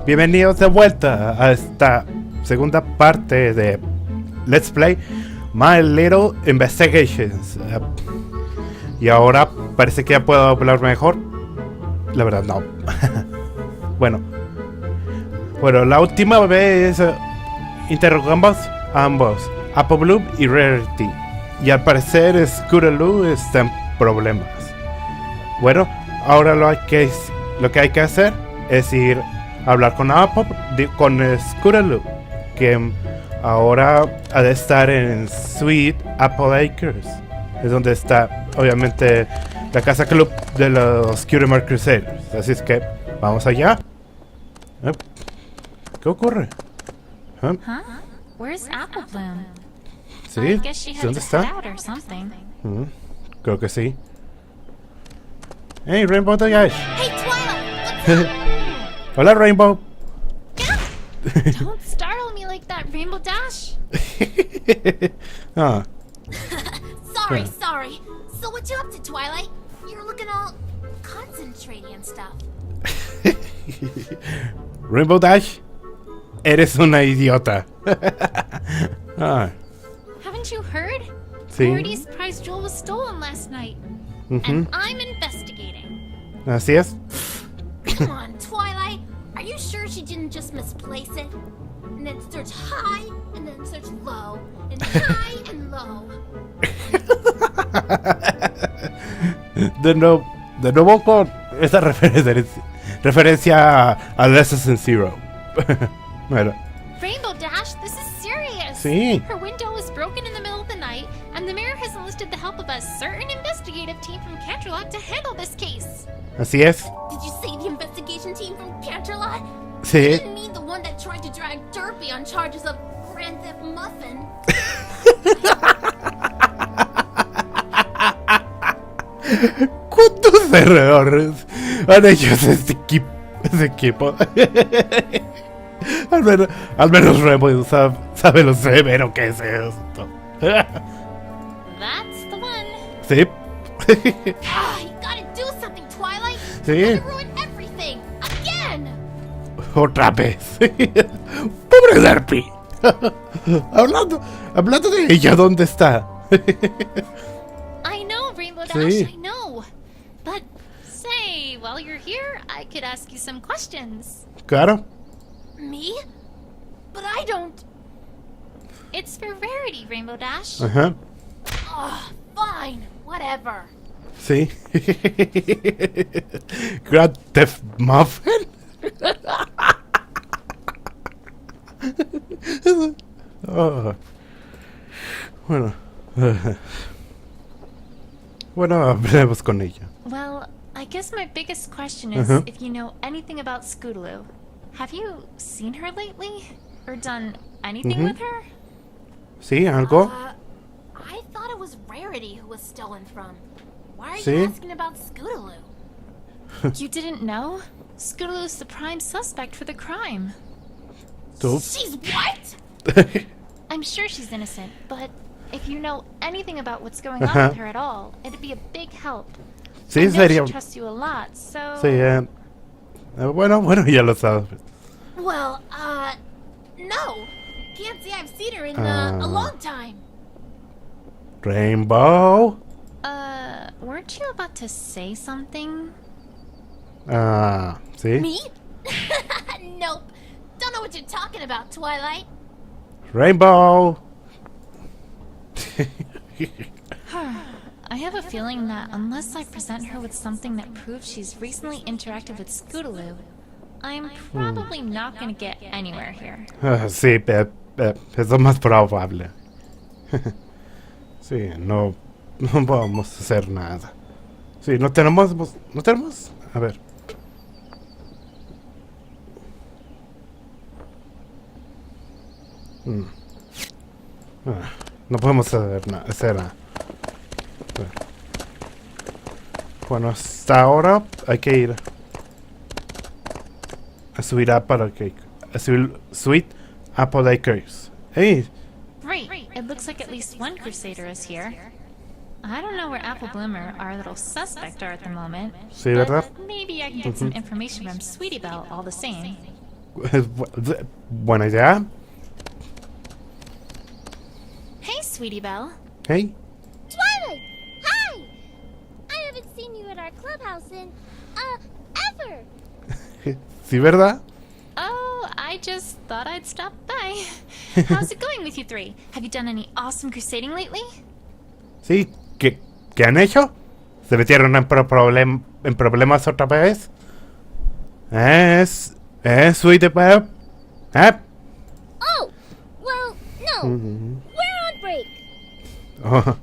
Bienvenidos de vuelta a esta segunda parte de Let's Play My Little Investigations. Y ahora parece que ya puedo hablar mejor. La verdad no. Bueno, la última vez interrogamos a ambos, Apple Bloom y Rarity, y al parecer Scootaloo está en problemas. Bueno, ahora lo que hay que hacer es ir a hablar con Scootaloo, que ahora ha de estar en Sweet Apple Acres. Es donde está, obviamente, la casa club de los Cutie Crusaders. Así es que vamos allá. ¿Qué ocurre? Huh? Where's Apple Bloom? Sí, ¿dónde está? Creo que sí. Hey, Rainbow Dash. Hey, Twilight! What's up? Hola, Rainbow. Don't startle me like that, Rainbow Dash. Ah. Sorry. So what you up to, Twilight? You're looking all concentrating and stuff. Rainbow Dash, eres una idiota. Ah. Haven't you heard? Sí. Rarity's prize jewel was stolen last night. And I'm investigating. Así es. Come on, Twilight. Are you sure she didn't just misplace it? And then search high, and then search low, and high and low. De nuevo con esta referencia a Lessons in Zero. Bueno. Rainbow Dash, this is serious. Sí. Her window was broken in the middle of the night, and the mayor has enlisted the help of a certain investigative team from Canterlot to handle this case. Así es. Did you say the investigation team from Canterlot? Sí. You didn't mean the one that tried to drag Derpy on charges of Grand Theft Muffin. ¿Cuántos errores han hecho ese equipo? al menos Rainbow sabe lo severo que es esto. That's the one. Sí. You gotta do something, Twilight. Sí. You're gonna ruin everything again. Otra vez. Pobre Derpy. Hablando de ella, ¿dónde está? I know, Rainbow Dash, Sí. I know. But say, while you're here, I could ask you some questions. Claro. Me? But I don't. It's for Rarity, Rainbow Dash. Ajá. Fine, whatever. Sí. Grand Theft Muffin. Oh. Bueno. Bueno, hablemos con ella. Well, I guess my biggest question is if you know anything about Scootaloo. Have you seen her lately? Or done anything with her? ¿Sí? ¿Algo? I thought it was Rarity who was stolen from. Why are Sí. you asking about Scootaloo? You didn't know? Scootaloo's the prime suspect for the crime. ¿Tú? She's what? I'm sure she's innocent, but if you know anything about what's going on with her at all, it'd be a big help. Sí, I know sería. she trusts you a lot, so... Sí, bueno, ya lo sabes. Well, no. Can't say I've seen her in a long time. Rainbow. Weren't you about to say something? ¿Sí? Me? Nope. Don't know what you're talking about, Twilight. Rainbow. I have a feeling that unless I present her with something that proves she's recently interacted with Scootaloo, I'm probably not going to get anywhere here. Sí, es lo más probable. Sí, no vamos a hacer nada. Sí, no tenemos. A ver. No podemos hacer nada. Bueno, hasta ahora hay que ir a subir Sweet Apple Acres. Hey. Great. It looks like at least one Crusader is here. I don't know where Apple Bloom or our little suspect are at the moment. Sí, ¿verdad? But maybe I can get some information from Sweetie Belle all the same. Buena idea. Hey, Sweetie Belle. Hey. Twilight! Hi! I haven't seen you at our clubhouse in, ever! ¿Sí, verdad? Oh, I just thought I'd stop by. How's it going with you three? Have you done any awesome crusading lately? Sí. ¿Qué han hecho? ¿Se metieron en problemas otra vez? Sweetie Belle. Oh! Well, no! We're on break! Oh.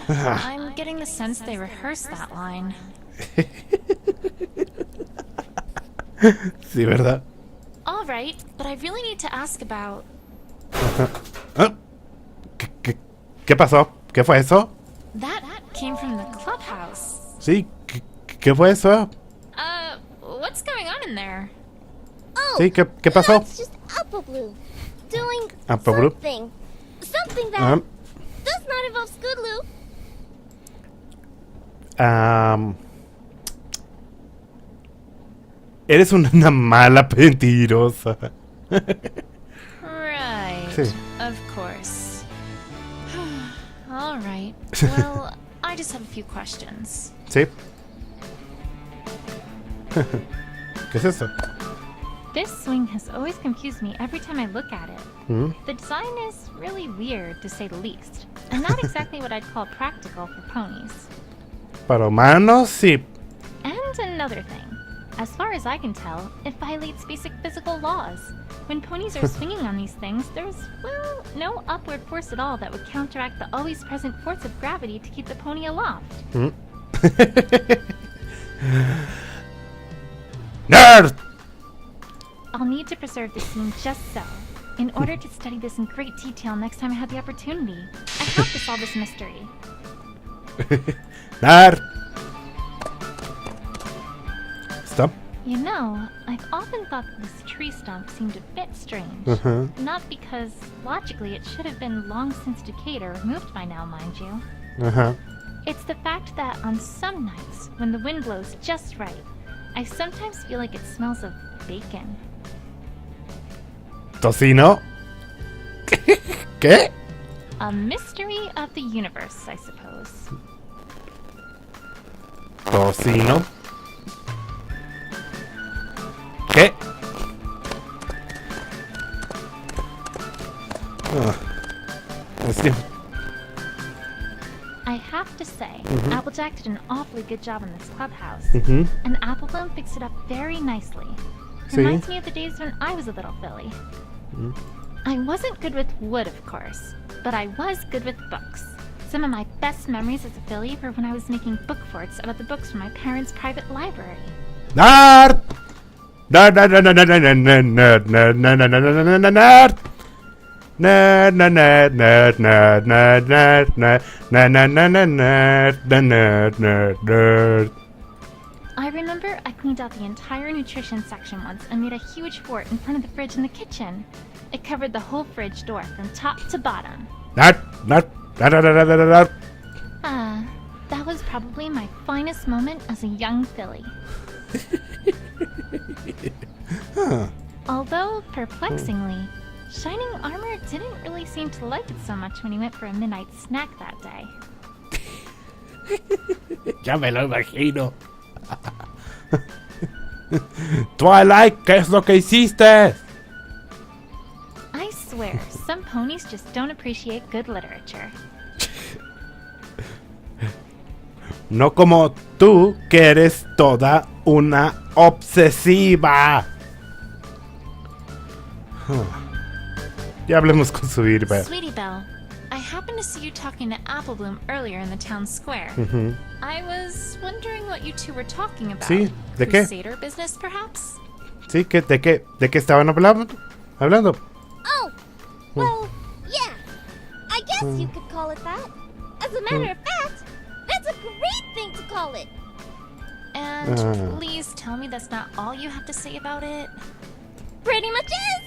I'm getting the sense they rehearsed that line. Sí, ¿verdad? All right, but I really need to ask about... ¿Qué pasó? ¿Qué fue eso? That came from the clubhouse. Sí, ¿qué fue eso? What's going on in there? Oh! Sí, ¿qué pasó? That's just Apple Blue. Doing Apple Blue? something. Something that does not involve Scootaloo. Eres una mala mentirosa. Right. Sí. Of course. All right. Well, I just have a few questions. Sí. ¿Qué es eso? This swing has always confused me every time I look at it. ¿Mm? The design is really weird, to say the least, and not exactly what I'd call practical for ponies. Para humanos, sí. And another thing. As far as I can tell, it violates basic physical laws. When ponies are swinging on these things, there's, well, no upward force at all that would counteract the always present force of gravity to keep the pony aloft. ¿Mm? ¡Nerd! I'll need to preserve the scene just so, in order to study this in great detail next time I have the opportunity. I have to solve this mystery. ¡Nerd! Stop. You know, I've often thought that this tree stump seemed a bit strange. Not because, logically, it should have been long since decayed or removed by now, mind you. It's the fact that on some nights, when the wind blows just right, I sometimes feel like it smells of bacon. ¿Tocino? ¿Qué? A mystery of the universe, I suppose. ¿Tocino? ¿Qué? I have to say, Applejack did an awfully good job in this clubhouse. Mhm. And Applebloom fixed it up very nicely. See? Reminds me of the days when I was a little filly. I wasn't good with wood, of course, but I was good with books. Some of my best memories as a filly were when I was making book forts about the books from my parents' private library. ¡Nerd! ¡Nerd, nerd, nerd, nerd, nerd, nerd, nerd, nerd, nerd, nerd, nerd, nerd! Nerd, nerd, nerd, nerd, nerd, nerd, nerd, nerd, nerd, nerd, nerd, nerd, nerd, nerd. I remember I cleaned out the entire nutrition section once and made a huge fort in front of the fridge in the kitchen. It covered the whole fridge door from top to bottom. Nerd, nerd, nerd, nerd, nerd, nerd. Ah, that was probably my finest moment as a young filly. Although, perplexingly, Shining Armor didn't really seem to like it so much when he went for a midnight snack that day. Ya me lo imagino. Twilight, ¿qué es lo que hiciste? I swear, some ponies just don't appreciate good literature. No como tú, que eres toda una obsesiva. Ya hablemos con su Irba. Sweetie Belle, I happened to see you talking to Applebloom earlier in the town square. I was wondering what you two were talking about. Sí, ¿de qué? Crusader business, perhaps? Sí, ¿de qué estaban hablando? Oh! Well, yeah. I guess you could call it that. As a matter of fact, that's a great thing to call it. And please tell me that's not all you have to say about it. Pretty much is.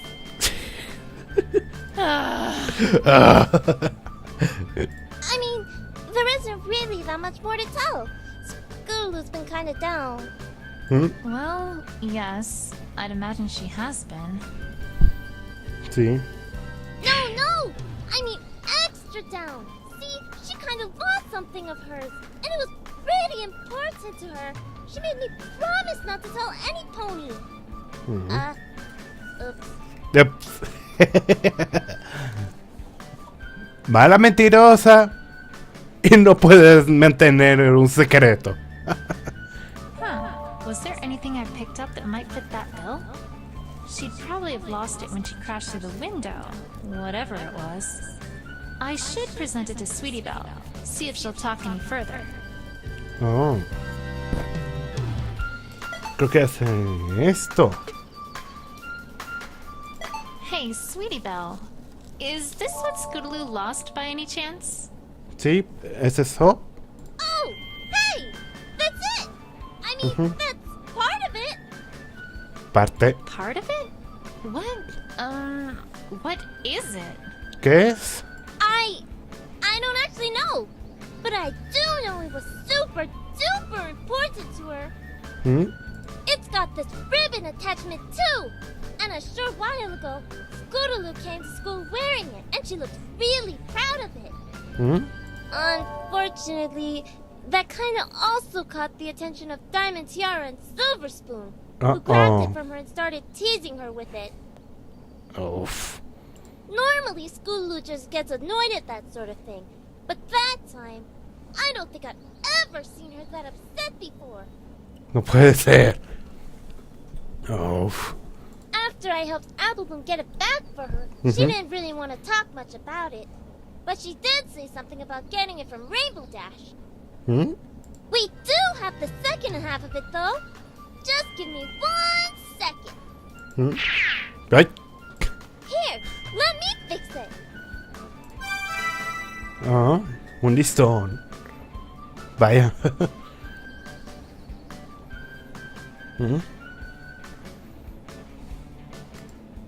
I mean, there isn't really that much more to tell. Scootaloo's been kind of down. Well, yes. I'd imagine she has been. Sí. No! I mean extra down. See, she kind of lost something of hers, and it was pretty important to her. She made me promise not to tell any pony. Oops. Yep. Mala mentirosa. Y no puedes mantener un secreto. Huh. Was there anything I picked up that might fit that bill? She'd probably have lost it when she crashed through the window, whatever it was. I should present it to Sweetie Belle, see if she'll talk any further. Oh. Creo que hace esto. Hey, Sweetie Belle, is this what Scootaloo lost by any chance? Sí, ¿es eso? Oh, hey! That's it! I mean, that's part of it. Parte. Part of it? What is it? ¿Qué es? I don't actually know. But I do know it was super duper important to her. It's got this ribbon attachment too. And a short while ago, Scootaloo came to school wearing it, and she looked really proud of it. Unfortunately, that kind of also caught the attention of Diamond Tiara and Silver Spoon, who grabbed it from her and started teasing her with it. Oof. Normally, Scootaloo just gets annoyed at that sort of thing, but that time, I don't think I've ever seen her that upset before. No puede ser. Oof. After I helped Applebloom get it back for her, she didn't really want to talk much about it. But she did say something about getting it from Rainbow Dash. We do have the second half of it, though. Just give me 1 second. Right. Here, let me fix it. Un listón. Vaya.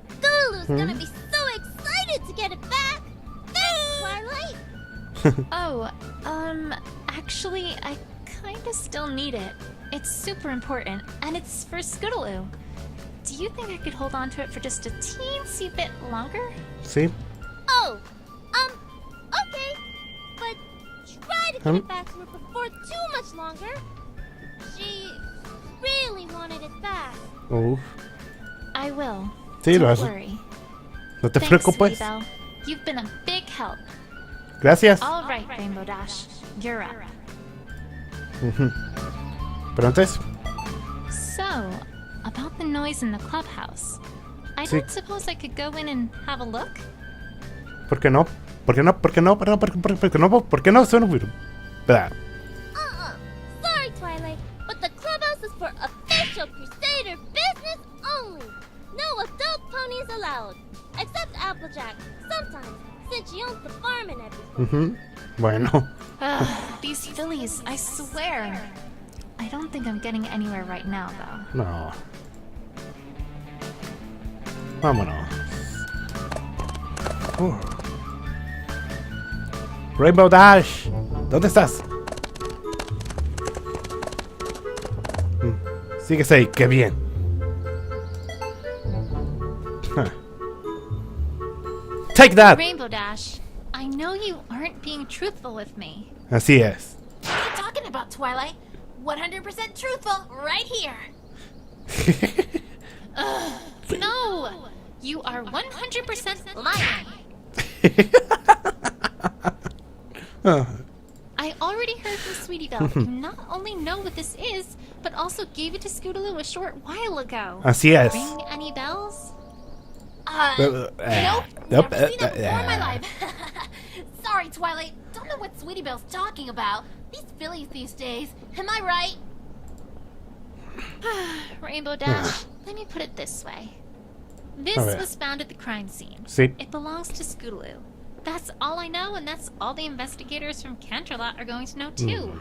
Scootaloo's gonna be so excited to get it back. Thanks, Twilight. Oh, actually, I kinda still need it. It's super important, and it's for Scootaloo. Do you think I could hold on to it for just a teensy bit longer? Sí. Oh, okay. But try to get it back to her before too much longer. She really wanted it back. Uf. I will. Sí, lo Don't hace. worry. No te Thanks, preocupes. Sweetie Belle. You've been a big help. Gracias. All right, Rainbow Dash. You're up. Pero antes. So, about the noise in the clubhouse. I Sí. don't suppose I could go in and have a look? ¿Por qué no? ¿Por qué no? ¿Por qué no? ¿Por qué no? ¿Por qué no? Suena muy... Sorry, Twilight, but the clubhouse is for official Crusader business only. No adult ponies allowed. Except Applejack, sometimes, since she owns the farm and everything. Bueno. These fillies, I swear. I don't think I'm getting anywhere right now, though. No. Vámonos. Rainbow Dash. ¿Dónde estás? Sigues ahí, qué bien. Take that. Rainbow Dash, I know you aren't being truthful with me. Así es. What are you talking about, Twilight? 100% truthful, right here. No! You are 100% lying. I already heard from Sweetie Belle. You not only know what this is, but also gave it to Scootaloo a short while ago. Así es. Ring any bells? Nope, never seen it before in my life. Sorry, Twilight, don't know what Sweetie Belle's talking about. These fillies these days, am I right? Rainbow Dash, let me put it this way. This A ver. was found at the crime scene. Sí. It belongs to Scootaloo. That's all I know, and that's all the investigators from Canterlot are going to know too.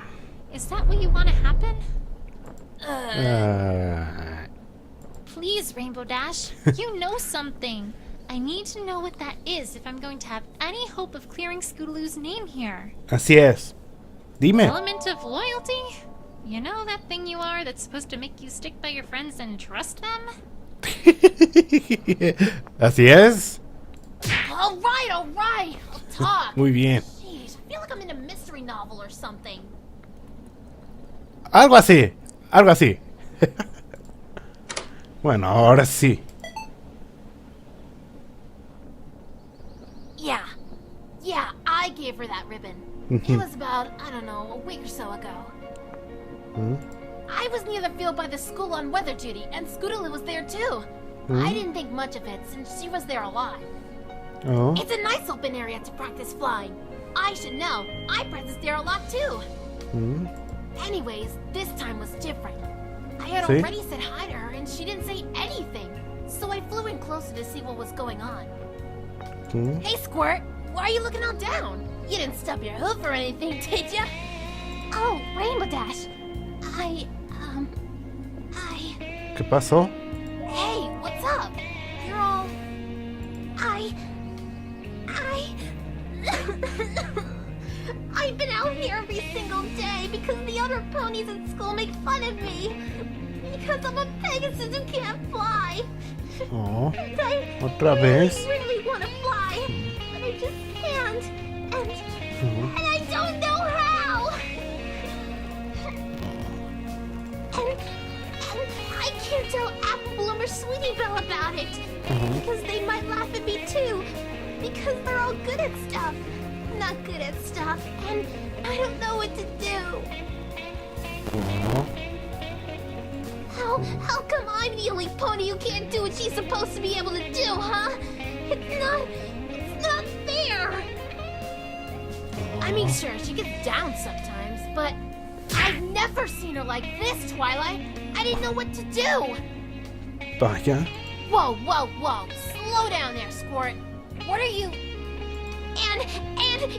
Is that what you want to happen? Please, Rainbow Dash, you know something. I need to know what that is if I'm going to have any hope of clearing Scootaloo's name here. Así es. Dime. Element of loyalty? You know that thing you are that's supposed to make you stick by your friends and trust them? Así es. All right. I'll talk. Muy bien. Jeez, I feel like I'm in a mystery novel or something. Algo así. Algo así. Bueno, ahora sí. Yeah, I gave her that ribbon. It was about, I don't know, a week or so ago. I was near the field by the school on weather duty, and Scootaloo was there too. I didn't think much of it since she was there a lot. Oh. It's a nice open area to practice flying. I should know. I practiced there a lot too. Anyways, this time was different. I had already said hi to her and she didn't say anything. So I flew in closer to see what was going on. Hey Squirt, why are you looking all down? You didn't stub your hoof or anything, did ya? Oh, Rainbow Dash. ¿Qué pasó? Hey, what's up? You're all... I've been out here every single day because the other ponies at school make fun of me. Because I'm a Pegasus who can't fly. Oh. And I Otra vez. really want to fly, but I just can't. And I don't know how. And I can't tell Apple Bloom or Sweetie Belle about it. Because they might laugh at me too. Because they're all good at stuff. Not good at stuff. And I don't know what to do. How come I'm the only pony who can't do what she's supposed to be able to do, huh? It's not fair. I mean, sure, she gets down sometimes, but I've never seen her like this, Twilight. I didn't know what to do. Vaya. Whoa. Slow down there, Squirt. What are you... And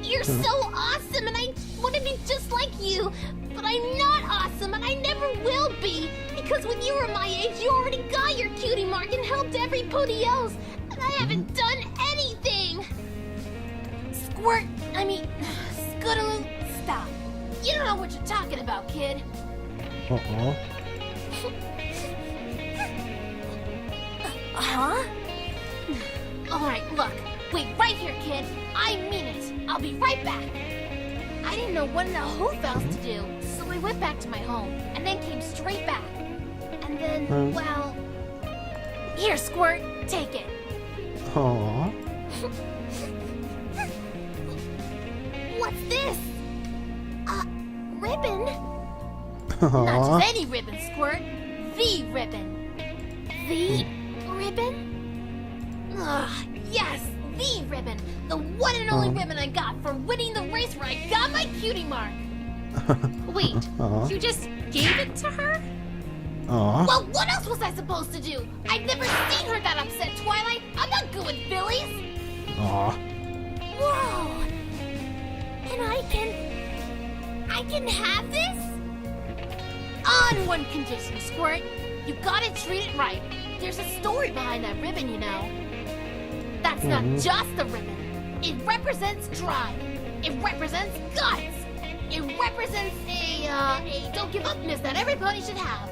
you're so awesome, and I want to be just like you. But I'm not awesome, and I never will be. Because when you were my age, you already got your cutie mark and helped every pony else. And I haven't done anything. Scootaloo, stop. You don't know what you're talking about, kid. Uh-oh. Huh? Alright, look. Wait right here, kid. I mean it. I'll be right back. I didn't know what in the hoof else to do, so I went back to my home, and then came straight back. And then, well... Here, Squirt, take it. Oh. What's this? Ribbon? Not just any ribbon, Squirt. The ribbon. The ribbon? Ugh, yes, the ribbon. The one and only ribbon I got for winning the race where I got my cutie mark. Wait, you just gave it to her? Well, what else was I supposed to do? I've never seen her that upset, Twilight. I'm not good with fillies. Whoa! And I can have this? On one condition, Squirt. You gotta treat it right. There's a story behind that ribbon, you know. That's not just a ribbon. It represents drive. It represents guts. It represents a don't give upness that every pony should have.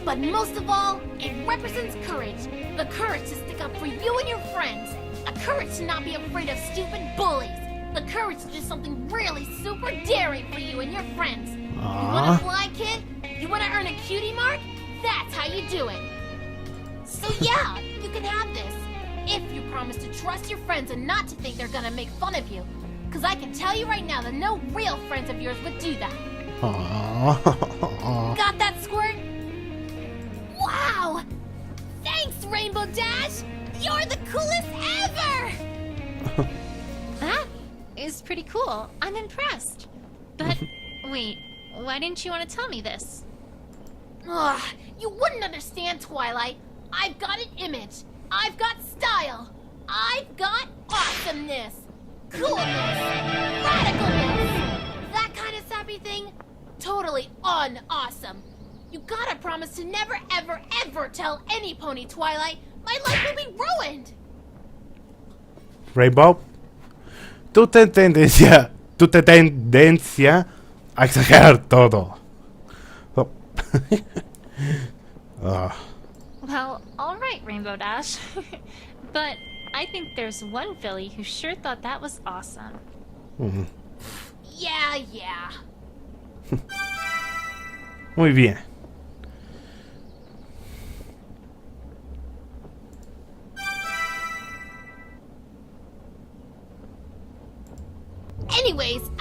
But most of all, it represents courage. The courage to stick up for you and your friends. A courage to not be afraid of stupid bullies. The courage to do something really super daring for you and your friends. You wanna fly, kid? You wanna earn a cutie mark? That's how you do it. So yeah, you can have this. If you promise to trust your friends and not to think they're gonna make fun of you. Because I can tell you right now that no real friends of yours would do that. Got that, Squirt? Wow! Thanks, Rainbow Dash! You're the coolest ever! That is pretty cool. I'm impressed. But wait, why didn't you want to tell me this? Ugh, you wouldn't understand, Twilight. I've got an image. I've got style. I've got awesomeness. Coolness. Radicalness. That kind of sappy thing? Totally unawesome. You gotta promise to never, ever, ever tell any pony, Twilight. My life will be ruined. Rainbow, tu tendencia a exagerar todo. Oh. Ah. Well, alright, Rainbow Dash. But I think there's one filly who sure thought that was awesome. Yeah. Muy bien. Anyways, Did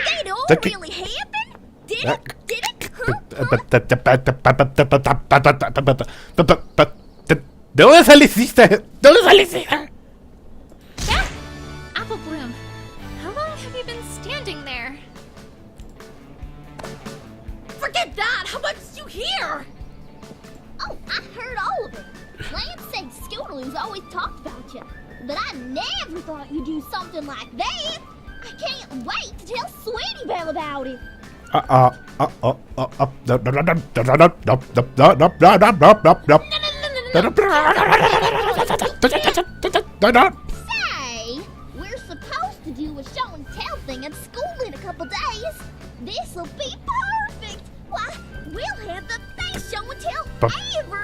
that all Okay. really happen? Did it? Did it? Huh? ¿De dónde saliste? ¿De dónde saliste? Yeah! Apple Bloom, how long have you been standing there? forget that! How much did you hear? Oh, I heard all of it. Lance said Scootaloo's always talked about you, but I never thought you'd do something like that. I can't wait to tell Sweetie Belle about it. Say, we're supposed to do a show and tell thing at school in a couple days. This'll be perfect. Why, we'll have the best show and tell ever.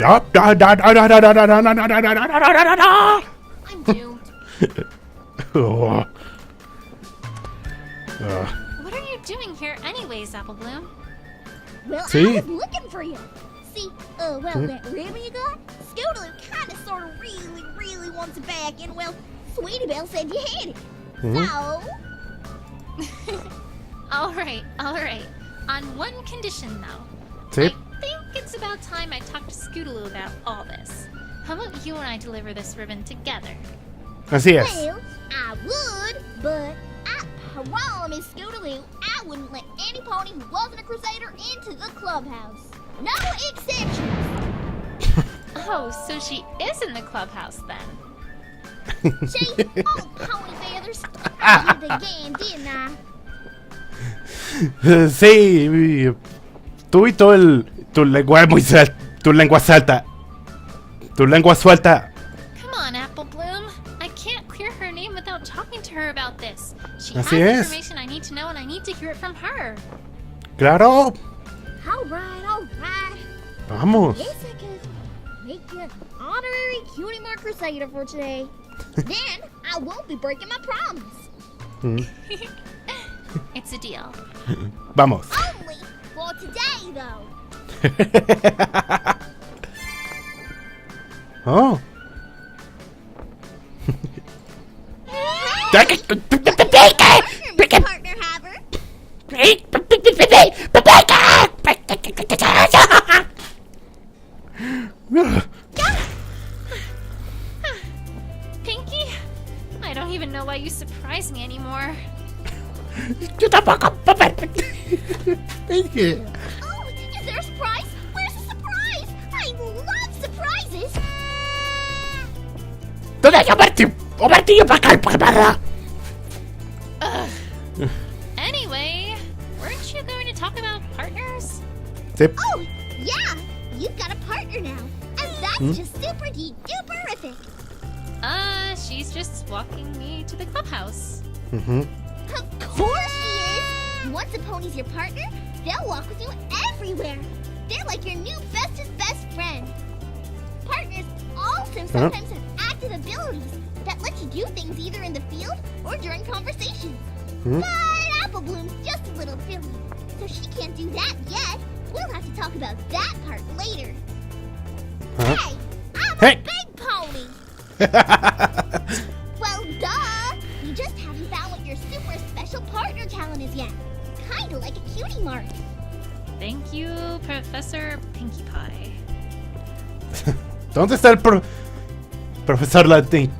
I'm doomed. What are you doing here anyways, Apple Bloom? Well, See? I was looking for you. See, that ribbon you got? Scootaloo kinda sorta really wants it back, and well, Sweetie Belle said you had it. So, Alright. On one condition, though. Sí. I think it's about time I talked to Scootaloo about all this. How about you and I deliver this ribbon together? Así es. well, I would, but I promise Scootaloo I wouldn't let any pony who wasn't a crusader into the clubhouse. No exceptions. Oh, so she is in the clubhouse then. See? Oh, pony feathers. I did it again, didn't I? Sí, tú y tu lengua muy suelta, tu lengua suelta, tu lengua suelta. Come on, Apple Bloom. I can't clear her name without talking to her about this. She Así has es. information I need to know, and I need to hear it from her. Claro, All right. vamos. Guess I could make you honorary cutie mark crusader for today. Then I won't be breaking my promise. It's a deal. Vamos. Only for today, though. Oh. Partner Haber. Pinky? I don't even know why you surprise me anymore. Yo tampoco. Pinky. Oh, is there a surprise? Where's the surprise? I love surprises. ¿Dónde hay Obertillo para acá? Anyway, weren't you going to talk about partners? Sí. Oh, yeah. You've got a partner now. And that's just super duper-ific. She's just walking me to the clubhouse. Of course she is. Once a pony's your partner, they'll walk with you everywhere. They're like your new bestest best friend. Partners also sometimes have active abilities that let you do things either in the field or during conversations. But Apple Bloom's just a little silly, so she can't do that yet. We'll have to talk about that part later. Hey, I'm a big pony. Well, duh. You just haven't found what your super special partner talent is yet. Kinda like a cutie mark. Thank you, Professor Pinkie Pie. ¿Dónde está el profesor Layton?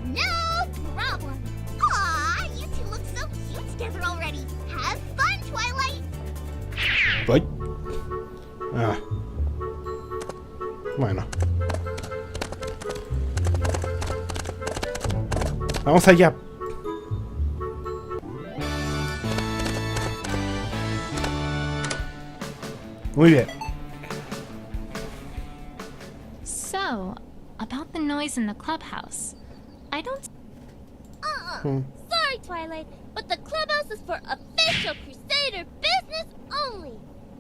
No problem. Aw, you two look so cute together already. Have fun, Twilight. Voy. Ah. Bueno. Vamos allá. Muy bien. So, about the noise in the clubhouse. I don't... Sorry, Twilight, but the clubhouse is for official Crusader business only.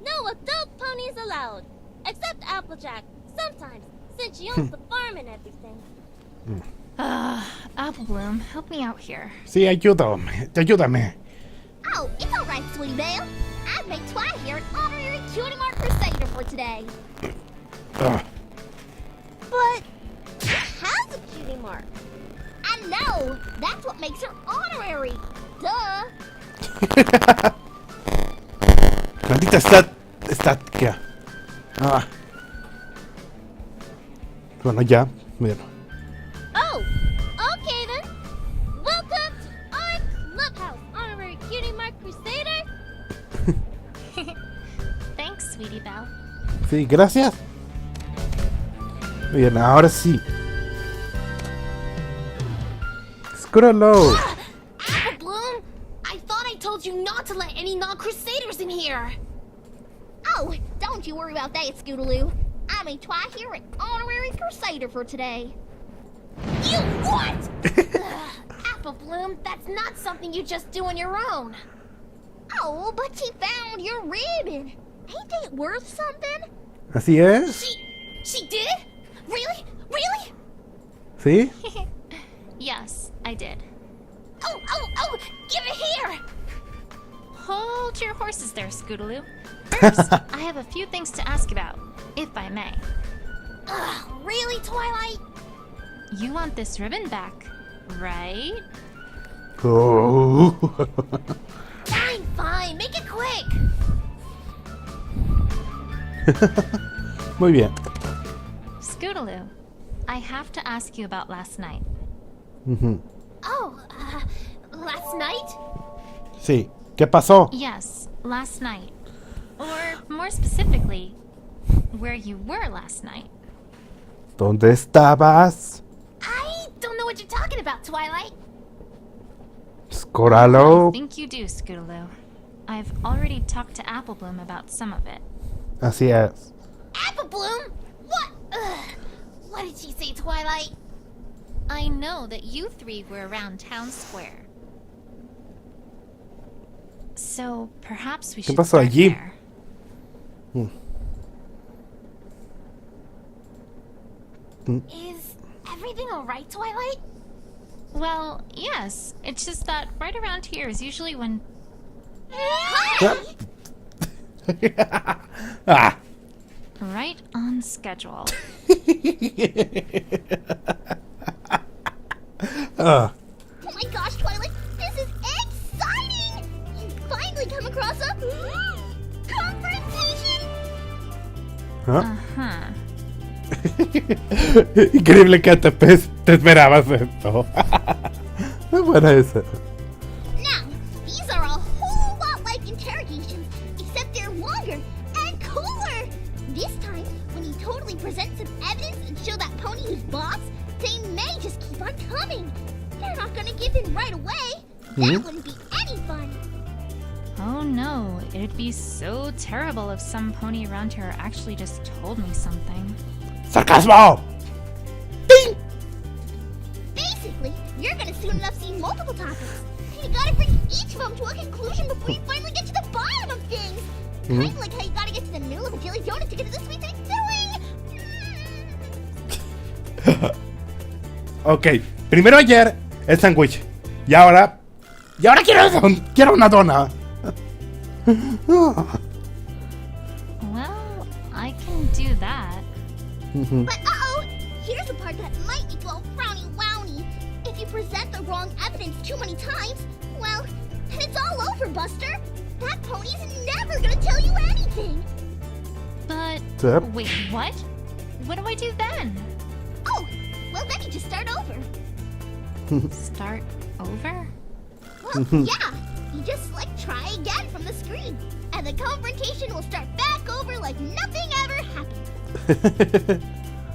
No adult ponies allowed. Except Applejack, sometimes, since she owns the farm and everything. Applebloom, help me out here. Sí, ayúdame. Oh, it's alright, Sweetie Belle. I've made Twi here an honorary Cutie Mark Crusader for today. Ugh. But who has a cutie mark? I know! That's what makes her honorary. Duh! Maldita estática. Bueno, ya. Bien. Oh, okay then. Welcome to our clubhouse, honorary cutie mark Crusader. Thanks, Sweetie Belle. Sí, gracias. Bien, ahora sí. Scootaloo. Applebloom! I thought I told you not to let any non-Crusaders in here! Oh, don't you worry about that, Scootaloo. I made Twi here an honorary Crusader for today. You what? Applebloom, that's not something you just do on your own. Oh, but she found your ribbon. Ain't it worth something? Así es. She did? Really? Really? ¿Sí? Yes, I did. Oh, give it here! Hold your horses there, Scootaloo. First, I have a few things to ask about, if I may. Really, Twilight? You want this ribbon back, right? Oh. Fine, make it quick! Muy bien. Scootaloo, I have to ask you about last night. Oh, last night? Sí. ¿Qué pasó? Yes, last night. Or, more specifically, where you were last night. ¿Dónde estabas? I don't know what you're talking about, Twilight. I Scootaloo. think you do, Scootaloo. I've already talked to Applebloom about some of it. Así es. Applebloom? What? What did she say, Twilight? I know that you three were around town square. So, perhaps we ¿Qué should pasó start allí? there. Is everything alright, Twilight? Well, yes. It's just that right around here is usually when... Ah. Right on schedule. Oh my gosh, Twilight, this is exciting! You finally come across a confrontation! ¿Ah? Uh-huh. Increíble que te esperabas esto. Muy buena esa. Now, these are a whole lot like interrogations, except they're longer and cooler! This time, when you totally present some evidence and show that pony who's boss, they may just keep on coming. They're not gonna give in right away. That wouldn't be any fun. Oh no, it'd be so terrible if some pony around here actually just told me something. ¡Sarcasmo! Basically, you're gonna soon enough see multiple topics. You gotta bring each of them to a conclusion before you finally get to the bottom of things. Kind of like how you gotta get to the middle of a jelly donut to get to the sweet thing filling. Ok, primero ayer el sándwich. Y ahora quiero una dona. Well, I can do that. But uh-oh, here's the part that might make you all frowny-wowny. If you present the wrong evidence too many times, well, then it's all over, Buster. That pony's never gonna tell you anything. But, Yep. wait, what? What do I do then? Oh, well then you just start over. Start over? Well, yeah, you just try again from the screen. And the confrontation will start back over like nothing ever happened.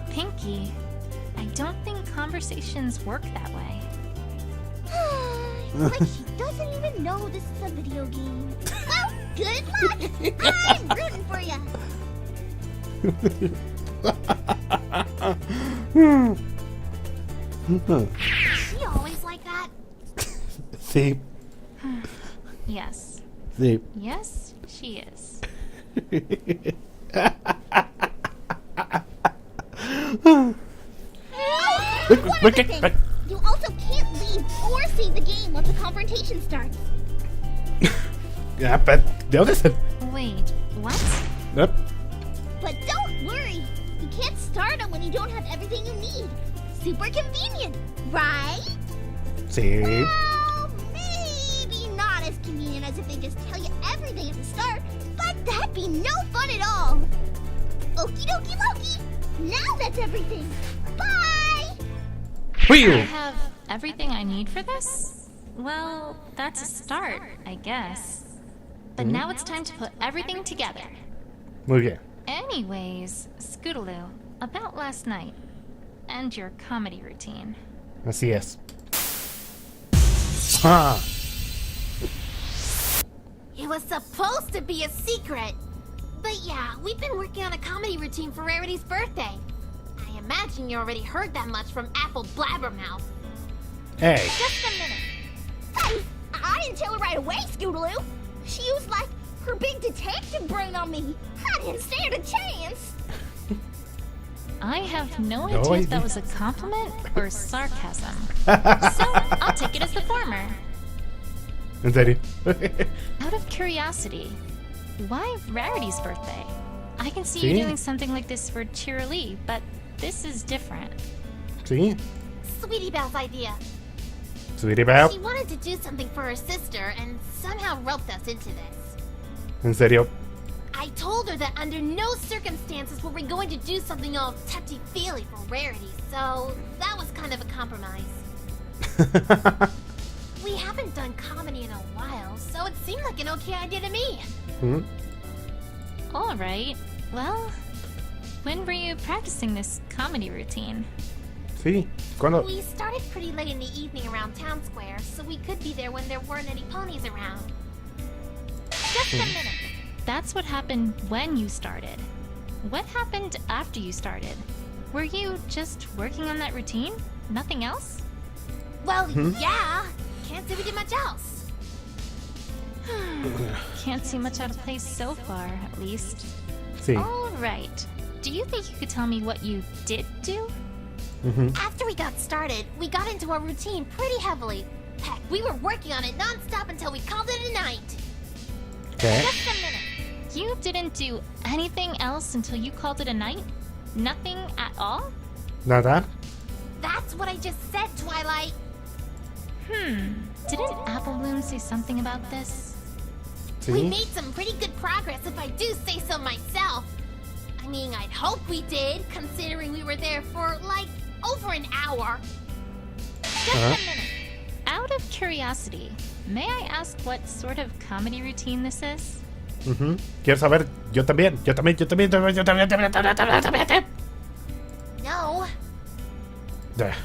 Pinky, I don't think conversations work that way. Like she doesn't even know this is a video game. Well, good luck! I'm rooting for ya! She always like that? Sí. Yes. Sí. Yes, she is. One other thing. You also can't leave or save the game once a confrontation starts. Yeah, but the other said. Wait, what? Yep. But don't worry. You can't start them when you don't have everything you need. Super convenient, right? Sí. Well, maybe not as convenient as if they just tell you everything at the start, but that'd be no fun at all. Okie dokie Loki. Now that's everything. Bye! I Whew. have everything I need for this? Well, that's a start, I guess. But now it's time to put everything together. Muy bien. Anyways, Scootaloo, about last night and your comedy routine. Así es. Ah. It was supposed to be a secret. But yeah, we've been working on a comedy routine for Rarity's birthday. I imagine you already heard that much from Apple Blabbermouth. Hey. Just a minute. I didn't tell her right away, Scootaloo. She used like her big detective brain on me. I didn't stand a chance. I have no No idea if idea. that was a compliment or sarcasm. So I'll take it as the former. En serio. Out of curiosity, why Rarity's birthday? I can see Sí. you doing something like this for Cheerilee, but this is different. Sí. Sweetie Belle's idea. Sweetie Belle. She wanted to do something for her sister and somehow roped us into this. En serio. I told her that under no circumstances were we going to do something all touchy-feely for Rarity, so that was kind of a compromise. We haven't done comedy in a while, so it seemed like an okay idea to me. Hmm. Alright, well, when were you practicing this comedy routine? Sí. Cuando. We started pretty late in the evening around Town Square, so we could be there when there weren't any ponies around. Just a minute. That's what happened when you started. What happened after you started? Were you just working on that routine? Nothing else? Well, yeah. Can't say we did much else. Can't see much out of place so far, at least. Sí. Alright. Do you think you could tell me what you did do? After we got started, we got into our routine pretty heavily. Heck, we were working on it non-stop until we called it a night. Okay. Just a minute. You didn't do anything else until you called it a night? Nothing at all? Nada. That's what I just said, Twilight. Didn't Apple Bloom say something about this? We Sí. made some pretty good progress if I do say so myself. I mean, I'd hope we did, considering we were there for, like, over an hour. Just a minute. Out of curiosity, may I ask what sort of comedy routine this is? Quiero saber. Yo también. Yo también. Yo también. Yo también. Yo también. Yo también. Yo también. No. Ya.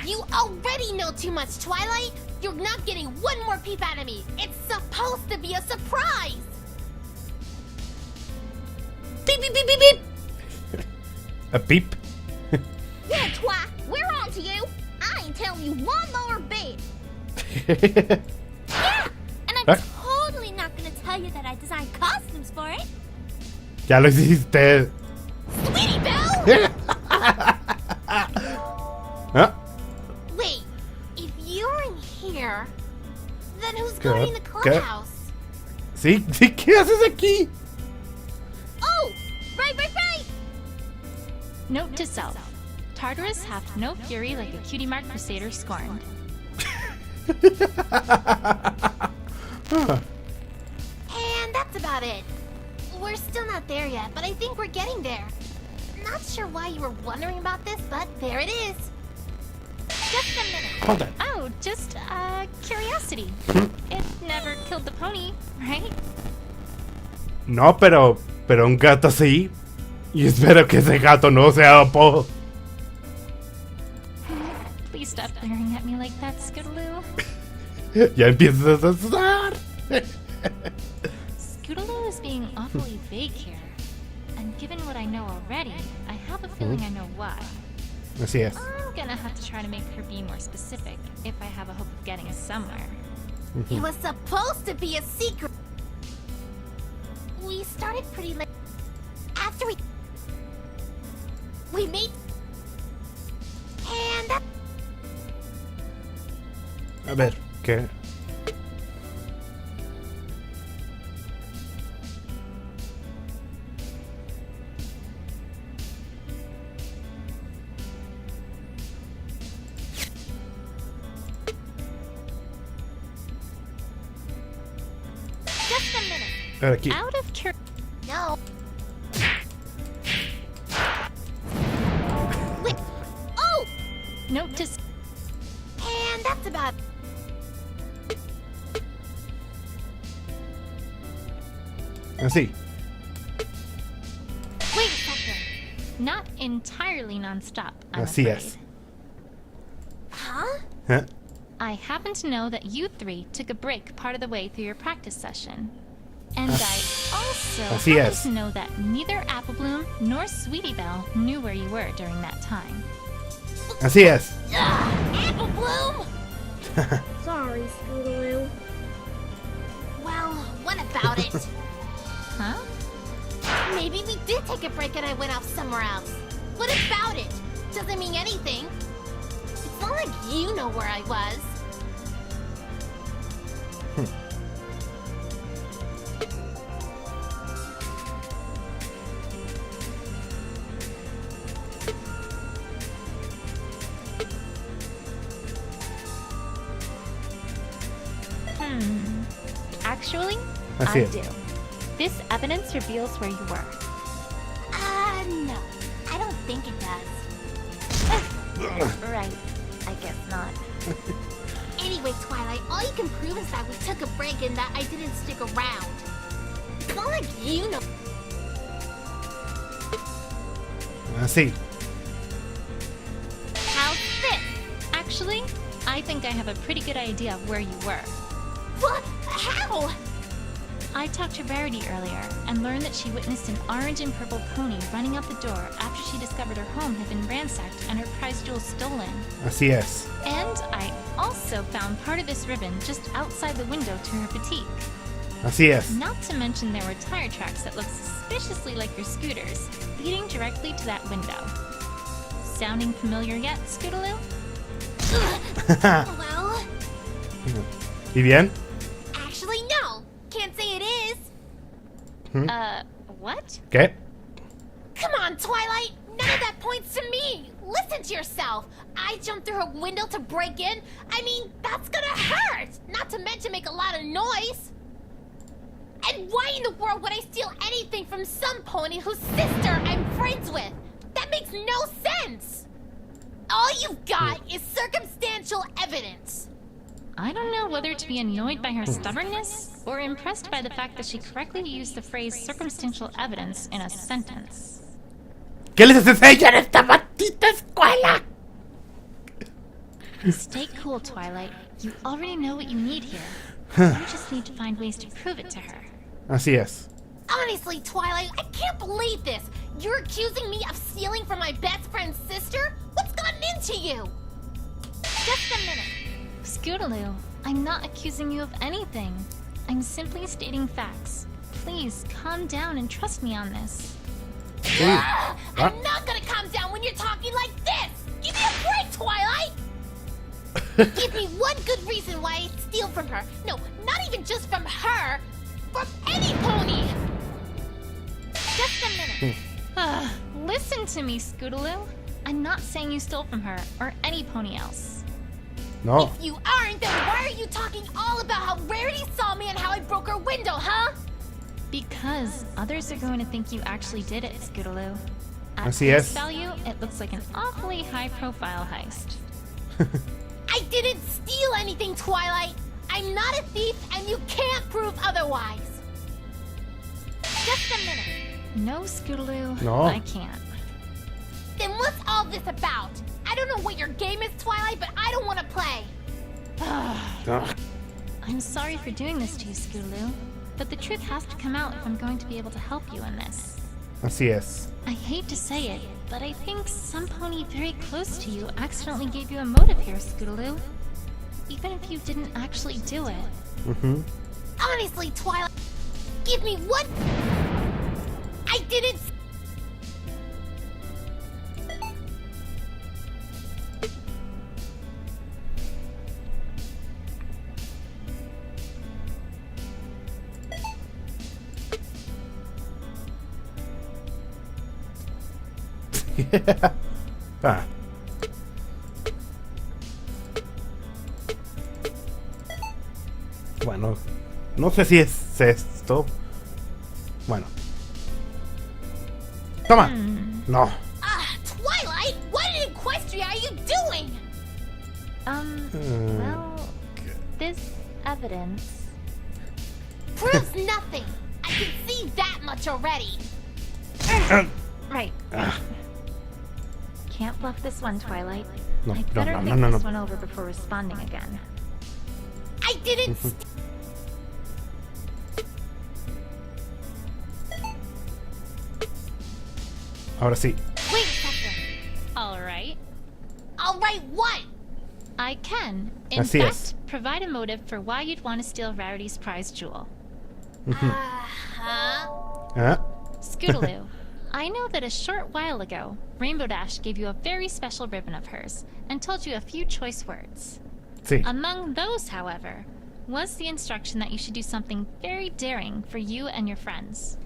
You already know too much, Twilight. You're not getting one more peep out of me. It's supposed to be a surprise. Beep, beep, beep, beep, beep. A peep. Yeah, Twi, we're on to you. I ain't telling you one more bit. Yeah, and I'm Huh? totally not gonna tell you that I designed costumes for it. Ya lo hiciste. Sweetie Belle! ¿Ah? Wait, if you're in here, then who's ¿Qué? guarding the ¿Qué? clubhouse? Sí, sí. ¿Qué haces aquí? Oh, right. Note to self. Tartarus hath no fury like a cutie mark crusader scorned. And that's about it. We're still not there yet, but I think we're getting there. Not sure why you were wondering about this, but there it is. Just a minute. Hold on. Oh, just, curiosity. It never killed the pony, right? No, pero un gato sí. Y espero que ese gato no sea Oppo. Please stop glaring at me like that, Scootaloo. Ya empiezas a sudar. Scootaloo is being awfully vague here. And given what I know already, I have a feeling I know why. Así es. I'm gonna have to try to make her be more specific if I have a hope of getting us somewhere. It was supposed to be a secret. We started pretty late. After we made, and that. A ver, ¿qué? Just a minute. A ver, aquí. Out of cur- No. Wait. Oh, Note to and that's about. Así. Wait a second. not entirely non-stop, I'm Así afraid. es. Huh? ¿Eh? I happen to know that you three took a break part of the way through your practice session. And I also Así happen es. to know that neither Applebloom nor Sweetie Belle knew where you were during that time. Así es. Apple Bloom. Sorry, Scootaloo. Well, what about it? Huh? Maybe we did take a break and I went off somewhere else. What about it? Doesn't mean anything. It's not like you know where I was. Actually, Así I es. do. This evidence reveals where you were. No. I don't think it does. Right. I guess not. Anyway, Twilight, all you can prove is that we took a break and that I didn't stick around. It's not like you know. Así. How's this? Actually, I think I have a pretty good idea of where you were. What? How? I talked to Rarity earlier and learned that she witnessed an orange and purple pony running out the door after she discovered her home had been ransacked and her prize jewels stolen. Así es. And I also found part of this ribbon just outside the window to her boutique. Así es. Not to mention there were tire tracks that looked suspiciously like your scooters, leading directly to that window. Sounding familiar yet, Scootaloo? Well, ¿Y bien? actually, no. Can't say it is. What? ¿Qué? Come on, Twilight. None of that points to me. Listen to yourself. I jumped through her window to break in. I mean, that's gonna hurt. Not to mention make a lot of noise. And why in the world would I steal anything from some pony whose sister I'm friends with? That makes no sense. All you've got is circumstantial evidence. I don't know whether to be annoyed by her stubbornness or impressed by the fact that she correctly used the phrase circumstantial evidence in a sentence. ¿Qué les enseña en esta maldita escuela? Stay cool, Twilight. You already know what you need here. You just need to find ways to prove it to her. Así es. Honestly, Twilight, I can't believe this. You're accusing me of stealing from my best friend's sister? What's gotten into you? Just a minute. Scootaloo, I'm not accusing you of anything. I'm simply stating facts. Please calm down and trust me on this. Sí. I'm not gonna calm down when you're talking like this! Give me a break, Twilight! Give me one good reason why I'd steal from her. No, not even just from her. From any pony! Just a minute. Listen to me, Scootaloo. I'm not saying you stole from her or any pony else. No. If you aren't, then why are you talking all about how Rarity saw me and how I broke her window, huh? Because others are going to think you actually did it, Scootaloo. At Así face es. value, it looks like an awfully high-profile heist. I didn't steal anything, Twilight. I'm not a thief, and you can't prove otherwise. Just a minute. No, Scootaloo, No. I can't. Then what's all this about? I don't know what your game is, Twilight, but I don't want to play. Ah, I'm sorry for doing this to you, Scootaloo, but the truth has to come out if I'm going to be able to help you in this. Así es. I hate to say it, but I think some pony very close to you accidentally gave you a motive here, Scootaloo. Even if you didn't actually do it. Honestly, Twilight, give me one. I didn't. Ah. Bueno, no sé si es esto. Bueno. Toma. No. Twilight, what in Equestria are you doing? Well, this evidence... Proves nothing. I can see that much already. Right. Can't bluff this one, Twilight. No, I'd no, better no, think no, no, this no. one over before responding again. I didn't. Ahora sí. Wait a second. Alright. Alright, what? I can, in Así fact, es. provide a motive for why you'd want to steal Rarity's prize jewel. Huh? Ah. Scootaloo, I know that a short while ago, Rainbow Dash gave you a very special ribbon of hers and told you a few choice words. Sí. Among those, however, was the instruction that you should do something very daring for you and your friends.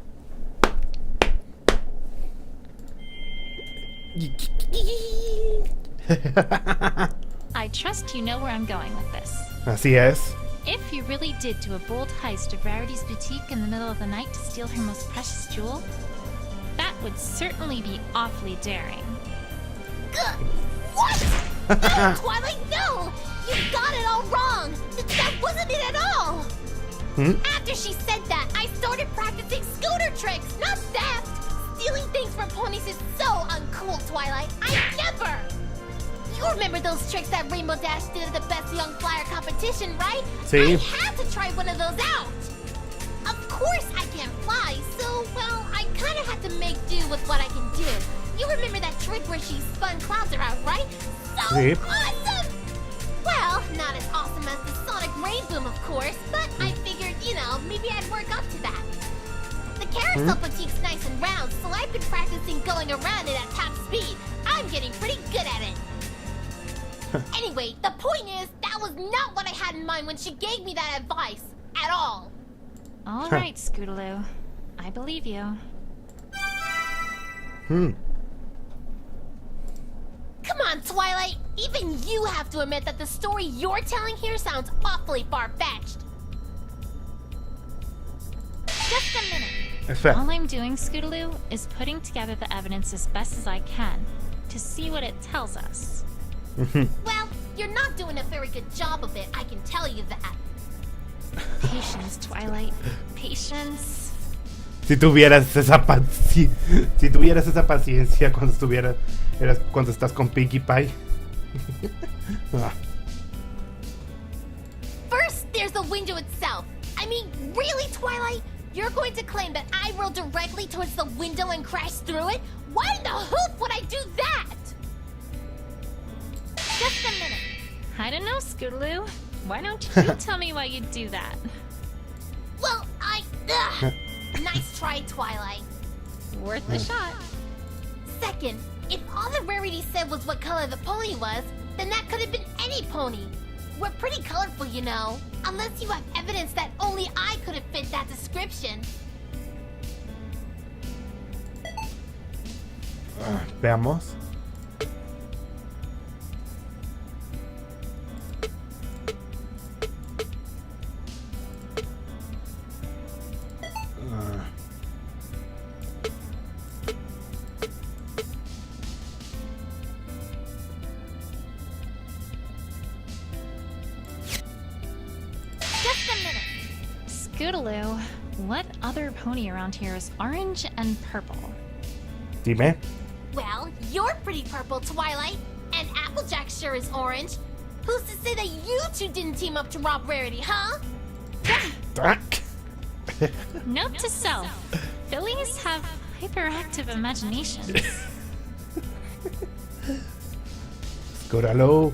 I trust you know where I'm going with this. Así es. If you really did do a bold heist of Rarity's boutique in the middle of the night to steal her most precious jewel, that would certainly be awfully daring. What? No, Twilight, no! You got it all wrong! That wasn't it at all! After she said that, I started practicing scooter tricks, not theft! Stealing things from ponies is so uncool, Twilight. I never! You remember those tricks that Rainbow Dash did at the Best Young Flyer competition, right? Sí. I had to try one of those out! Of course I can't fly, so, well, I kind of had to make do with what I can do. You remember that trick where she spun clouds around, right? So Sí. awesome! Well, not as awesome as the Sonic Rain Boom, of course, but I figured, maybe I'd work up to that. The carousel boutique's nice and round, so I've been practicing going around it at top speed. I'm getting pretty good at it. Anyway, the point is, that was not what I had in mind when she gave me that advice. At all. All right, Scootaloo. I believe you. Come on, Twilight. Even you have to admit that the story you're telling here sounds awfully far-fetched. Just a minute. Espera. All I'm doing, Scootaloo, is putting together the evidence as best as I can to see what it tells us. Well, you're not doing a very good job of it, I can tell you that. Patience, Twilight. Patience. Si tuvieras esa si tuvieras esa paciencia cuando estás con Pinkie Pie. Ah. First, there's the window itself. I mean, really, Twilight? You're going to claim that I rolled directly towards the window and crashed through it? Why in the hoop would I do that? Just a minute. I don't know, Scootaloo. Why don't you tell me why you'd do that? Well, nice try, Twilight. Worth the shot. Second, if all the Rarity said was what color the pony was, then that could have been any pony. We're pretty colorful, you know. Unless you have evidence that only I could have fit that description. Veamos. Just a minute. Scootaloo, what other pony around here is orange and purple? Dime. Well, you're pretty purple, Twilight. And Applejack sure is orange. Who's to say that you two didn't team up to rob Rarity, huh? Note to self. Fillies have hyperactive imaginations. Scootaloo.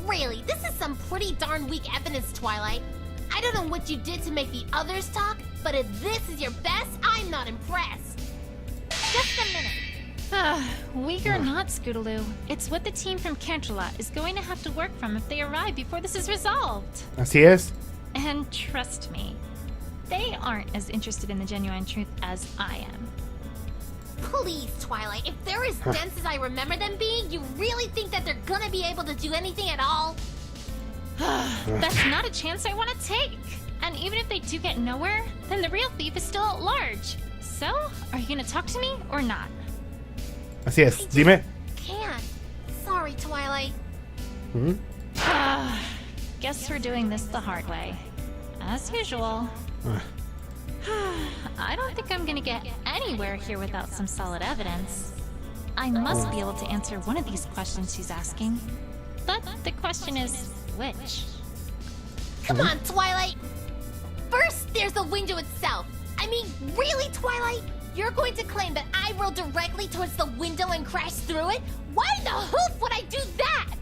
Really, this is some pretty darn weak evidence, Twilight. I don't know what you did to make the others talk, but if this is your best, I'm not impressed. Just a minute. Weak or not, Scootaloo, it's what the team from Canterlot is going to have to work from if they arrive before this is resolved. Así es. And trust me, they aren't as interested in the genuine truth as I am. Please, Twilight, if they're as dense as I remember them being, you really think that they're gonna be able to do anything at all? That's not a chance I want to take. And even if they do get nowhere, then the real thief is still at large. So, are you gonna talk to me or not? Así es. Dime. Can't. Sorry, Twilight. ¿Mm? Guess we're doing this the hard way. As usual. I don't think I'm gonna get anywhere here without some solid evidence. I must be able to answer one of these questions she's asking. But the question is, which? Come on, Twilight! First, there's the window itself. I mean, really, Twilight? You're going to claim that I rolled directly towards the window and crashed through it? Why in the hoof would I do that?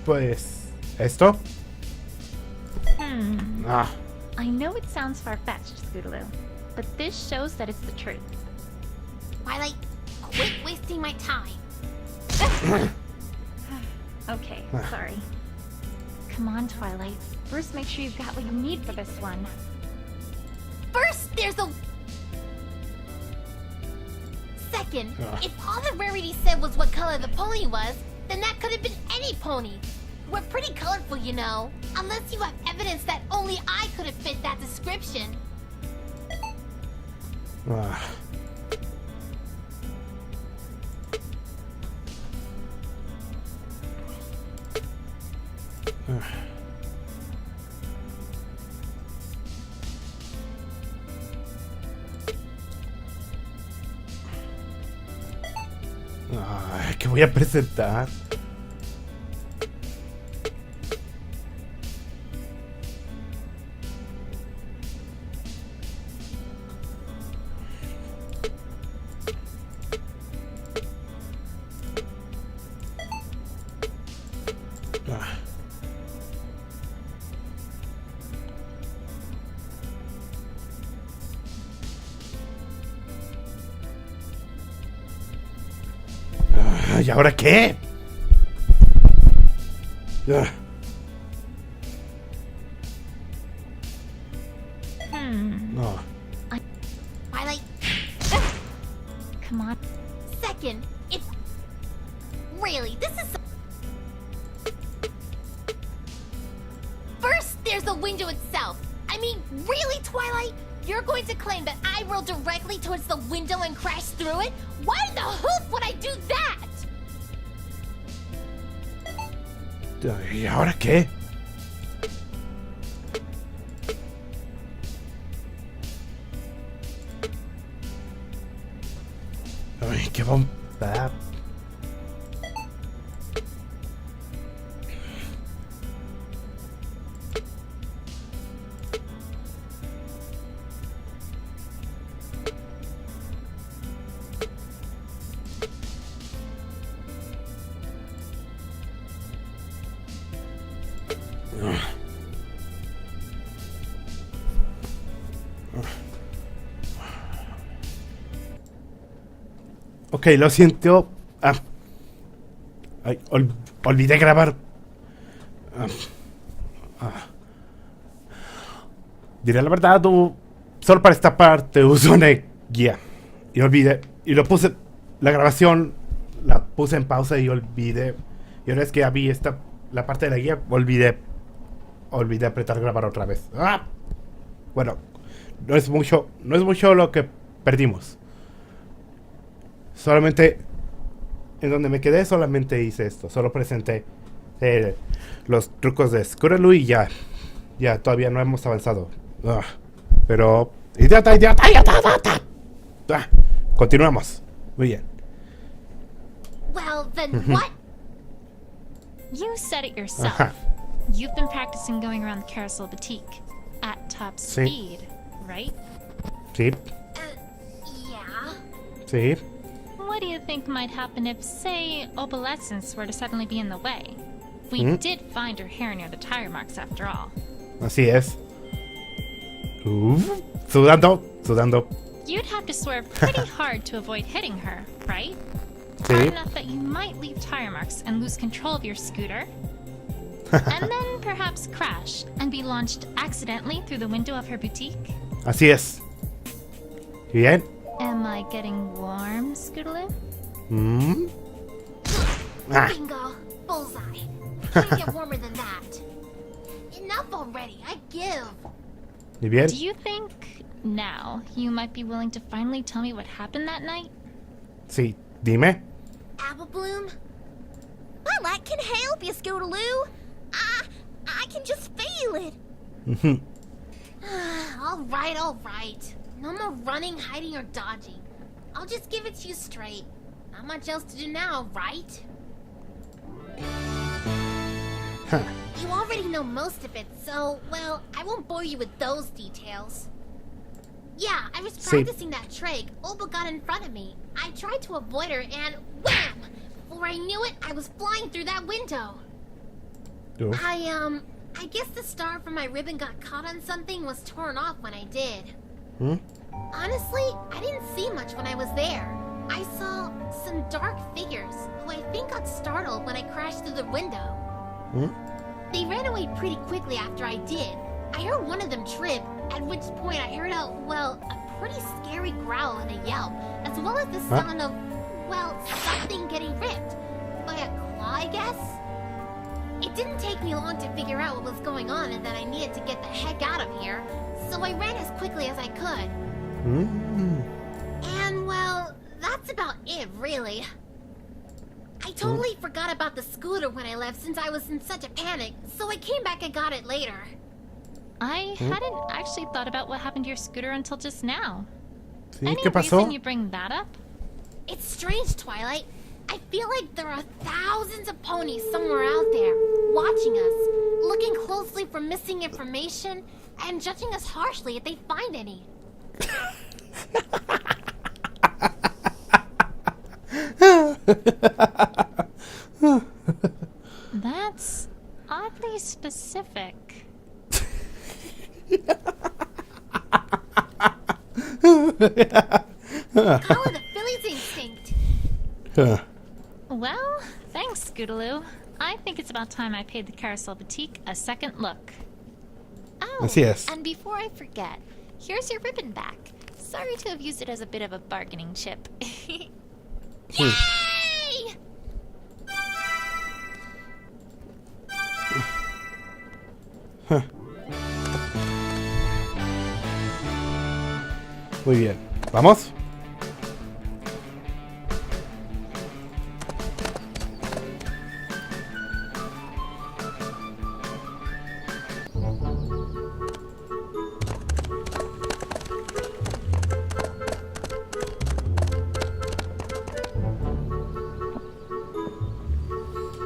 Pues, ¿esto? Ah. I know it sounds far-fetched, Scootaloo, but this shows that it's the truth. Twilight, quit wasting my time. Okay, sorry. Come on, Twilight. First, make sure you've got what you need for this one. First, there's the... Second, if all the Rarity said was what color the pony was, then that could have been any pony. We're pretty colorful, you know. Unless you have evidence that only I could have fit that description. Ah. Ay, ¿qué voy a presentar? ¿Y ahora qué? No. Twilight, Come on. second, it's... Really, this is... First, there's the window itself. I mean, really, Twilight? You're going to claim that I rolled directly towards the window and crashed through it? Why in the hoof would I do that? ¿Y ahora qué? Ay, qué bomba. Ok, lo siento. Ay, olvidé grabar. Diré la verdad, solo para esta parte uso una guía. Y olvidé. Y lo puse. La grabación la puse en pausa y olvidé. Y una vez que ya vi la parte de la guía, olvidé apretar grabar otra vez. Bueno, no es mucho lo que perdimos. Solamente en donde me quedé solamente hice esto. Solo presenté los trucos de Scootaloo y ya todavía no hemos avanzado. Pero idiota. Continuamos. Muy bien. Well, then what? You said it yourself. You've been practicing going around the Carousel Boutique at top speed, right? Sí. Yeah. Sí. What think might happen if, say, opalescence were to suddenly be in the way? We did find her hair near the tire marks after all. Así es. Sudando, sudando. You'd have to swerve pretty hard to avoid hitting her, right? Sí. Hard enough that you might leave tire marks and lose control of your scooter. And then perhaps crash and be launched accidentally through the window of her boutique. Así es. Bien. Am I getting warm, Scootaloo? Ah. Bingo! Bullseye! Can't get warmer than that. Enough already, I give. ¿Y bien? Do you think now you might be willing to finally tell me what happened that night? Sí, dime. Apple Bloom? My light can help you, Scootaloo. I can just feel it. Alright, alright. No more running, hiding, or dodging. I'll just give it to you straight. Not much else to do now, right? You already know most of it, so, well, I won't bore you with those details. Yeah, I was practicing that trick. Oba got in front of me. I tried to avoid her and wham! Before I knew it, I was flying through that window. Oof. I guess the star from my ribbon got caught on something was torn off when I did. Honestly, I didn't see much when I was there. I saw some dark figures who I think got startled when I crashed through the window. They ran away pretty quickly after I did. I heard one of them trip, at which point I heard a pretty scary growl and a yelp, as well as the sound of, something getting ripped. By a claw, I guess? It didn't take me long to figure out what was going on and that I needed to get the heck out of here, so I ran as quickly as I could. And, well, that's about it, really. I totally forgot about the scooter when I left since I was in such a panic, so I came back and got it later. I hadn't actually thought about what happened to your scooter until just now. Sí, Any ¿qué pasó? reason you bring that up? It's strange, Twilight. I feel like there are thousands of ponies somewhere out there, watching us, looking closely for missing information, and judging us harshly if they find any. That's oddly specific. Call it a Philly's instinct. Well, thanks, Scootaloo. I think it's about time I paid the Carousel Boutique a second look. Oh, Así es. and before I forget, here's your ribbon back. Sorry to have used it as a bit of a bargaining chip. Yay! Muy bien. ¿Vamos?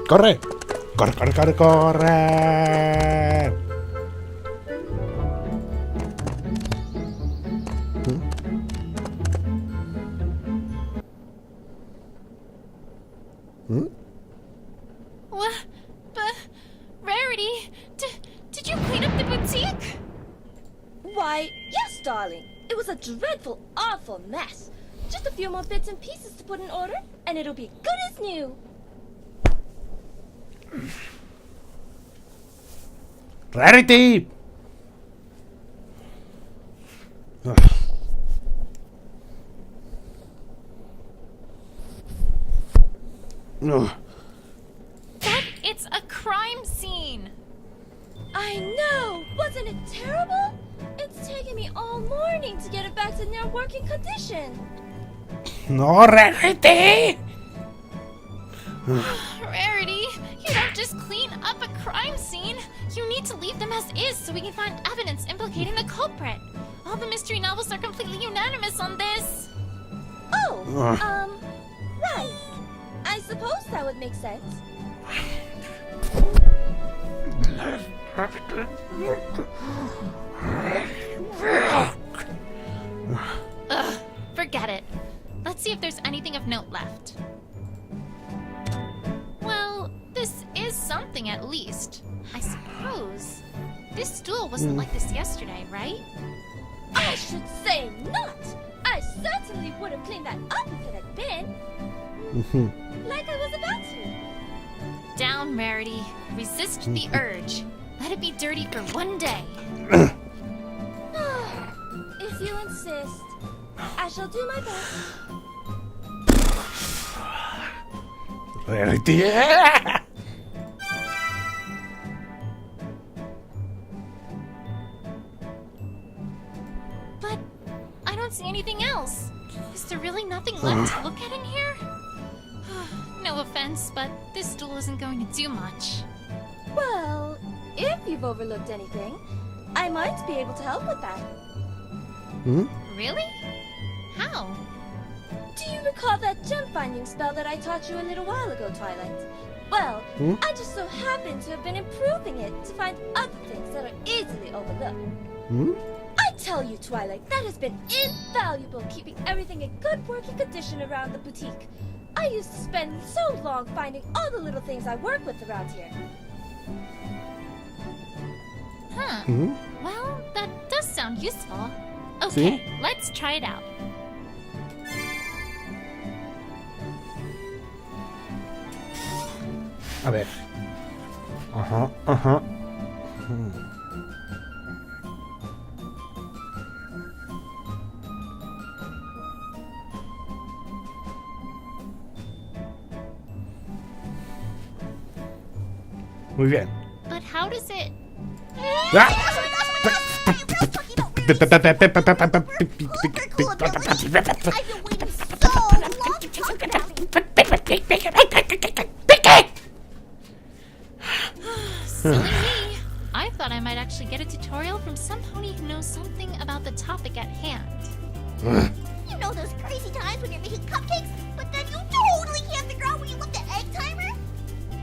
¡Corre! ¡Corre, corre, corre, corre! What? But, Rarity, did you clean up the boutique? Why, yes, darling. It was a dreadful, awful mess. Just a few more bits and pieces to put in order, and it'll be good as new. Rarity! Ugh. But it's a crime scene. I know! Wasn't it terrible? It's taken me all morning to get it back to near working condition. No, Rarity! Rarity, you don't just clean up a crime scene. You need to leave them as is so we can find evidence implicating the culprit. All the mystery novels are completely unanimous on this. Oh, right. I suppose that would make sense. Ugh, forget it. Let's see if there's anything of note left. left. Well, this is something at least. I suppose. This stool wasn't like this yesterday, right? I should say not! I certainly would have cleaned that up if it had been. Like I was about to. Down, Rarity. Resist the urge. Let it be dirty for one day. If you insist, I shall do my best. Rarity. But I don't see anything else. Is there really nothing left to look at in here? No offense, but this stool isn't going to do much. Well, if you've overlooked anything, I might be able to help with that. Really? How? Do you recall that gem-finding spell that I taught you a little while ago, Twilight? Well, I just so happen to have been improving it to find other things that are easily overlooked. I tell you, Twilight, that has been invaluable keeping everything in good working condition around the boutique. I used to spend so long finding all the little things I work with around here. Huh. Well, that does sound useful. Okay, let's try it out. A ver. Muy bien. But how does it... Silly me. I thought I might actually get a tutorial from some pony who knows something about the topic at hand. You know those crazy times when you're making cupcakes, but then you totally can't figure out where you left the egg timer?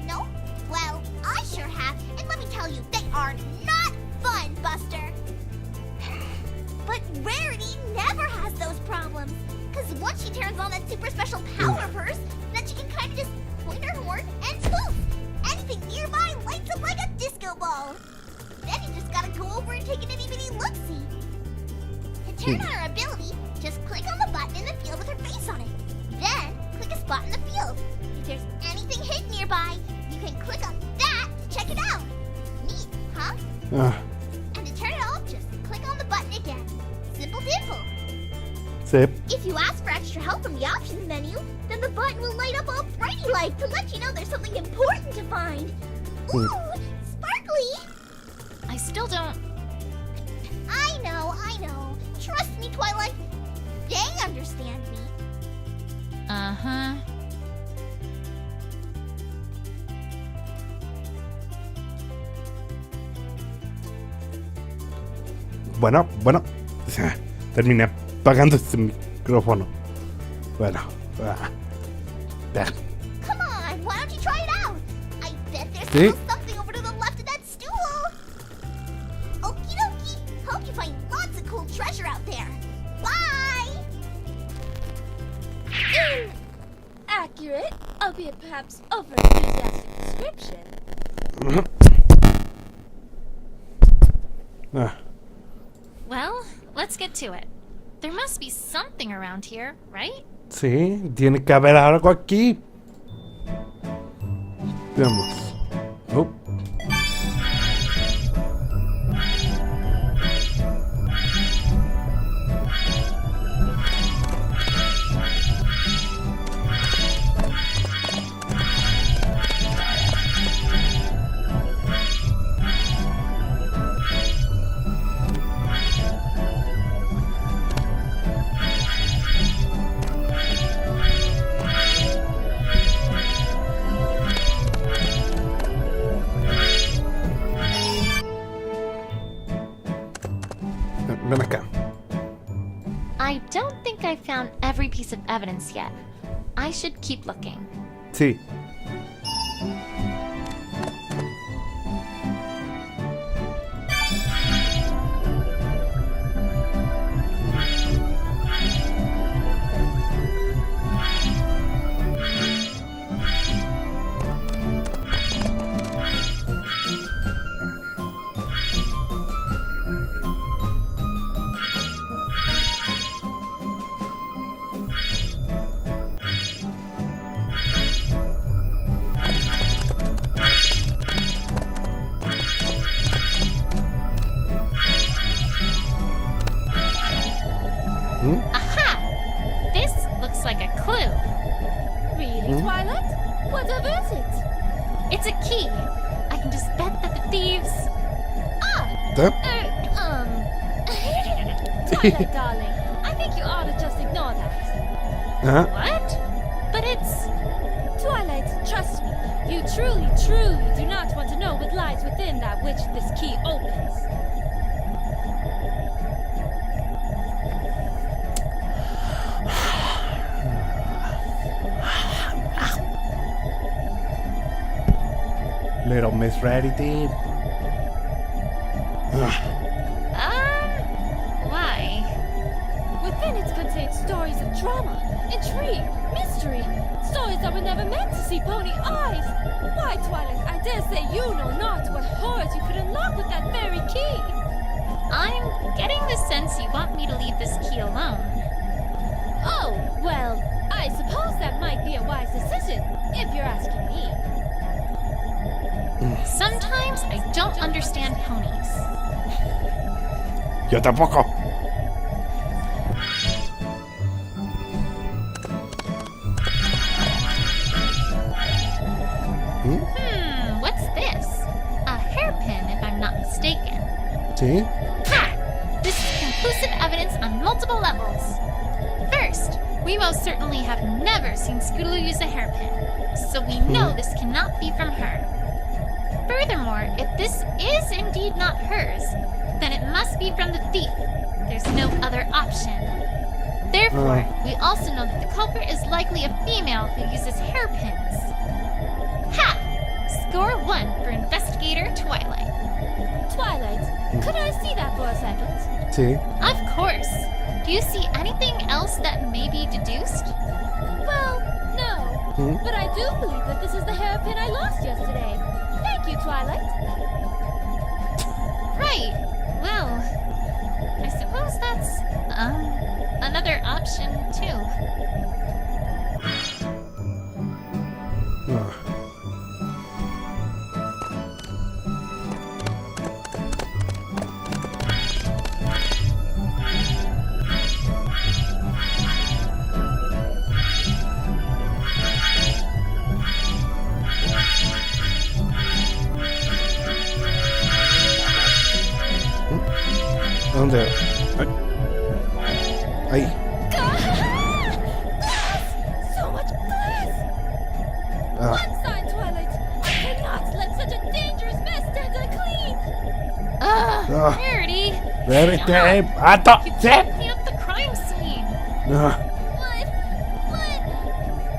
No? Well, I sure have, and let me tell you, they are not fun, Buster. But Rarity never has those problems, because once she turns on that super special power purse, then she can kind of just point her horn and poof! Anything nearby lights up like a disco ball. Then you just gotta go over and take an itty-bitty look-see. To turn on her ability, just click on the button in the field with her face on it. Then, click a spot in the field. If there's anything hidden nearby, you can click on that to check it out. Neat, huh? And to turn it off, just click on the button again. Simple dimple. Sip. If you ask for extra help from the options menu, then the button will light up all brighty like to let you know there's something important to find. Ooh, sparkly! I still don't... I know. Trust me, Twilight. They understand me. Uh-huh. Bueno. Terminé apagando este micrófono. Bueno. Come on, why don't you try it out? I bet there's See? still something over to the left of that stool. Okie dokie. Hope you find lots of cool treasure out there. Bye! Accurate, albeit perhaps over-enthusiastic description. Well, let's get to it. There must be something around here, right? Sí, tiene que haber algo aquí. Veamos. Oh. Ven acá. I don't think I've found every piece of evidence yet. I should keep looking. Sí. Aha! This looks like a clue. Really, Twilight? What of it? It's a key. I can just bet that the thieves... Twilight, darling, I think you ought to just ignore that. What? But it's... Twilight, trust me, you truly, truly do not want to know what lies within that which this key opens. Little Miss Rarity. Why? Within it contains stories of drama, intrigue, mystery, stories that were never meant to see pony eyes. Why, Twilight, I dare say you know not what horrors you could unlock with that very key. I'm getting the sense you want me to leave this key alone. Oh, well, I suppose that might be a wise decision, if you're asking me. Sometimes I don't understand ponies. Yo tampoco. What's this? A hairpin, if I'm not mistaken. Sí. Ha! This is conclusive evidence on multiple levels. First, we most certainly have never seen Scootaloo use a hairpin, so we know this cannot be from her. Furthermore, if this is indeed not hers, then it must be from the thief. There's no other option. Therefore, we also know that the culprit is likely a female who uses hairpins. Ha! Score 1 for investigator Twilight. Twilight, could I see that for a second? Sí. Of course. Do you see anything else that may be deduced? Well, no. But I do believe that this is the hairpin I lost yesterday. Thank you, Twilight. Right. Well, I suppose that's, another option, too. ¿Dónde? Ahí. Glass! So much glass! One side, Twilight. I cannot let such a dangerous mess stand unclean. Rarity. Rarity. ¡Ato! You ¡Sí! can't clean up the crime scene. Blood!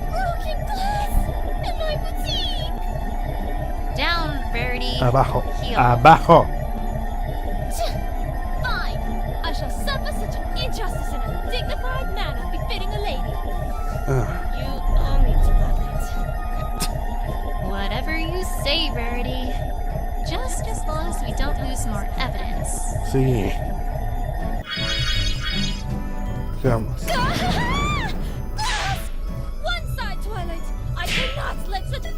Broken glass! And my boutique! Down, Rarity. Abajo. Heel. Abajo. Fine. I shall suffer such an injustice in a dignified manner befitting a lady. You owe me, Twilight. Whatever you say, Rarity. Just as long as we don't lose more evidence. Sí. Vamos. Glass! One side, Twilight. I cannot let such a...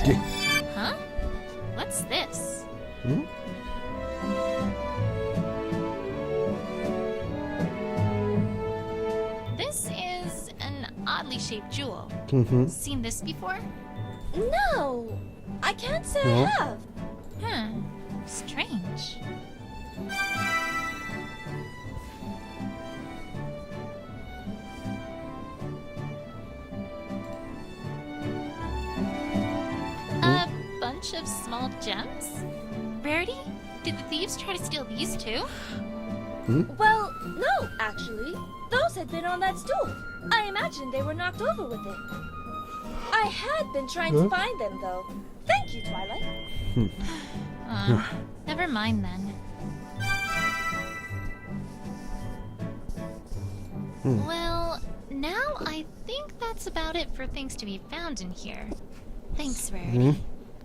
¿Qué? Huh? What's this? This is an oddly shaped jewel. Seen this before? No! I can't say I have. Strange. A bunch of small gems? Rarity? Did the thieves try to steal these too? Well, no, actually. Those had been on that stool. I imagine they were knocked over with it. I had been trying to find them, though. Thank you, Twilight. Never mind then. Well, now I think that's about it for things to be found in here. Thanks, Rarity.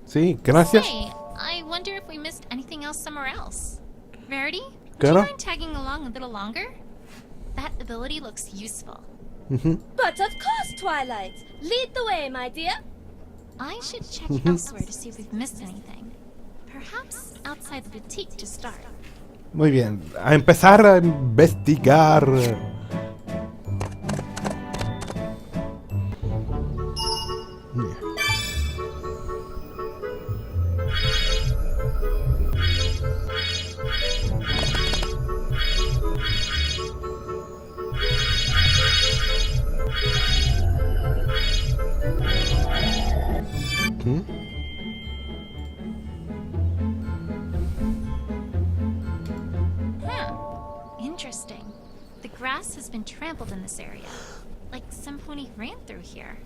Sí, gracias. Hey, I wonder if we missed anything else somewhere else. Rarity, would ¿Qué you no? mind tagging along a little longer? That ability looks useful. But of course, Twilight. Lead the way, my dear. I should check elsewhere to see if we've missed anything. Perhaps outside the boutique to start. Muy bien, a empezar a investigar. Interesting. The grass has been trampled in this area. Like some pony ran through here.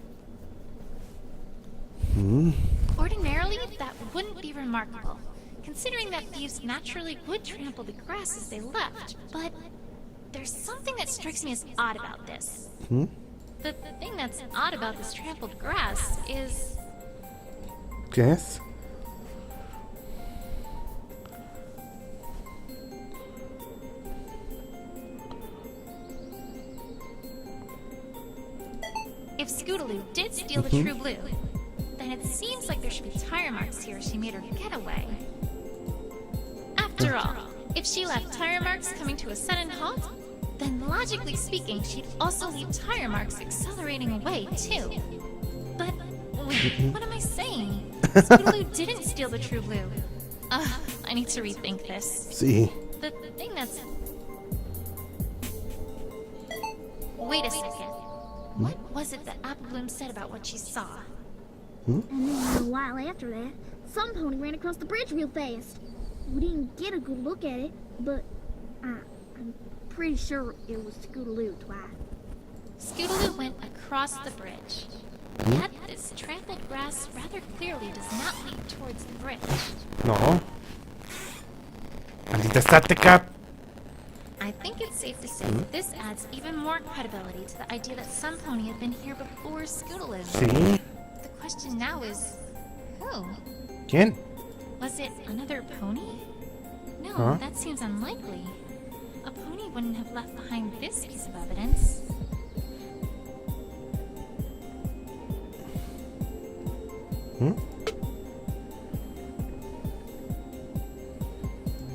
Ordinarily, that wouldn't be remarkable, considering that thieves naturally would trample the grass as they left. But there's something that strikes me as odd about this. The thing that's odd about this trampled grass is... Yes. If Scootaloo did steal the True Blue, then it seems like there should be tire marks here as she made her getaway. After all, if she left tire marks coming to a sudden halt, then logically speaking, she'd also leave tire marks accelerating away, too. But wait, what am I saying? Scootaloo didn't steal the True Blue. I need to rethink this. Sí. The thing that's... Wait a second. What was it that Apple Bloom said about what she saw? And then a while after that, some pony ran across the bridge real fast. We didn't get a good look at it, but I'm pretty sure it was Scootaloo twice. Scootaloo went across the bridge. Yet this trampled grass rather clearly does not lead towards the bridge. No. Maldita estática. I think it's safe to say that this adds even more credibility to the idea that some pony had been here before Scootaloo. Sí. The question now is, who? ¿Quién? Was it another pony? No, Huh? that seems unlikely. A pony wouldn't have left behind this piece of evidence.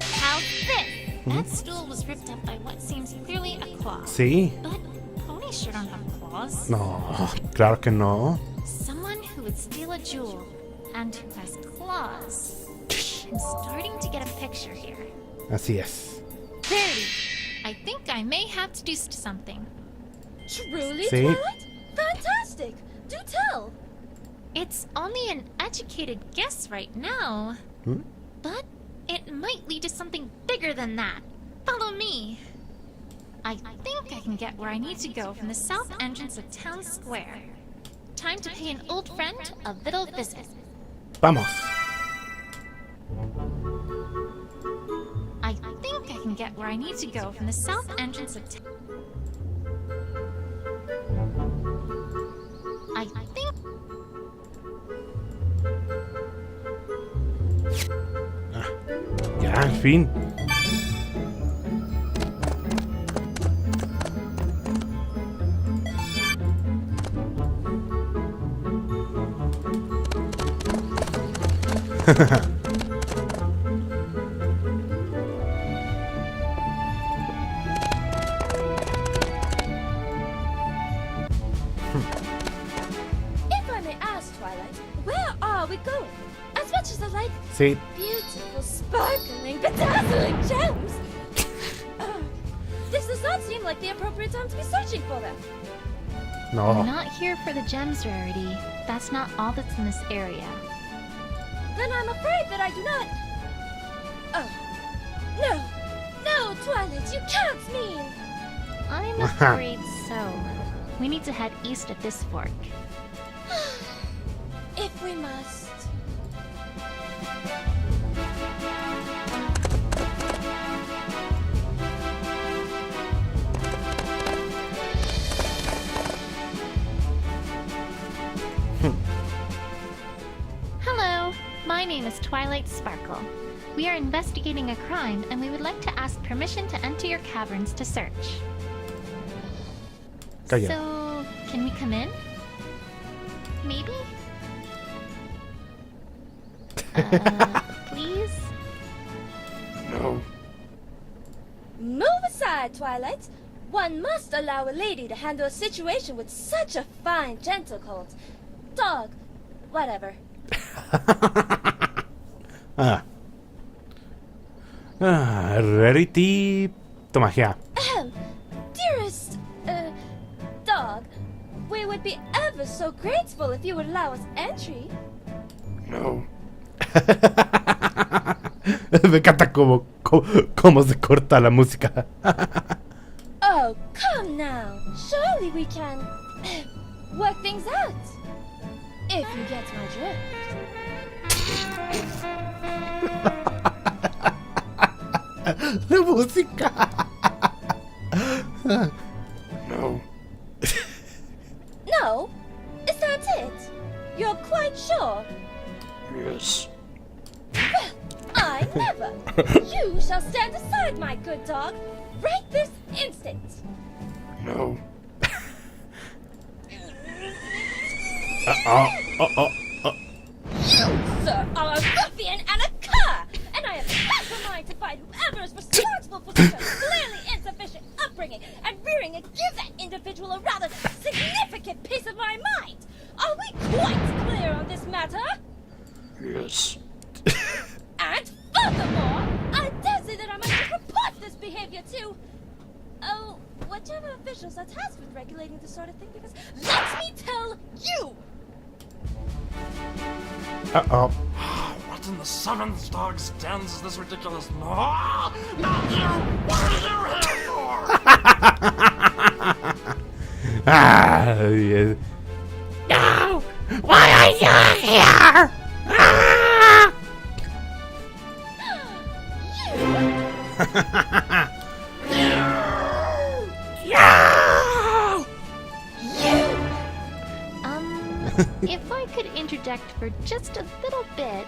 How's this? That stool was ripped up by what seems clearly a claw. Sí. But ponies sure don't have claws. No, claro que no. Someone who would steal a jewel and who has claws. I'm starting to get a picture here. Así es. Verity, I think I may have deduced something. Truly, See? Twilight? Fantastic! Do tell! It's only an educated guess right now, but it might lead to something bigger than that. Follow me. I think I can get where I need to go from the south entrance of Town Square. Time to pay an old friend a little visit. Vamos. I think I can get where I need to go from the south entrance of I think... Ya, al fin. If I may ask, Twilight, where are we going? As much as I like Sí. beautiful, sparkling, bedazzling gems, this does not seem like the appropriate time to be searching for them. We're No. not here for the gems, Rarity. That's not all that's in this area. Then I'm afraid that I do not... Oh. No. No, Twilight, you can't mean... I'm afraid so. We need to head east at this fork. If we must. Hello, my name is Twilight Sparkle. We are investigating a crime and we would like to ask permission to enter your caverns to search. Calla. So, Can we come in? Maybe? Please? No. Move aside, Twilight. One must allow a lady to handle a situation with such a fine, gentle colt. Dog. Whatever. Rarity. Toma ya. Dearest, dog, we would be ever so grateful if you would allow us entry. No. Me encanta cómo se corta la música. Oh, come now. Surely we can work things out. If you get my drift. La música. No. No? Is that it? You're quite sure? Yes. Well, I never. You shall stand aside, my good dog. Right this instant. No. You, sir, are a ruffian and a cur, and I have half a mind to find whoever is responsible for such a clearly insufficient upbringing and rearing and give that individual a rather significant piece of my mind. Are we quite clear on this matter? Yes. And furthermore, I dare say that I must report this behavior to, oh, whichever officials are tasked with regulating this sort of thing, because let me tell you! Uh-oh. What in the seventh dog stands is this ridiculous? No! Not you! What are you here for? Yes. No! Why are you here? If I could interject for just a little bit.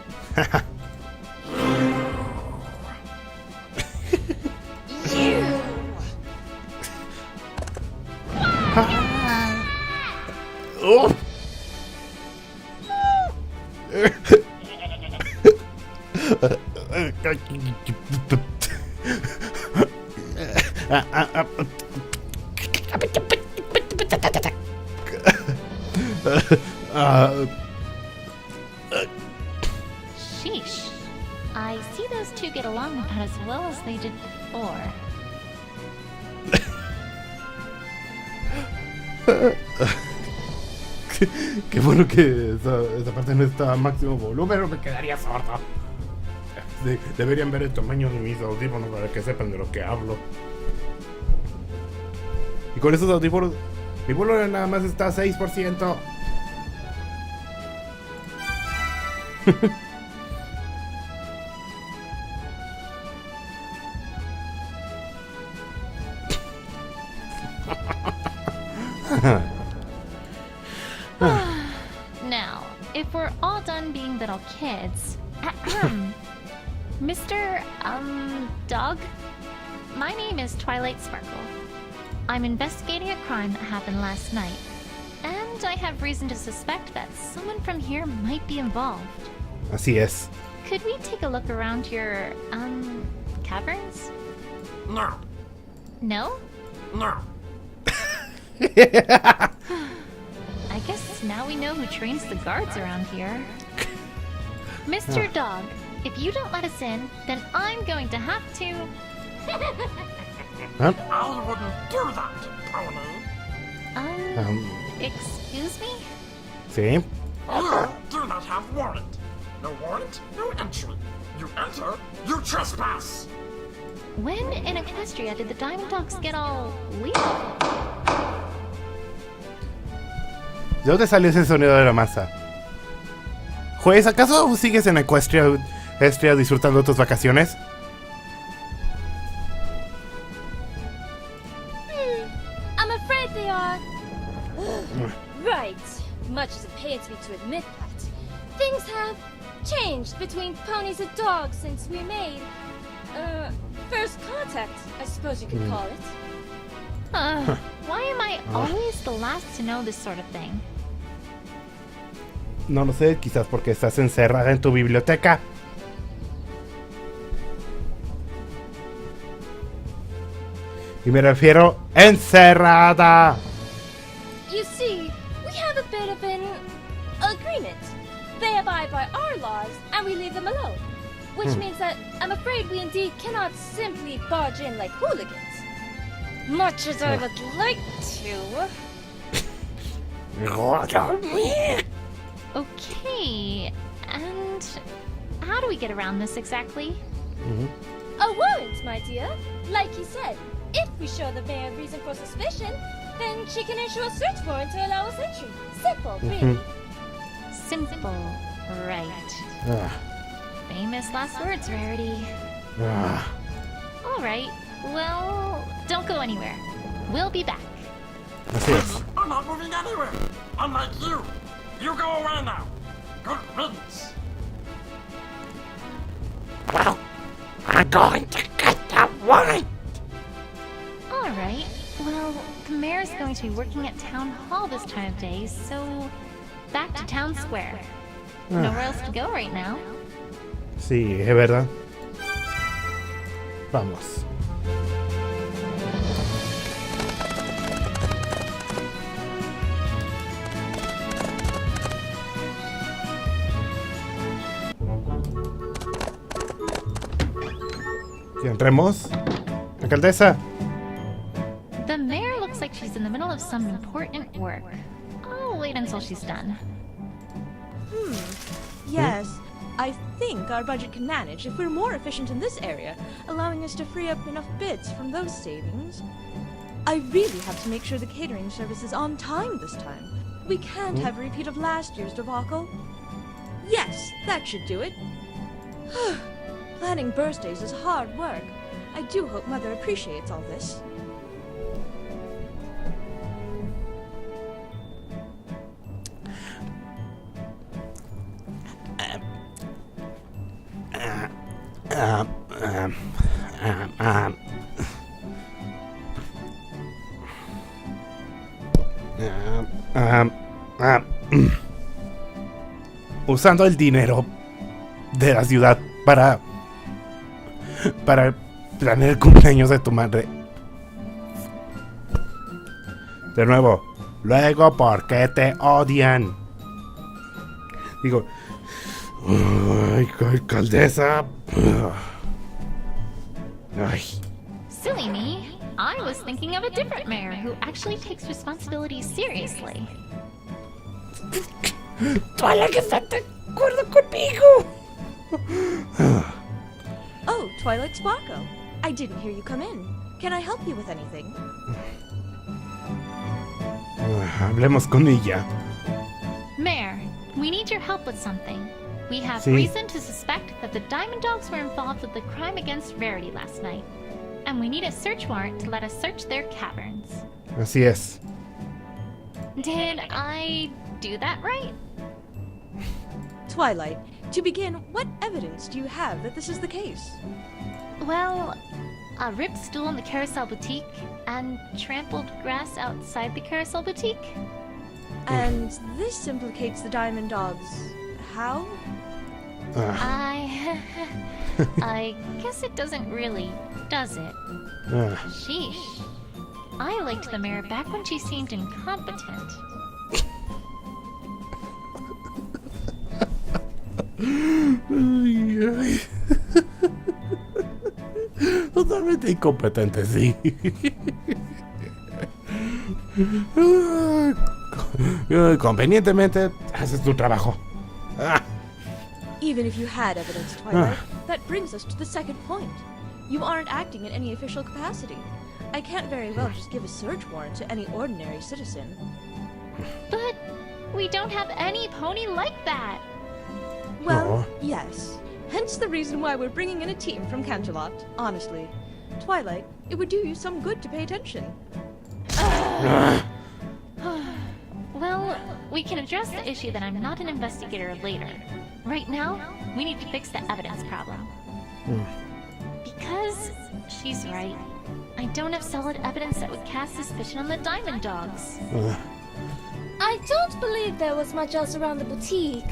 You! Oh. Sheesh. I see those two get along about as well as they did before. Qué bueno que esa parte no está a máximo volumen o me quedaría sordo. Deberían ver el tamaño de mis audífonos para que sepan de lo que hablo. Y con esos audífonos, mi volumen nada más está a 6%. Now, if we're all done being little kids, Mr. Dog, my name is Twilight Sparkle. I'm investigating a crime that happened last night, and I have reason to suspect that someone from here might be involved. Así es. Could we take a look around your, caverns? No. No? No. I guess now we know who trains the guards around here. Mr. Dog, if you don't let us in, then I'm going to have to... Huh? I wouldn't do that, Pony. Excuse me? Sí. You do not have warrant. No warrant, no entry. You enter, you trespass. When in Equestria did the Diamond Dogs get all legal? ¿De dónde salió ese sonido de la masa? Juez, ¿acaso sigues en Equestria disfrutando tus vacaciones? I'm afraid they are. Right. Much as it pains me to admit that, things have changed between ponies and dogs since we made, first contact, I suppose you could call it. Why am I always the last to know this sort of thing? No lo sé, quizás porque estás encerrada en tu biblioteca. Y me refiero encerrada. You see, we have a bit of an agreement. They abide by our laws, and we leave them alone. Which means that I'm afraid we indeed cannot simply barge in like hooligans. Much as I would like to. Okay, and how do we get around this exactly? A warrant, my dear. Like you said, if we show the mayor reason for suspicion, then she can issue a search warrant to allow us entry. Simple, really. Simple, right. Famous last words, Rarity. Alright, well, don't go anywhere. We'll be back. Así es. I'm not moving anywhere. Unlike you. You go away now. Good riddance. Well, I'm going to get that warrant. Alright, well, the mayor's going to be working at Town Hall this time of day, so back to Town Square. Nowhere else to go right now. Sí, es verdad. Vamos. ¿Y entremos? Alcaldesa. The mayor looks like she's in the middle of some important work. I'll wait until she's done. Yes, I think our budget can manage if we're more efficient in this area, allowing us to free up enough bits from those savings. I really have to make sure the catering service is on time this time. We can't have a repeat of last year's debacle. Yes, that should do it. Planning birthdays is hard work. I do hope Mother appreciates all this. Usando el dinero de la ciudad para planear el cumpleaños de tu madre. De nuevo, luego, ¿por qué te odian? Digo, ay, alcaldesa. Ay. Silly me. I was thinking of a different mayor who actually takes responsibility seriously. Twilight está de acuerdo conmigo. Oh, Twilight Sparkle. I didn't hear you come in. Can I help you with anything? Hablemos con ella. Mayor, we need your help with something. We have Sí. reason to suspect that the Diamond Dogs were involved with the crime against Rarity last night. And we need a search warrant to let us search their caverns. Así es. Did I do that right? Twilight, to begin, what evidence do you have that this is the case? Well, a ripped stool in the Carousel Boutique and trampled grass outside the Carousel Boutique. And this implicates the Diamond Dogs. How? I guess it doesn't really, does it? Sheesh. I liked the mayor back when she seemed incompetent. Totalmente incompetente, sí. Convenientemente haces tu trabajo. Even if you had evidence, Twilight, that brings us to the second point. You aren't acting in any official capacity. I can't very well just give a search warrant to any ordinary citizen. But we don't have any pony like that. Well, yes. Hence the reason why we're bringing in a team from Canterlot, honestly. Twilight, it would do you some good to pay attention. Well, we can address the issue that I'm not an investigator later. Right now, we need to fix the evidence problem. Because she's right. I don't have solid evidence that would cast suspicion on the Diamond Dogs. I don't believe there was much else around the boutique.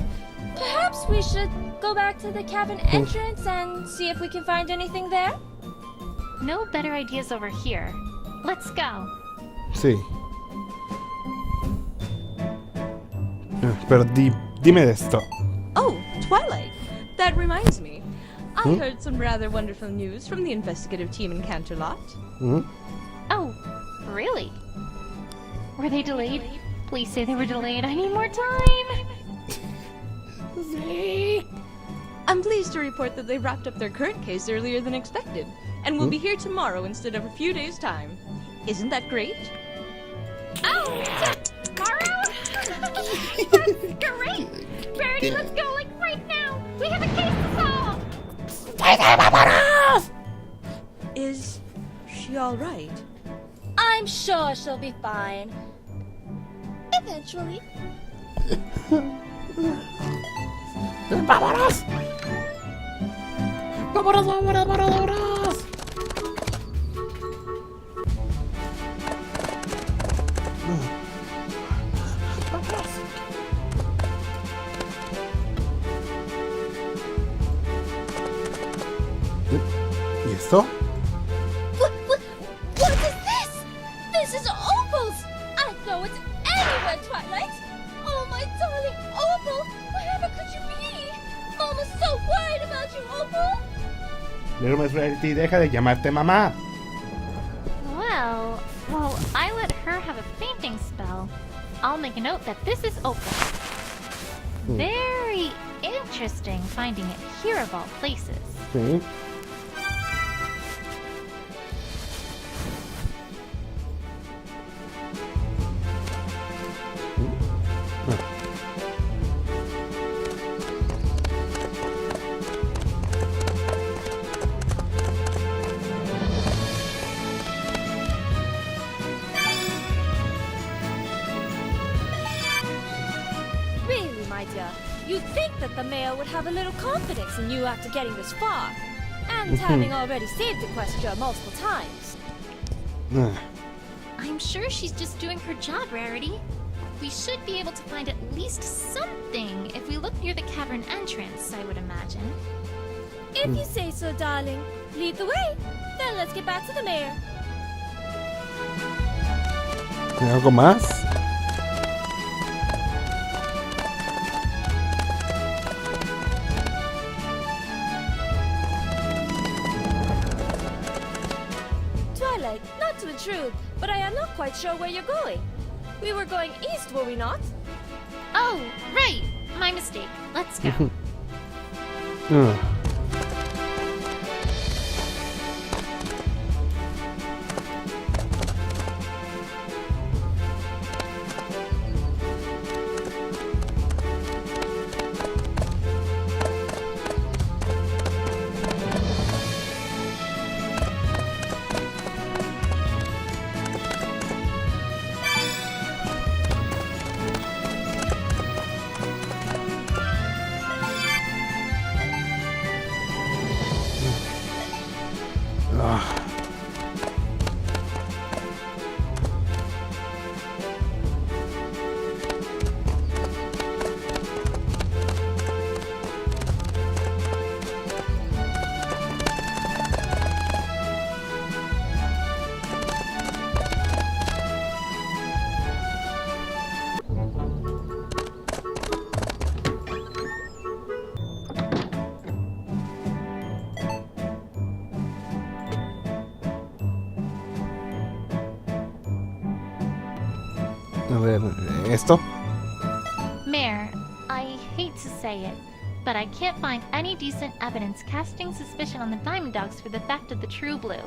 Perhaps we should go back to the cavern entrance and see if we can find anything there? No better ideas over here. Let's go. Sí. Pero dime de esto. Oh, Twilight. That reminds me. I heard some rather wonderful news from the investigative team in Canterlot. Oh, really? Were they delayed? Please say they were delayed. I need more time. I'm pleased to report that they wrapped up their current case earlier than expected, and will be here tomorrow instead of a few days' time. Isn't that great? Oh, tomorrow? That's great. Rarity, let's go, like right now. We have a case to solve. Is she all right? I'm sure she'll be fine. Eventually. ¡Vámonos! ¡Vámonos, vámonos, vámonos, vámonos! ¿Y esto? What is this? This is Opal's! I know it's anywhere, Twilight! Oh, my darling Opal! Wherever could you be? Mama's so worried about you, Opal! Little Miss Rarity, deja de llamarte mamá. Well, I let her have a fainting spell. I'll make a note that this is Opal. Very interesting finding it here of all places. Sí. Really, my dear, you'd think that the mayor would have a little confidence in you after getting this far. And having already saved the question multiple times. I'm sure she's just doing her job, Rarity. We should be able to find at least something if we look near the cavern entrance, I would imagine. If you say so, darling. Lead the way. Then let's get back to the mayor. ¿Hay algo más? Twilight, not to intrude, but I am not quite sure where you're going. We were going east, were we not? Oh, right! My mistake. Let's go. A ver, ¿esto? Mayor, I hate to say it, but I can't find any decent evidence casting suspicion on the Diamond Dogs for the theft of the True Blue.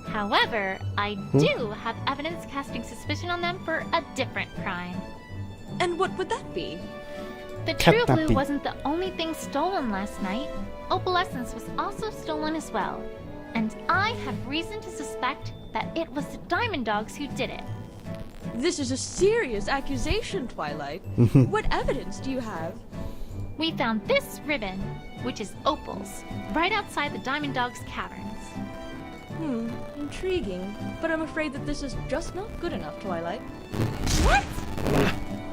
However, I do have evidence casting suspicion on them for a different crime. And what would that be? The True Blue Kidnapping. wasn't the only thing stolen last night. Opalescence was also stolen as well. And I have reason to suspect that it was the Diamond Dogs who did it. This is a serious accusation, Twilight. What evidence do you have? We found this ribbon, which is Opal's, right outside the Diamond Dogs caverns. Intriguing, but I'm afraid that this is just not good enough, Twilight. What?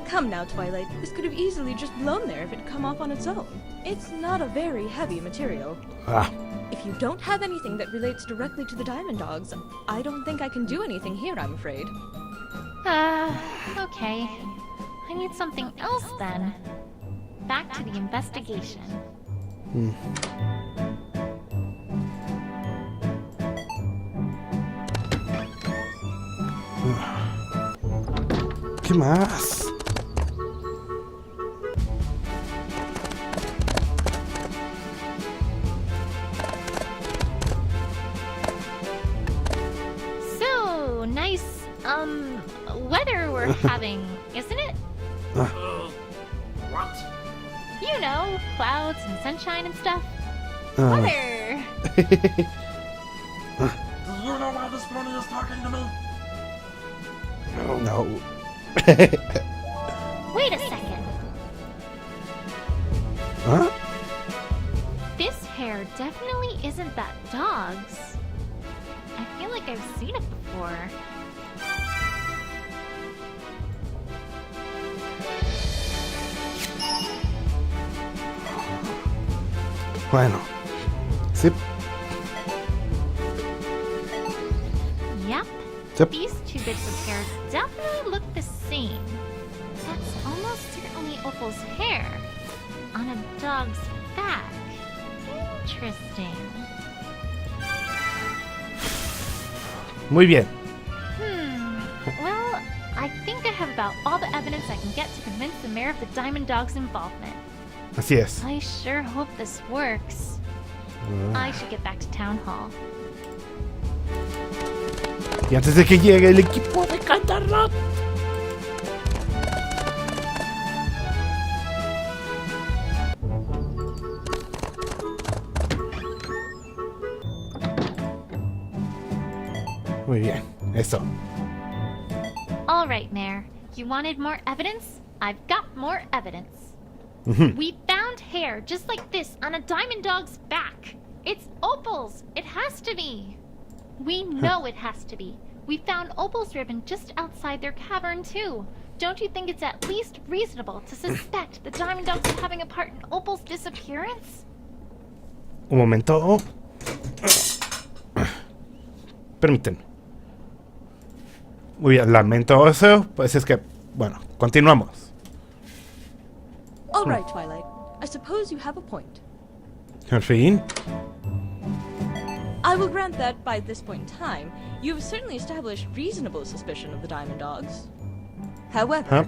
Come now, Twilight. This could have easily just blown there if it come off on its own. It's not a very heavy material. If you don't have anything that relates directly to the Diamond Dogs, I don't think I can do anything here, I'm afraid. Okay. I need something else then. Back to the investigation. ¿Qué más? So, nice, weather we're having, isn't it? What? You know, clouds and sunshine and stuff. Ah. Weather! Do you know why this pony is talking to me? No. Wait a second. Huh? This hair definitely isn't that dog's. I feel like I've seen it before. Bueno. Sí. Yep. Yep. These two bits of hair definitely look the same. That's almost certainly Opal's hair. On a dog's back. Interesting. Muy bien. Well, I think I have about all the evidence I can get to convince the mayor of the Diamond Dog's involvement. Así es. I sure hope this works. I should get back to town hall. Y antes de que llegue el equipo de Cantarrot. Muy bien, eso. All right, Mayor. You wanted more evidence? I've got more evidence. We found hair just like this on a Diamond Dog's back. It's Opal's. It has to be. We know it has to be. We found Opal's ribbon just outside their cavern, too. Don't you think it's at least reasonable to suspect the Diamond Dogs are having a part in Opal's disappearance? Un momento. Permítanme. Muy bien, lamento eso. Pues es que, bueno, continuamos. All right, Twilight. I suppose you have a point. Al fin. I will grant that, by this point in time, you have certainly established reasonable suspicion of the Diamond Dogs. However...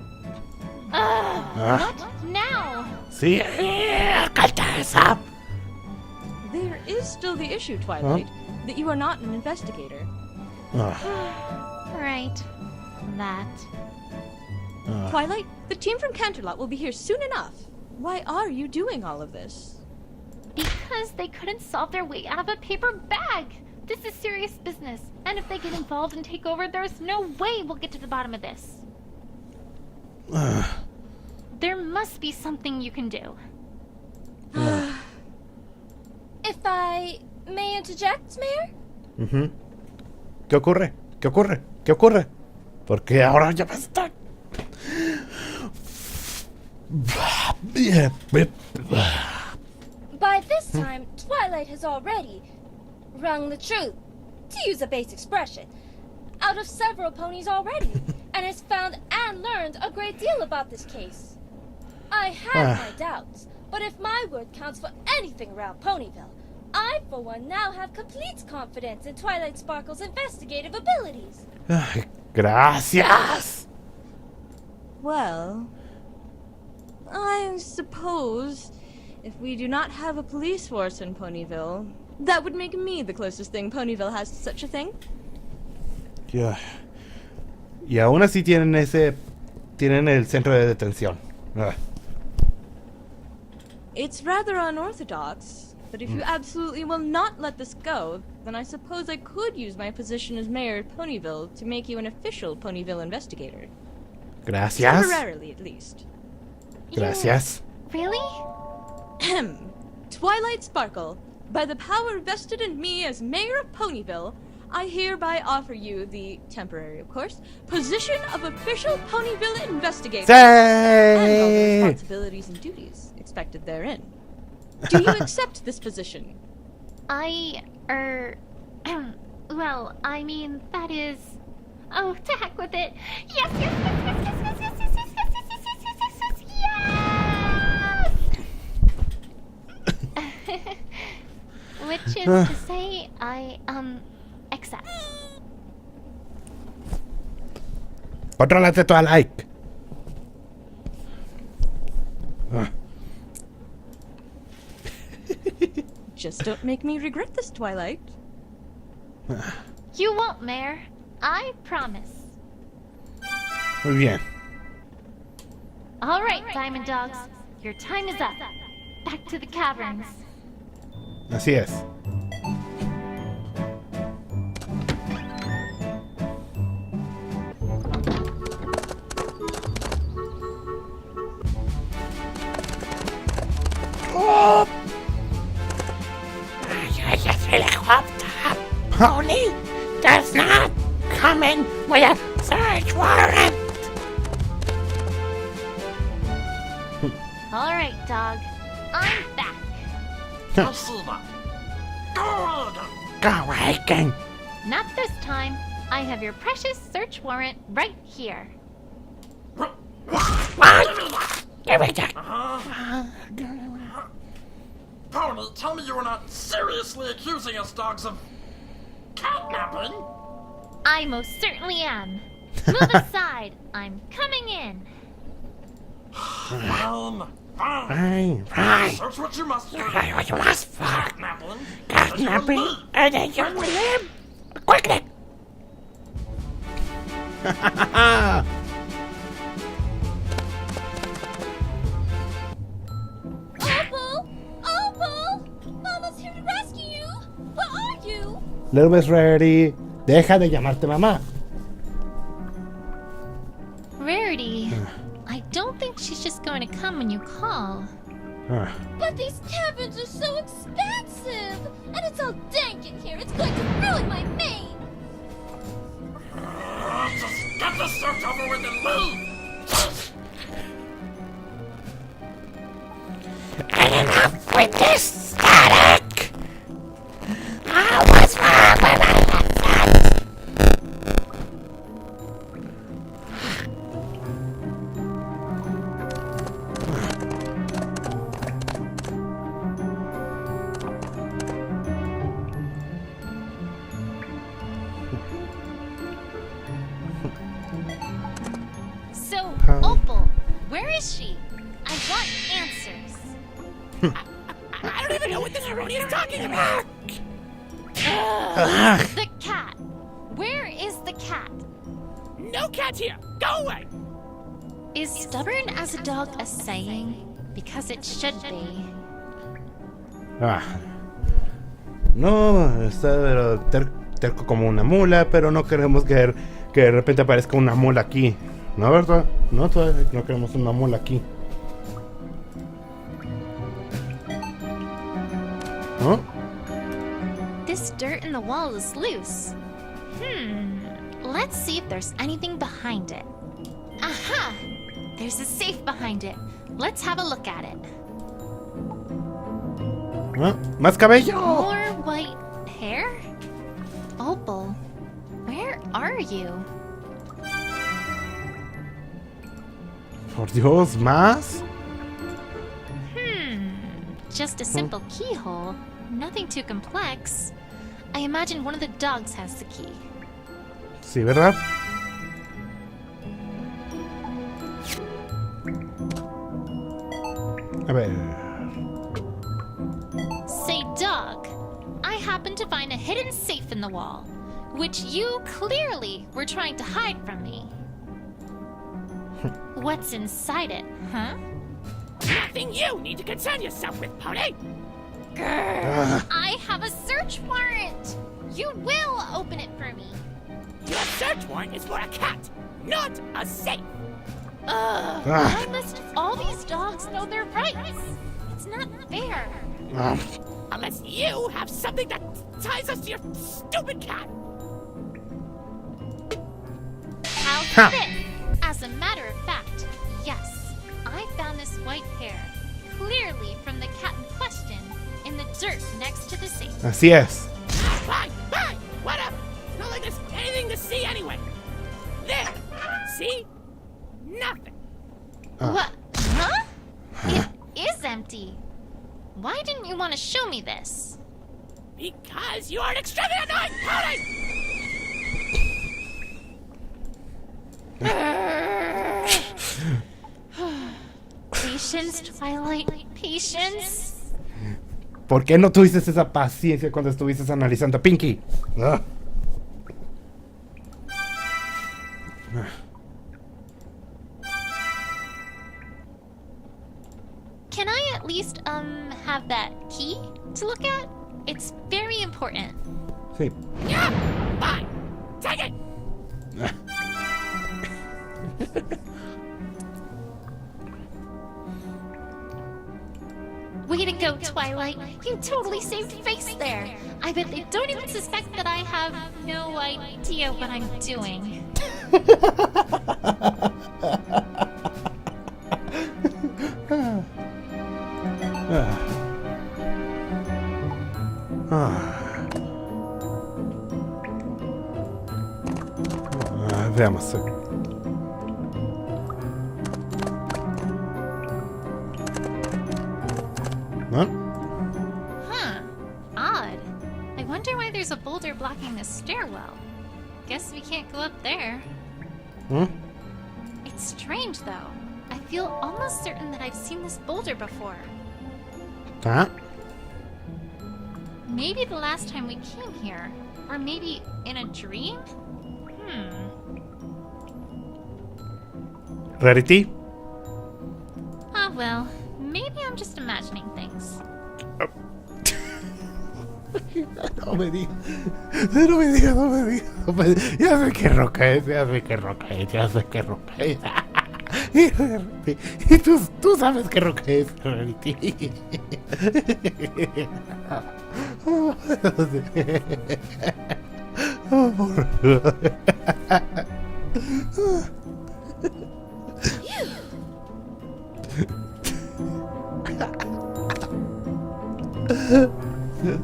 What now? Sí. There is still the issue, Twilight, that you are not an investigator. Right. That. Twilight, the team from Canterlot will be here soon enough. Why are you doing all of this? Because they couldn't solve their way out of a paper bag. This is serious business. And if they get involved and take over, there's no way we'll get to the bottom of this. There must be something you can do. If I may interject, Mayor? ¿Qué ocurre? ¿Qué ocurre? ¿Qué ocurre? Porque ahora ya basta. By this time, Twilight has already wrung the truth, to use a base expression, out of several ponies already, and has found and learned a great deal about this case. I have my doubts, but if my word counts for anything around Ponyville, I, for one, now have complete confidence in Twilight Sparkle's investigative abilities. Gracias. Well, I suppose if we do not have a police force in Ponyville, that would make me the closest thing Ponyville has to such a thing. Ya. Y aún así tienen el centro de detención. It's rather unorthodox, but if you absolutely will not let this go, then I suppose I could use my position as mayor of Ponyville to make you an official Ponyville investigator. Gracias. Temporarily, at least. Gracias. Really? Twilight Sparkle, by the power vested in me as mayor of Ponyville, I hereby offer you the temporary, of course, position of official Ponyville investigator and all the responsibilities and duties expected therein. Do you accept this position? Well, I mean, that is... Oh, to heck with it. Yes, yes, yes, yes, yes, yes, yes, yes, yes, yes, yes, yes, yes, yes! Which is to say, I, accept. Contrólate tu like. Just don't make me regret this, Twilight. You won't, Mayor. I promise. Muy bien. All right, Diamond Dogs. Your time is up. Back to the caverns. Así es. Oh! Helicopter. Pony does not come in with a search warrant. All right, dog. I'm back. I see that. Go away, King. Not this time. I have your precious search warrant right here. What? Give me that. Pony, tell me you are not seriously accusing us dogs of catnapping? I most certainly am. Move aside. I'm coming in. Fine. Fine. Search what you must. Right, what you must for. Catnapping. Catnapping, and then you will live. Quickly. Opal! Mama's here to rescue you! Where are you? Little Miss Rarity, deja de llamarte mamá. Rarity, I don't think she's just going to come when you call. But these caverns are so expansive! And it's all dank in here, it's going to ruin my mane! Just get this search over with and leave! Enough with this static. What's wrong with my headphones? So, Opal, where is she? I want answers. I don't even know what this Aroni is talking about. The cat. Where is the cat? No cats here. Go away. Is stubborn as a dog a saying? Because it should be. No, está terco como una mula, pero no queremos que de repente aparezca una mula aquí. ¿No, verdad? No, todavía no queremos una mula aquí. ¿No? This dirt in the wall is loose. Let's see if there's anything behind it. Aha! There's a safe behind it. Let's have a look at it. ¿Más cabello? More white hair? Opal, where are you? Por Dios, ¿más? Just a simple keyhole. Nothing too complex. I imagine one of the dogs has the key. Sí, ¿verdad? A ver. Say, dog, I happened to find a hidden safe in the wall, which you clearly were trying to hide from me. What's inside it, huh? Nothing you need to concern yourself with, Pony. Grr, I have a search warrant. You will open it for me. Your search warrant is for a cat, not a safe. Why must all these dogs know their rights? It's not fair. Unless you have something that ties us to your stupid cat. How's this? As a matter of fact, yes, I found this white hair, clearly from the cat in question, in the dirt next to the safe. Así es. Fine, fine, whatever. It's not like there's anything to see anyway. There, see? Nothing. What? Huh? It is empty. Why didn't you want to show me this? Because you are an extremely annoying pony! Patience, Twilight, patience. ¿Por qué no tuviste esa paciencia cuando estuviste analizando a Pinky? Ah. Can I at least, have that key to look at? It's very important. Sí. Yeah, fine. Take it. Way to go, Twilight. You totally saved face there. I bet they don't even suspect that I have no idea what I'm doing. Veamos. ¿No? Huh. Odd. I wonder why there's a boulder blocking the stairwell. Guess we can't go up there. ¿Mm? It's strange, though. I feel almost certain that I've seen this boulder before. ¿Ah? Maybe the last time we came here. Or maybe in a dream? Rarity? Ah, well. Maybe I'm just imagining things. No me digas. No me digas, no me digas. No me digas. Ya sé qué roca es, ya sé qué roca es, ya sé qué roca es. Y tú sabes qué roca es, Rarity. Oh, por...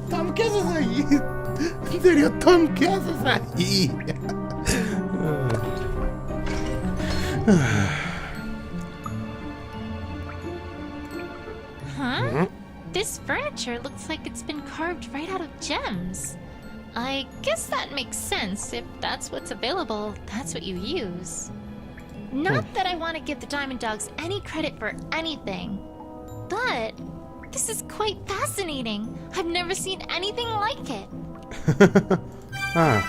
Tom, ¿qué haces ahí? En serio, Tom, ¿qué haces ahí? Huh? This furniture looks like it's been carved right out of gems. I guess that makes sense. If that's what's available, that's what you use. Not that I want to give the Diamond Dogs any credit for anything, but this is quite fascinating. I've never seen anything like it. Ah.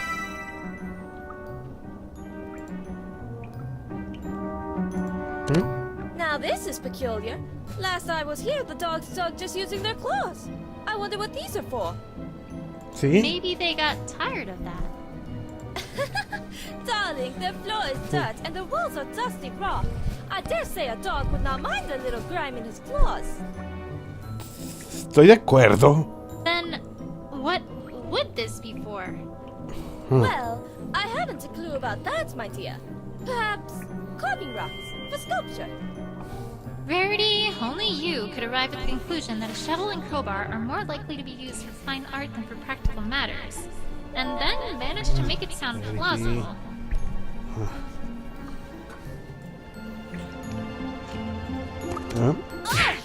Now this is peculiar. Last I was here, the dogs dug just using their claws. I wonder what these are for. ¿Sí? Maybe they got tired of that. Darling, the floor is dirt and the walls are dusty rock. I dare say a dog would not mind a little grime in his claws. Estoy de acuerdo. Then, what would this be for? Well, I haven't a clue about that, my dear. Perhaps carving rocks for sculpture. Rarity, only you could arrive at the conclusion that a shovel and crowbar are more likely to be used for fine art than for practical matters. And then manage to make it sound plausible. Huh? Ah!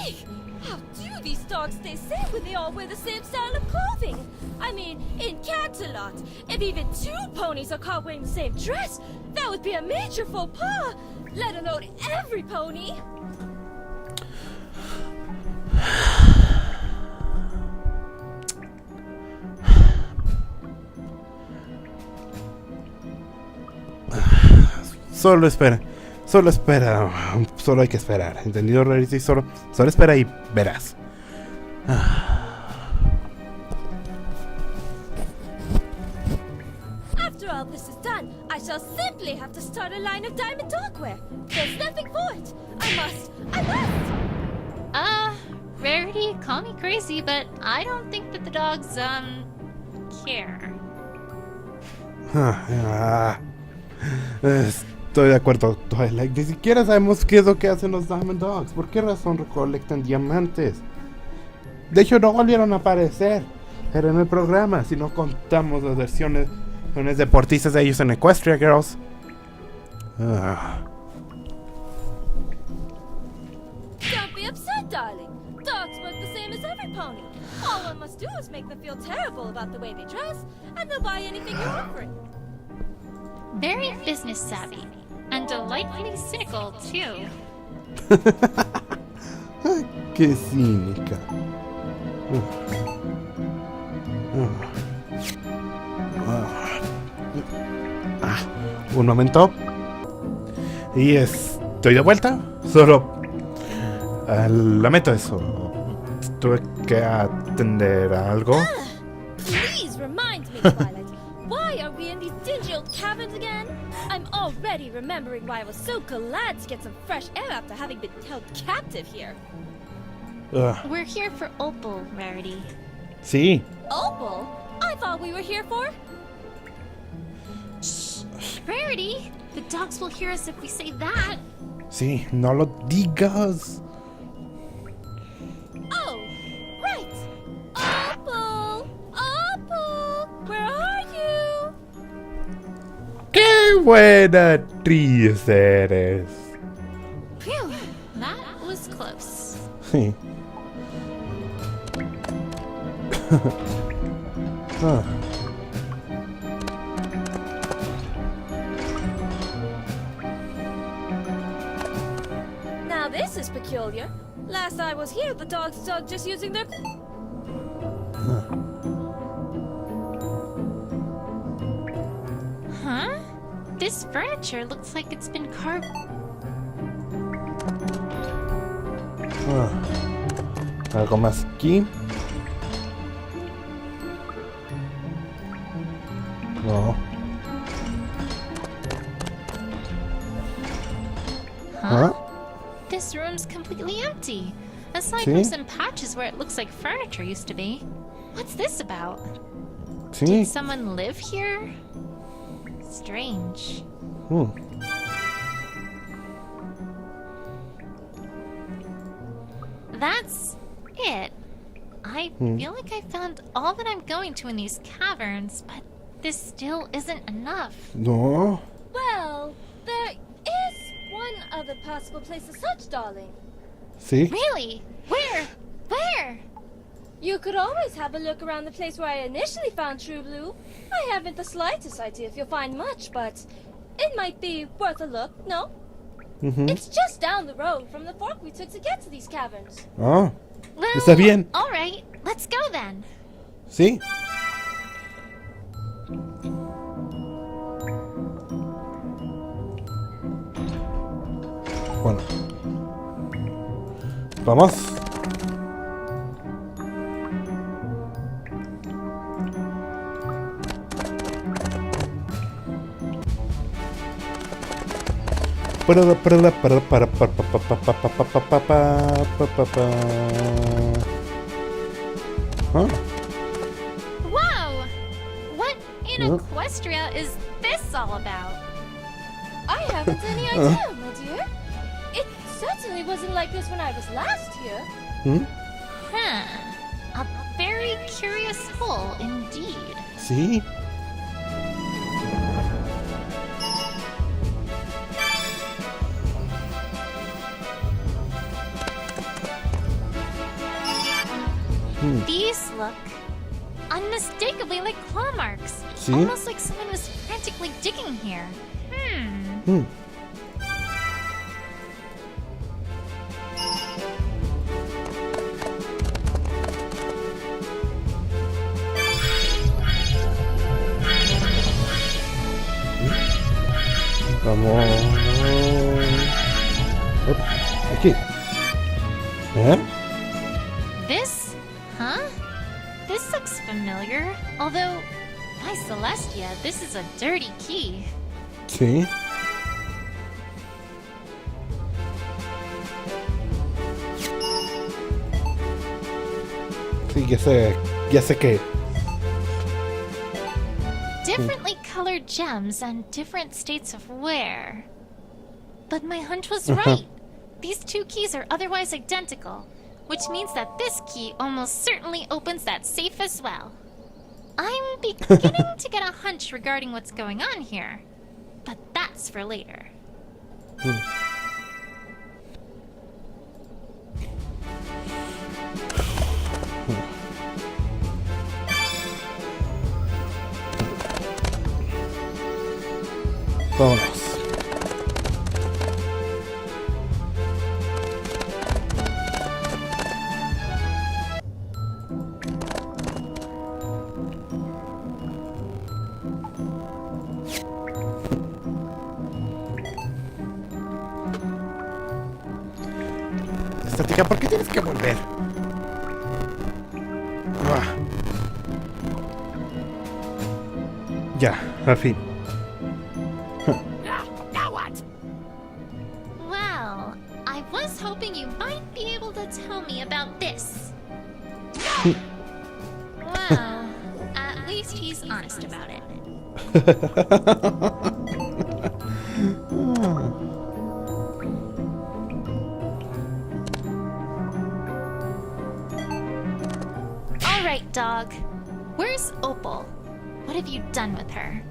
Eek! How do these dogs stay safe when they all wear the same style of clothing? I mean, in Canterlot, if even two ponies are caught wearing the same dress, that would be a major faux pas, let alone every pony. Solo espera. Solo espera. Solo hay que esperar. ¿Entendido, Rarity? Solo espera y verás. After all this is done, I shall simply have to start a line of diamond dogwear. There's nothing for it. I must. Rarity, call me crazy, but I don't think that the dogs, care. Estoy de acuerdo, Twilight. Ni siquiera sabemos qué es lo que hacen los Diamond Dogs. ¿Por qué razón recolectan diamantes? De hecho, no volvieron a aparecer. Era en el programa, si no contamos las versiones deportistas de ellos en Equestria Girls. Don't be upset, darling. Dogs work the same as every pony. All one must do is make them feel terrible about the way they dress, and they'll buy anything you're offering. Very business savvy. And delightfully cynical, too. Qué cínica. Un momento. Y estoy de vuelta. Solo lamento eso. Tuve que atender a algo. Please remind me, Twilight. Why are we in these dingy old caverns again? I'm already remembering why I was so glad to get some fresh air after having been held captive here. We're here for Opal, Rarity. Sí. Opal? I thought we were here for... Rarity! The dogs will hear us if we say that. Sí, no lo digas. Oh, right. Opal! Opal! Where are you? ¡Qué buena actriz eres! Phew, that was close. Sí. Now this is peculiar. Last I was here, the dogs dug just using their... Huh? This furniture looks like it's been carved. Algo más aquí. No. Huh? This room's completely empty. Aside from some patches where it looks like furniture used to be. What's this about? Sí. Did someone live here? Strange. That's it. I feel like I found all that I'm going to in these caverns, but this still isn't enough. No. Well, there is one other possible place to search, darling. Sí. Really? Where? Where? You could always have a look around the place where I initially found True Blue. I haven't the slightest idea if you'll find much, but it might be worth a look, no? It's just down the road from the fork we took to get to these caverns. Ah. Well, Está bien. all right, let's go then. Sí. Bueno. Vamos. Whoa! What in Equestria is this all about? I haven't any idea, my dear. It certainly wasn't like this when I was last here. Huh. A very curious hole indeed. Sí. These look unmistakably like claw marks. Sí. Almost like someone was frantically digging here. Vamos. Aquí. This? Huh? This looks familiar. Although, by Celestia, this is a dirty key. Sí. Sí, ya sé que. Differently colored gems and different states of wear. But my hunch was right. These two keys are otherwise identical, which means that this key almost certainly opens that safe as well. I'm beginning to get a hunch regarding what's going on here, but that's for later. Vámonos. Estática, ¿por qué tienes que volver? Ya, al fin. Now what? Well, I was hoping you might be able to tell me about this. Well, at least he's honest about it. All right, dog. Where's Opal? What have you done with her?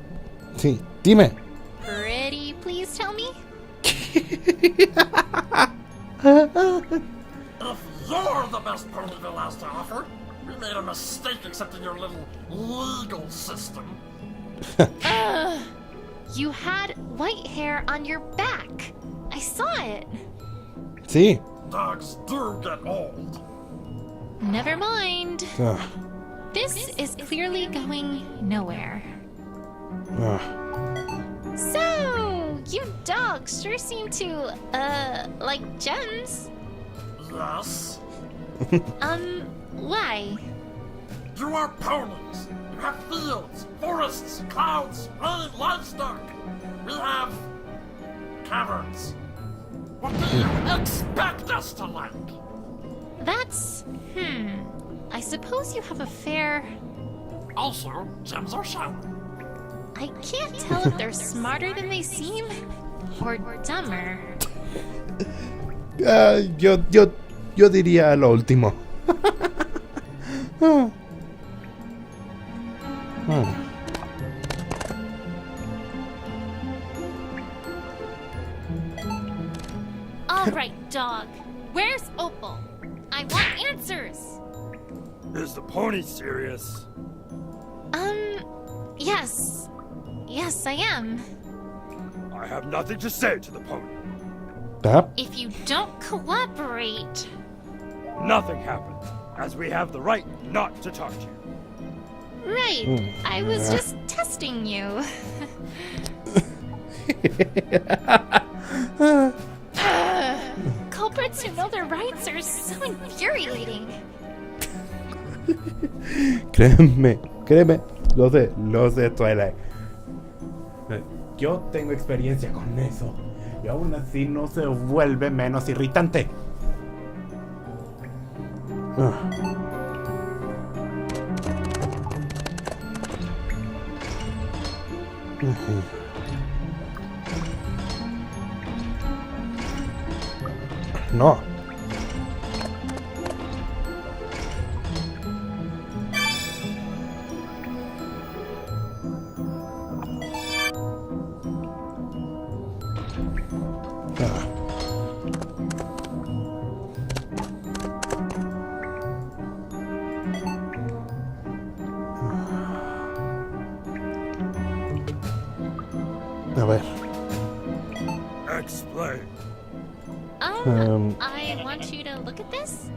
Sí, dime. Pretty please tell me? If you're the best Ponyville has to offer, we made a mistake accepting your little legal system. You had white hair on your back. I saw it. Sí. Dogs do get old. Never mind. This is clearly going nowhere. So, you dogs sure seem to, like gems. Yes. Why? You are ponies. You have fields, forests, clouds, rain, livestock. We have caverns. What do you expect us to like? That's, I suppose you have a fair... Also, gems are shiny. I can't tell if they're smarter than they seem, or dumber. Yo diría lo último. All right, dog. Where's Opal? I want answers. Is the pony serious? Yes. Yes, I am. I have nothing to say to the pony. If you don't cooperate... Nothing happens, as we have the right not to talk to you. Right. I was just testing you. Culprits who know their rights are so infuriating. Créeme, lo sé, Twilight. Yo tengo experiencia con eso. Y aún así no se vuelve menos irritante. No. A ver. Explain. I want you to look at this.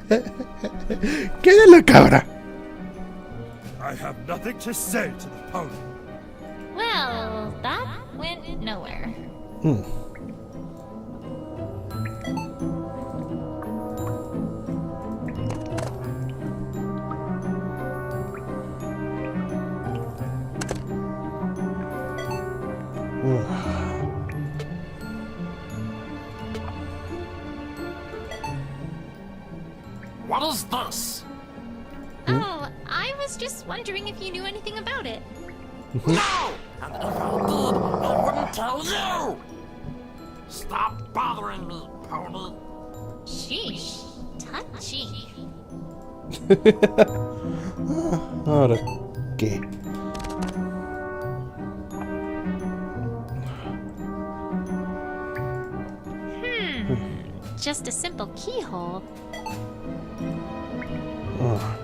¿Qué de la cabra? I have nothing to say to the pony. Well, that went nowhere. What is this? Oh, I was just wondering if you knew anything about it. No! And if I did, I wouldn't tell you! Stop bothering me, pony. Sheesh. Touchy. Ahora, ¿qué? Just a simple keyhole. Ah.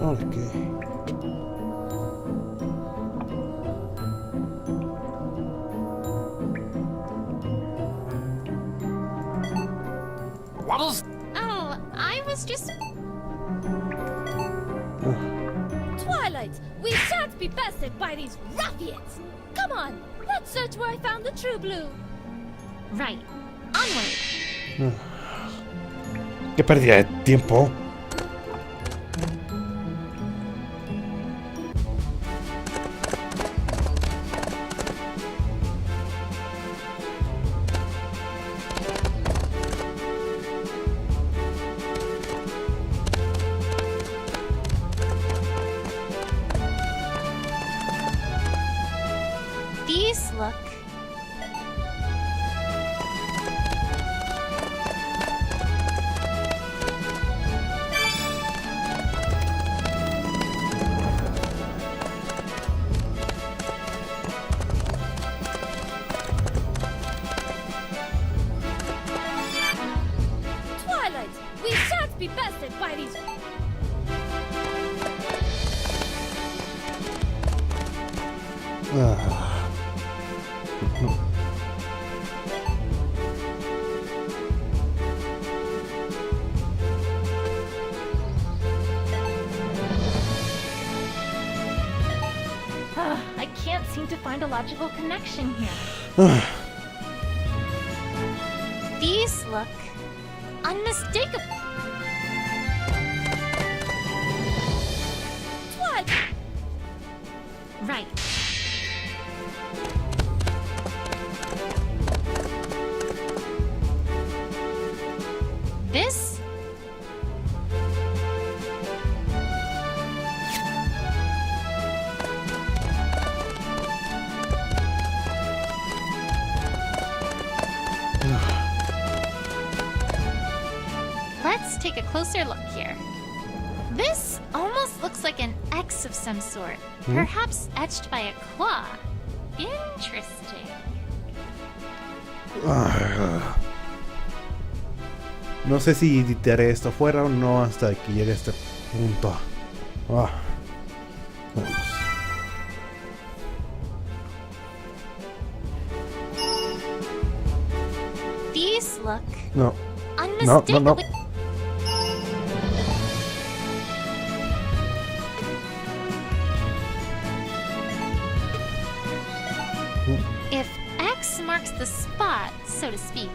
Ahora, ¿qué? What is... Oh, I was just... Twilight, we shan't be bested by these ruffians! Come on, let's search where I found the true blue. Right. Onward. ¡Qué pérdida de tiempo! These look... Twilight, we shan't be bested by these... I can't seem to find a logical connection here. These look... unmistakable. Twilight! Right. This? Let's take a closer look here. This almost looks like an X of some sort, perhaps etched by a claw. Interesting. No sé si editaré esto fuera o no hasta que llegue a este punto. Vamos. These look No. unmistakably... If X marks the spot, so to speak,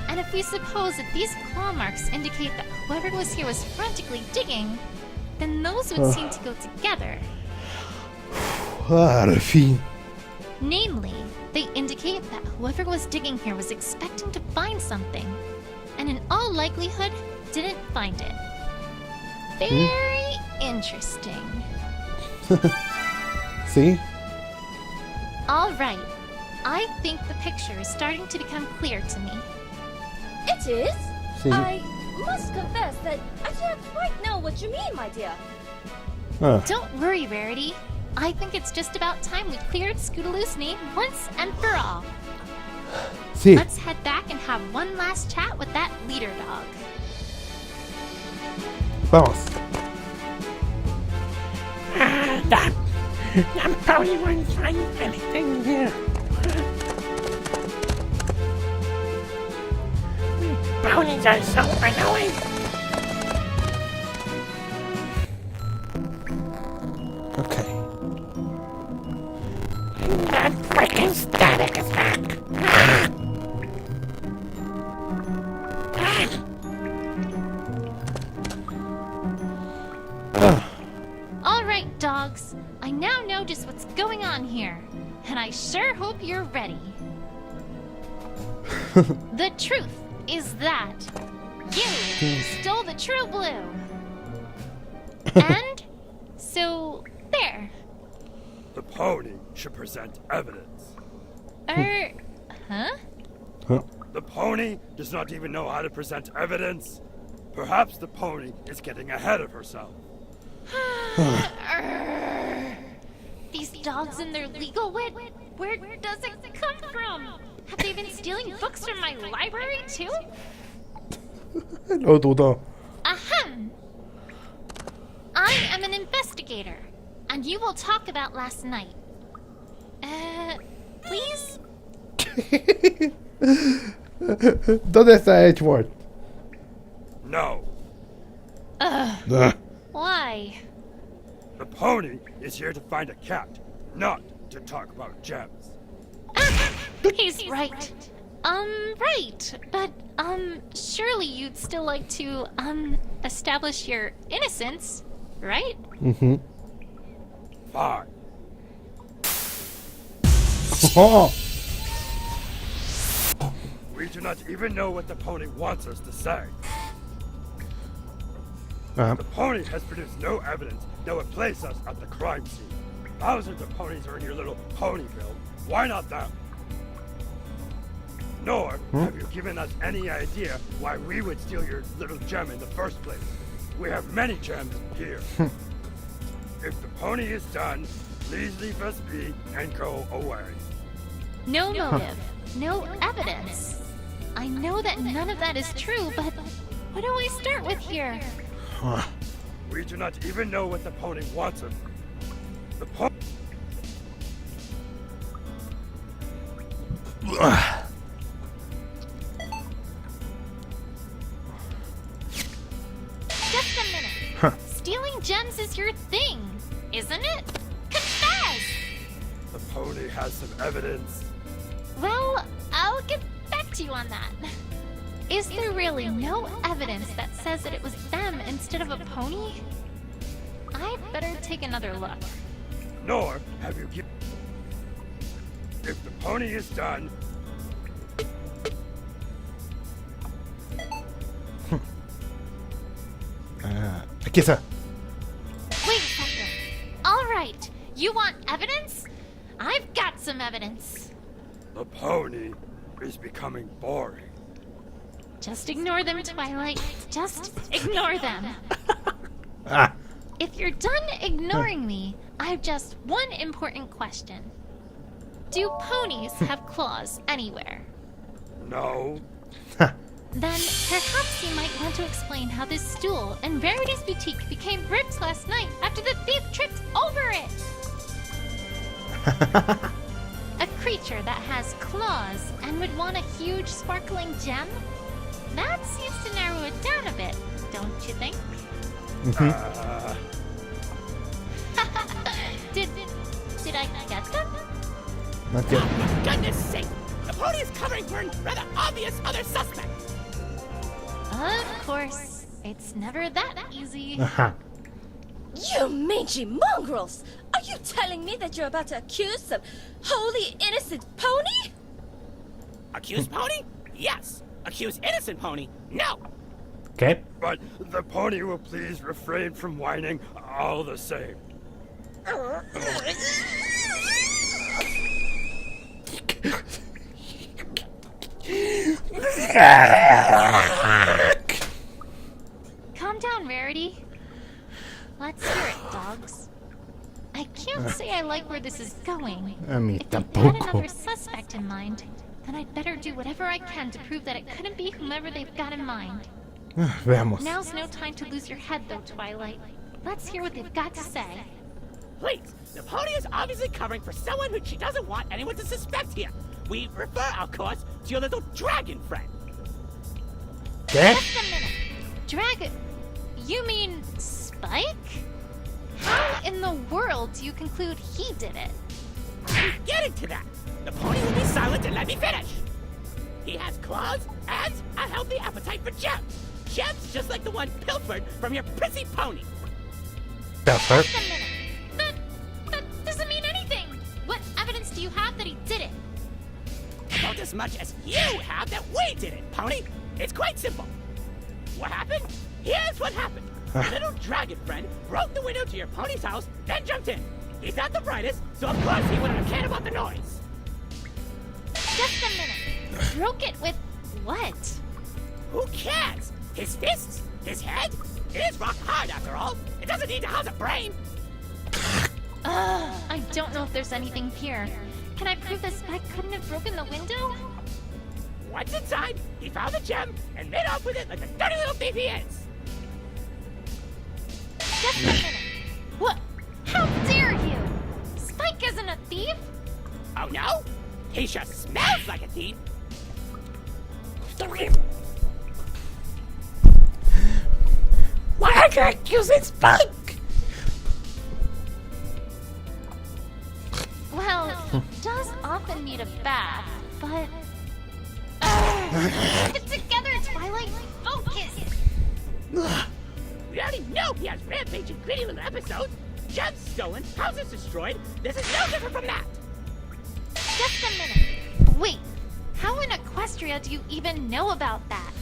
and if we suppose that these claw marks indicate that whoever was here was frantically digging, then those would seem to go together. Al fin. Namely, they indicate that whoever was digging here was expecting to find something, and in all likelihood, didn't find it. Very interesting. ¿Sí? All right. I think the picture is starting to become clear to me. It is? Sí. I must confess that I do not quite know what you mean, my dear. Ah. Don't worry, Rarity. I think it's just about time we cleared Scootaloo's name once and for all. Sí. Let's head back and have one last chat with that leader dog. Vamos. I probably won't find anything here. Ponies are so annoying. Okay. That freaking static attack. All right, dogs. I now know just what's going on here, and I sure hope you're ready. The truth is that you stole the true blue. And so there. The pony should present evidence. Huh? The pony does not even know how to present evidence. Perhaps the pony is getting ahead of herself. These dogs and their legal wit, where does it come from? Have they been stealing books from my library too? Lo dudo. Ahem! I am an investigator, and you will talk about last night. Please? ¿Dónde está Edgeworth? No. Why? The pony is here to find a cat, not to talk about gems. He's right. Right. But, surely you'd still like to, establish your innocence, right? Mm-hmm. Fine. Oh. We do not even know what the pony wants us to say. The pony has produced no evidence that would place us at the crime scene. Thousands of ponies are in your little ponyville. Why not them? Nor have you given us any idea why we would steal your little gem in the first place. We have many gems here. If the pony is done, please leave us be and go away. No motive, no evidence. I know that none of that is true, but what do we start with here? We do not even know what the pony wants of. The pony. Just a minute. Stealing gems is your thing, isn't it? Confess! The pony has some evidence. Well, I'll get back to you on that. Is there really no evidence that says that it was them instead of a pony? I'd better take another look. Nor have you given. If the pony is done. Aquí está. Wait a second. All right, you want evidence? I've got some evidence. The pony is becoming boring. Just ignore them, Twilight. Just ignore them. If you're done ignoring me, I've just one important question. Do ponies have claws anywhere? No. Then perhaps you might want to explain how this stool in Rarity's boutique became ripped last night after the thief tripped over it. A creature that has claws and would want a huge sparkling gem? That seems to narrow it down a bit, don't you think? Did I get them? Not yet. For goodness sake! The pony is covering for a rather obvious other suspect! Of course. It's never that easy. You mangy mongrels! Are you telling me that you're about to accuse some wholly innocent pony? Accuse pony? Yes. Accuse innocent pony? No. Okay. But the pony will please refrain from whining all the same. Calm down, Rarity. Let's hear it, dogs. I can't say I like where this is going. A mí If you had tampoco. another suspect in mind, then I'd better do whatever I can to prove that it couldn't be whomever they've got in mind. Veamos. Now's no time to lose your head, though, Twilight. Let's hear what they've got to say. Please, the pony is obviously covering for someone who she doesn't want anyone to suspect here. We refer, of course, to your little dragon friend. ¿Qué? Just a minute. Dragon... You mean Spike? How in the world do you conclude he did it? I'm getting to that. The pony will be silent and let me finish. He has claws and a healthy appetite for gems. Gems just like the one pilfered from your prissy pony. Pepper. Just a minute. That doesn't mean anything. What evidence do you have that he did it? doubt as much as you have that we did it, Pony. It's quite simple. What happened? Here's what happened. Your little dragon friend broke the window to your pony's house, then jumped in. He's not the brightest, so of course he wouldn't have cared about the noise. Just a minute. Broke it with what? Who cares? His fists? His head? It is rock hard after all. It doesn't need to house a brain. I don't know if there's anything here. Can I prove that Spike couldn't have broken the window? Once inside, he found the gem and made off with it like the dirty little thief he is. Just a minute. What? How dare you? Spike isn't a thief. Oh no? He just smells like a thief. Why are you accusing Spike? Well, he does often need a bath, but... Get together, Twilight! Focus! We already know he has rampaging, gritty little episodes. Gems stolen, houses destroyed. This is no different from that. Just a minute. Wait, how in Equestria do you even know about that?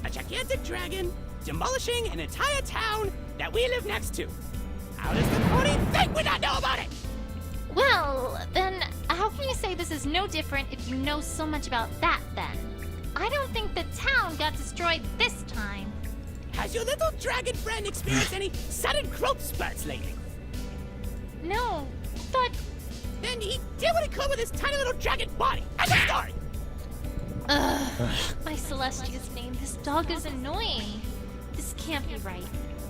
A gigantic dragon demolishing an entire town that we live next to. How does the pony think we not know about it? Well, then, how can you say this is no different if you know so much about that, then? I don't think the town got destroyed this time. Has your little dragon friend experienced any sudden growth spurts lately? No, but... Then he did what he could with his tiny little dragon body. That's the story! By Celestia's name, this dog is annoying. This can't be right.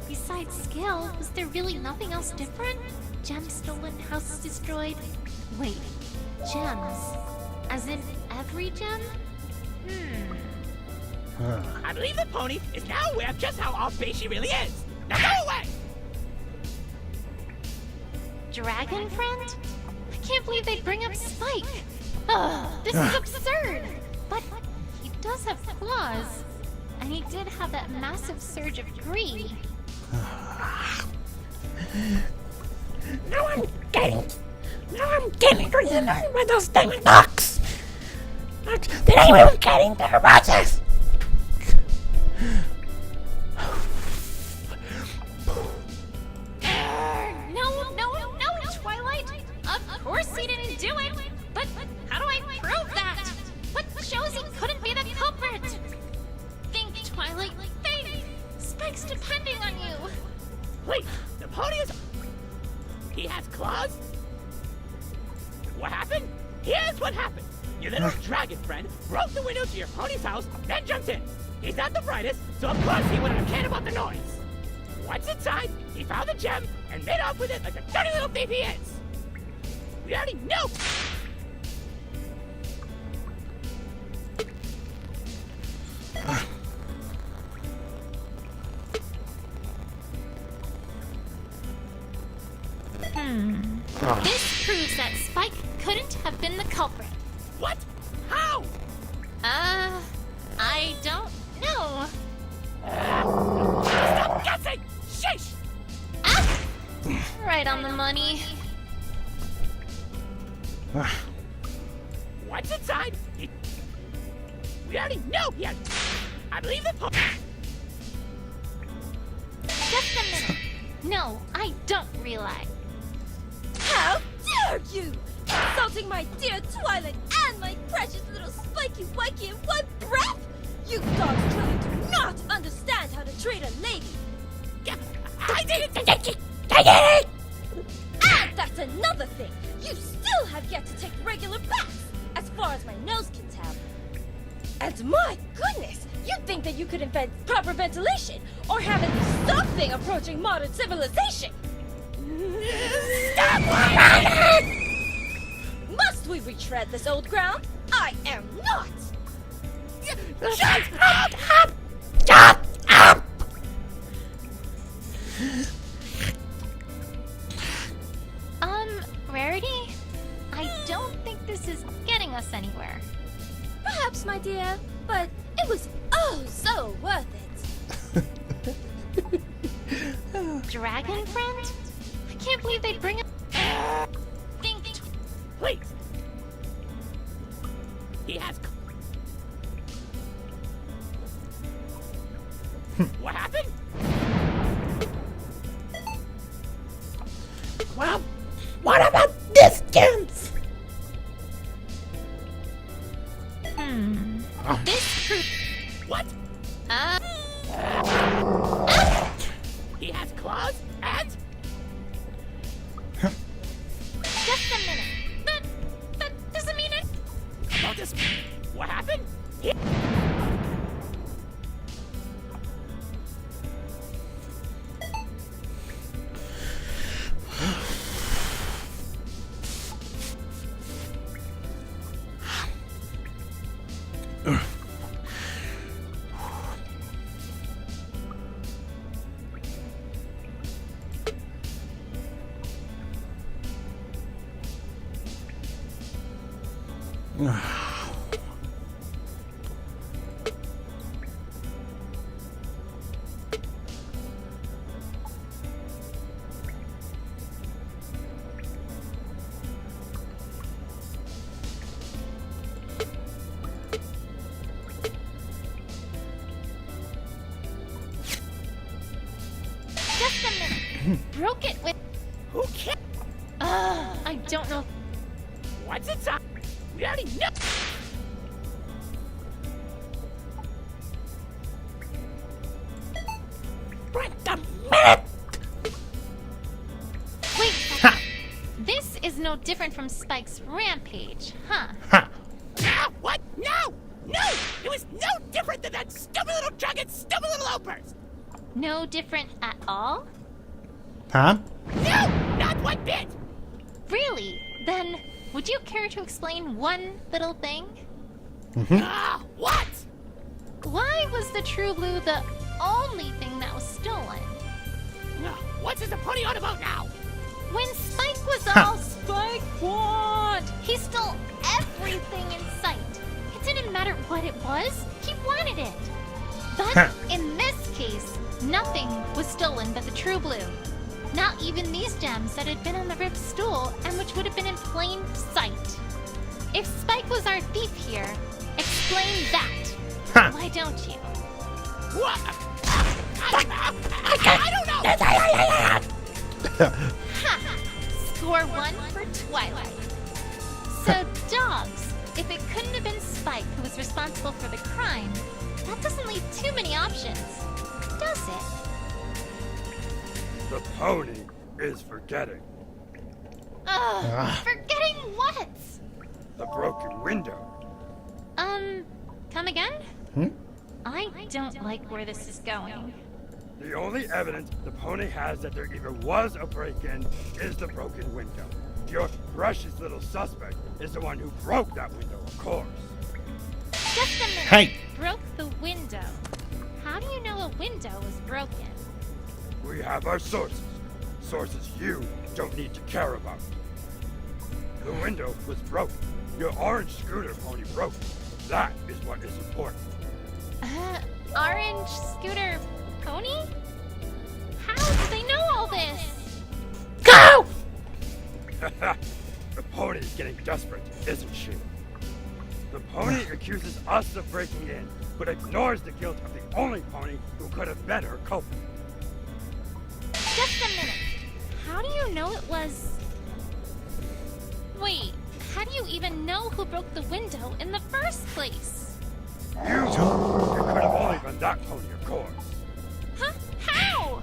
Besides skill, was there really nothing else different? Gems stolen, houses destroyed. Wait, gems? As in every gem? I believe the pony is now aware of just how off base she really is. Now go away! Dragon friend? I can't believe they'd bring up Spike. This is absurd. But he does have claws. And he did have that massive surge of greed. Now I'm getting realized by those diamond knocks. Did anyone getting their roses? No, Twilight. Of course he didn't do it. But how do I prove that? What shows he couldn't be the culprit? Think, Twilight, think. Spike's depending on you. Wait, the pony is... He has claws? What happened? Here's what happened. Your little dragon friend broke the window to your pony's house, then jumped in. He's not the brightest, so of course he wouldn't have cared about the noise. Once inside, he found the gem and made off with it like the dirty little thief he is. We already know. This proves that Spike couldn't have been the culprit. What? How? I don't know. Stop guessing! Sheesh! Right on the money. Once inside, we already know he has... I believe the pony... Just a minute. No, I don't realize. How dare you! Insulting my dear Twilight and my precious little Spiky Wikey in one breath! You dogs clearly do not understand how to treat a lady! I didn't... And that's another thing! You still have yet to take regular baths, as far as my nose can tell. And my goodness, you'd think that you could invent proper ventilation, or have at least something approaching modern civilization! Stop whining! Must we retread this old ground? I am not! Shut up! Shut up! Rarity? I don't think this is getting us anywhere. Perhaps, my dear, but it was oh so worth it. Dragon friend? I can't believe they'd bring up... Please! What happened? Well, what about this chance? This proof. What? He has claws and... Just a minute. That doesn't mean it. About this... What happened? Just a minute. Broke it with. Who cares? I don't know. What's inside? We already know. Wait a minute! Wait. This is no different from Spike's rampage, huh? Ah, what? No! No! It was no different than that stupid little drug and stupid little outburst! No different at all? Huh? No! Not one bit! Really? Then, would you care to explain one little thing? Ah, what? Why was the True Blue the only thing that was stolen? What's the pony on about now? When Spike was all Spike what? He stole everything in sight. It didn't matter what it was, he wanted it. But in this case, nothing was stolen but the True Blue. Not even these gems that had been on the ripped stool and which would have been in plain sight. If Spike was our thief here, explain that. Why don't you? What? I don't know! Ha! Score one for Twilight. So, dogs, if it couldn't have been Spike who was responsible for the crime, that doesn't leave too many options, does it? The pony is forgetting. Forgetting what? The broken window. Come again? I don't like where this is going. The only evidence the pony has that there even was a break-in is the broken window. Your precious little suspect is the one who broke that window, of course. Just a minute. Hey! Broke the window. How do you know a window was broken? We have our sources. Sources you don't need to care about. The window was broken. Your orange scooter pony broke it. That is what is important. Orange scooter pony? How do they know all this? Go! The pony is getting desperate, isn't she? The pony accuses us of breaking in, but ignores the guilt of the only pony who could have been her culprit. Just a minute. How do you know it was... Wait, how do you even know who broke the window in the first place? You! It could have only been that pony, of course. Huh? How?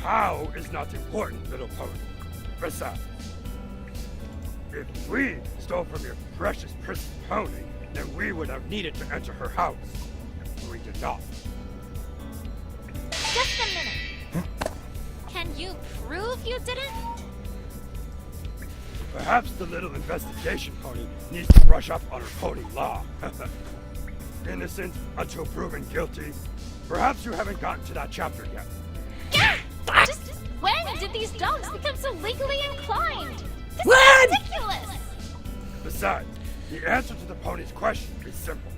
How is not important, little pony. Besides, if we stole from your precious pony, then we would have needed to enter her house. We did not. Just a minute. Can you prove you didn't? Perhaps the little investigation pony needs to brush up on her pony law. Innocent until proven guilty. Perhaps you haven't gotten to that chapter yet. Just when did these dogs become so legally inclined? This What? is ridiculous! Besides, the answer to the pony's question is simple.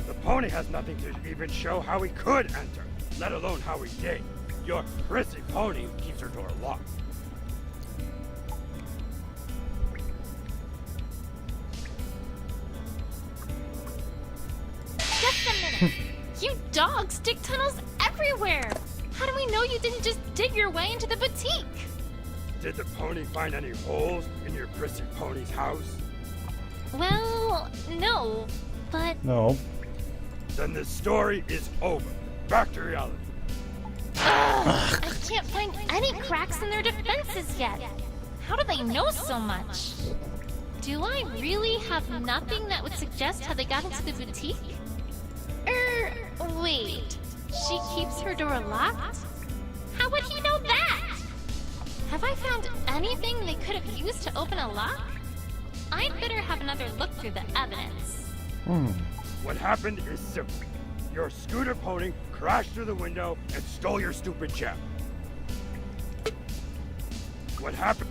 The pony has nothing to even show how he could enter, let alone how he did. Your prissy pony keeps her door locked. Just a minute. You dogs dig tunnels everywhere! How do we know you didn't just dig your way into the boutique? Did the pony find any holes in your prissy pony's house? Well, no, but... No. Then this story is over. Back to reality. I can't find any cracks in their defenses yet. How do they know so much? Do I really have nothing that would suggest how they got into the boutique? Wait. She keeps her door locked? How would he know that? Have I found anything they could have used to open a lock? I'd better have another look through the evidence. What happened is simple. Your scooter pony crashed through the window and stole your stupid gem. What happened?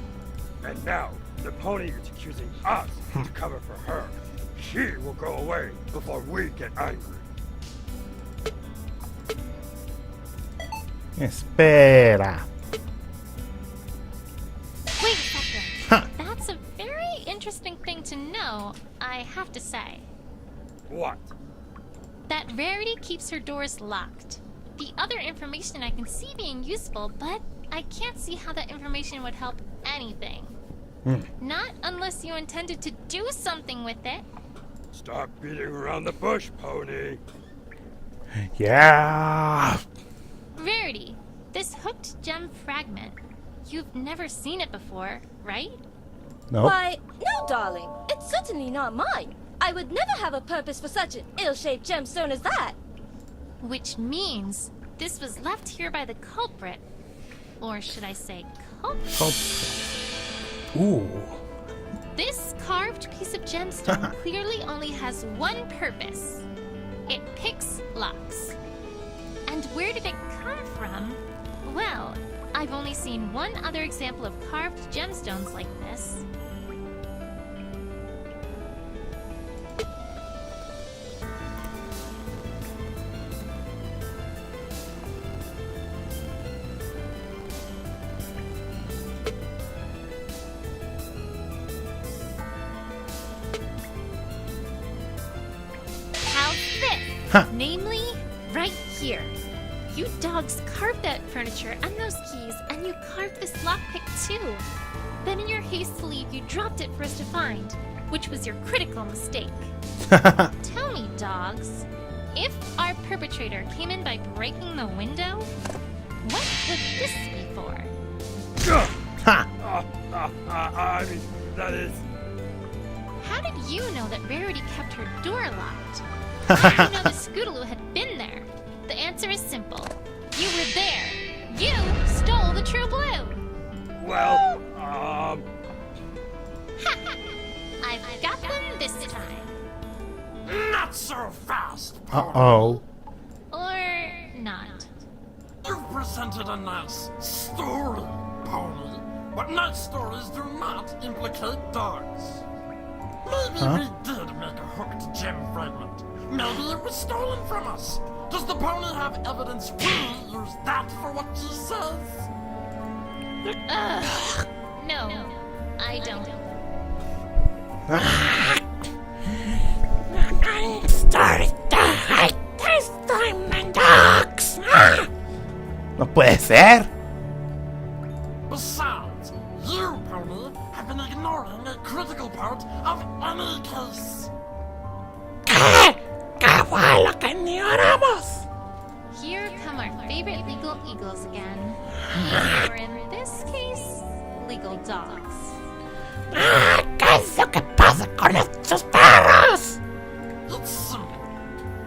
And now, the pony is accusing us to cover for her. She will go away before we get angry. Espera. Wait a second. That's a very interesting thing to know, I have to say. What? That Rarity keeps her doors locked. The other information I can see being useful, but I can't see how that information would help anything. Not unless you intended to do something with it. Stop beating around the bush, pony. Yeah. Rarity, this hooked gem fragment. You've never seen it before, right? No. Why, no, darling. It's certainly not mine. I would never have a purpose for such an ill-shaped gemstone as that. Which means this was left here by the culprit. Or should I say culprit? Ooh. This carved piece of gemstone clearly only has one purpose. It picks locks. And where did it come from? Well, I've only seen one other example of carved gemstones like this. Namely, right here. You dogs carved that furniture and those keys, and you carved this lockpick too. Then in your haste to leave, you dropped it for us to find, which was your critical mistake. Tell me, dogs, if our perpetrator came in by breaking the window, what would this be for? I mean, that is... How did you know that Rarity kept her door locked? How did you know the Scootaloo had been there? The answer is simple. You were there. You stole the true blue. Well, I've got them this time. Not so fast, pony. Uh-oh. Or not. You've presented a nice story, pony. But nice stories do not implicate dogs. Maybe we did make a hooked gem fragment. Maybe it was stolen from us. Does the pony have evidence we use that for what she says? No, I don't. I'm starting to hate this diamond dogs. No puede ser. Besides, you, pony, have been ignoring a critical part of any case. ¿Qué fue lo que ignoramos? Here come our favorite legal eagles again. Or in this case, legal dogs. ¿Qué es lo que pasa con estos perros? It's simple.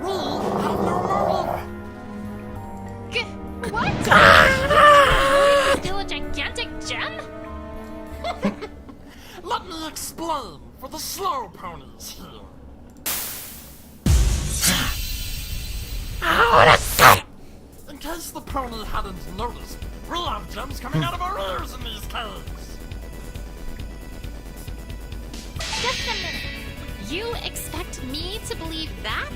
We have no motive. What? Steal a gigantic gem? Let me explain for the slow ponies here. Ahora qué? In case the pony hadn't noticed, we have gems coming out of our ears in these caves. Just a minute. You expect me to believe that?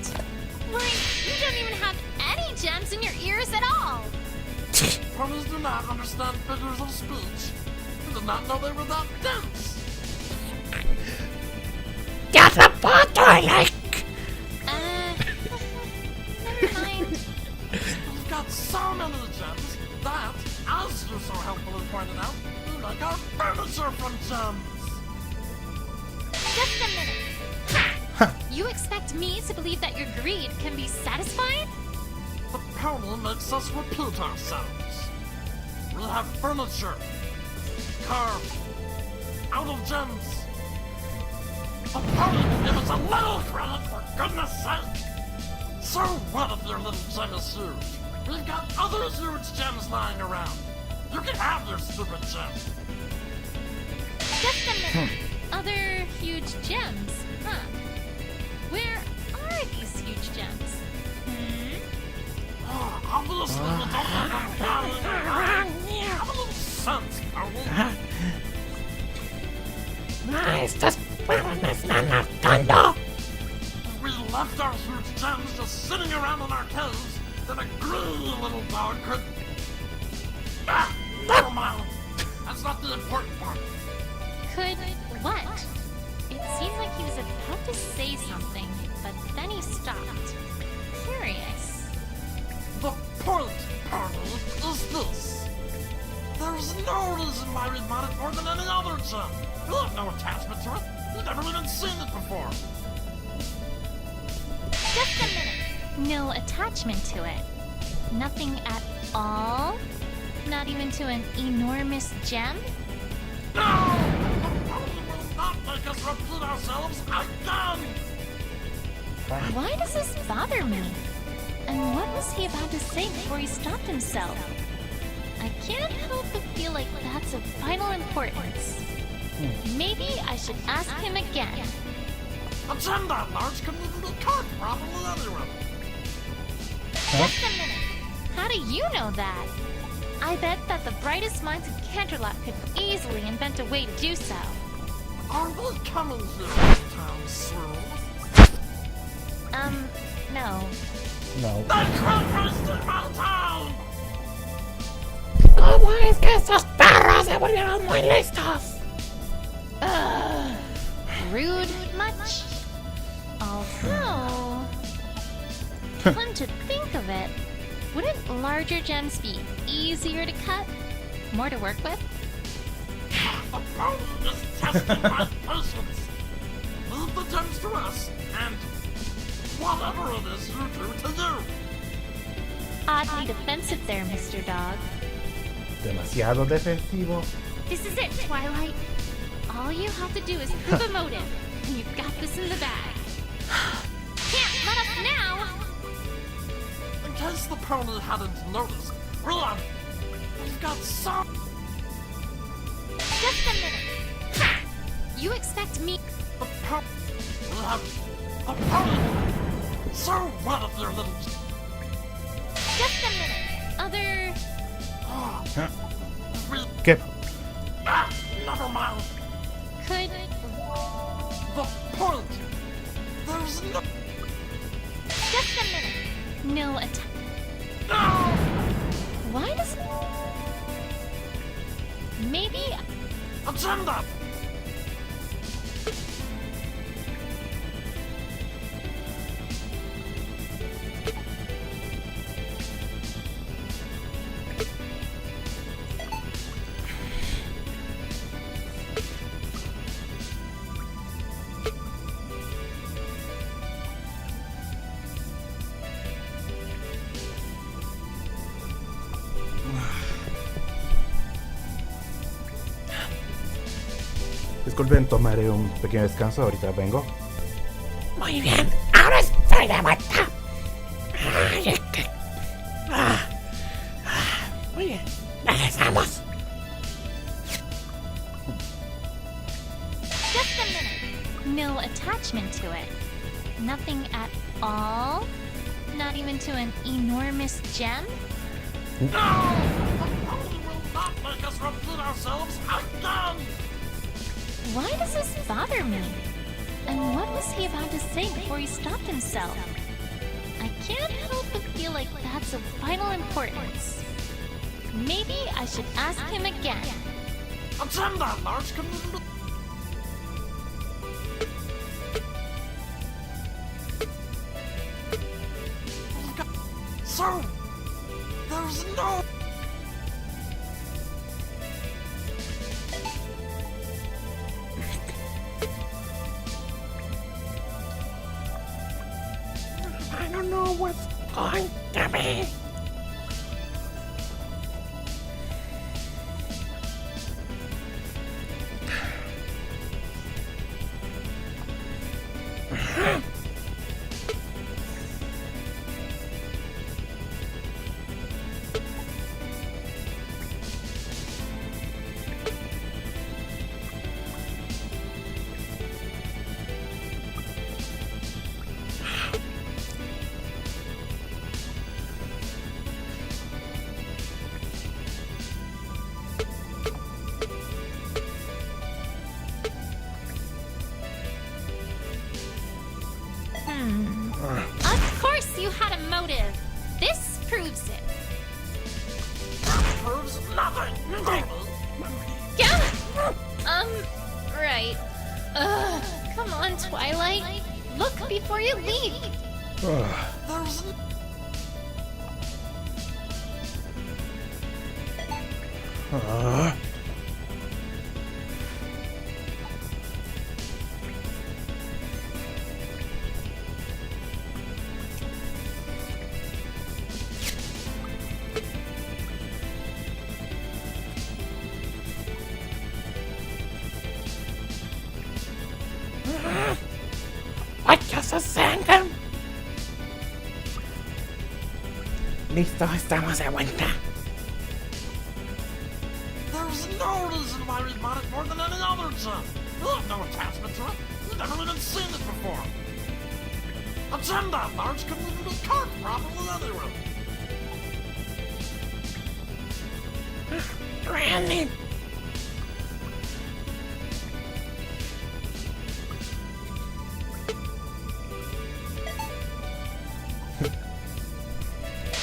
Why, you don't even have any gems in your ears at all. Ponies do not understand figures of speech. You did not know they were that dense. Ya tampoco, like. Never mind. You've got so many gems that, as you so helpfully pointed out, we make our furniture from gems. Just a minute. You expect me to believe that your greed can be satisfied? The pony makes us repeat ourselves. We have furniture carved out of gems. The pony can give us a little credit, for goodness sake. So what if your little gem is huge? We've got other huge gems lying around. You can have your stupid gem. Just a minute. Other huge gems, huh? Where are these huge gems? Obviously, you don't have a little sense, pony. Estos perros me están hartando. We left our huge gems just sitting around in our caves, then a greedy little dog could... never mind. That's not the important part. Could what? It seemed like he was about to say something, but then he stopped. Curious. The point, pony, is this. There's no reason why we'd want it more than any other gem. We have no attachment to it. We've never even seen it before. Just a minute. No attachment to it. Nothing at all? Not even to an enormous gem? No! The pony will not make us repeat ourselves again! Why does this bother me? And what was he about to say before he stopped himself? I can't help but feel like that's of vital importance. Maybe I should ask him again. A gem that large couldn't even be carved properly anyway. Just a minute. How do you know that? I bet that the brightest minds in Canterlot could easily invent a way to do so. Are we coming here this time soon? No. No. They can't waste my town! ¿Cómo es que estos perros se volvieron muy listos? Rude much? Although, come to think of it, wouldn't larger gems be easier to cut? More to work with? The pony is testing my patience. Leave the gems to us, and whatever it is you do to you. Oddly defensive there, Mr. Dog. Demasiado defensivo. This is it, Twilight. All you have to do is prove a motive, and you've got this in the bag. Can't let up now! In case the pony hadn't noticed, we've got some... Just a minute. Ha! You expect me... The pony... We have... The pony... So what if they're little... Just a minute. Other... ¿Qué? Never mind. Could... The point. There's no... Just a minute. No attack. No! Why does... Maybe... Agenda! Disculpen, tomaré un pequeño descanso, ahorita vengo. Muy bien, ahora estoy de vuelta. Ay, es que... Muy bien, regresamos. Just a minute. No attachment to it. Nothing at all? Not even to an enormous gem? No! The pony will not make us repeat ourselves again! Why does this bother me? And what was he about to say before he stopped himself? I can't help but feel like that's of vital importance. Maybe I should ask him again. A gem that large couldn't even be... So, There's no... I don't know what's going to be. Of course you had a motive. This proves it. That proves nothing. Yeah. Right. Come on, Twilight. Look before you leave. There's... What just ascended? Listo, estamos de vuelta. There's no reason why we want it more than any other gem. You have no attachment to it. You've never even seen it before. A gem that large couldn't even be carved properly anyway. Randy.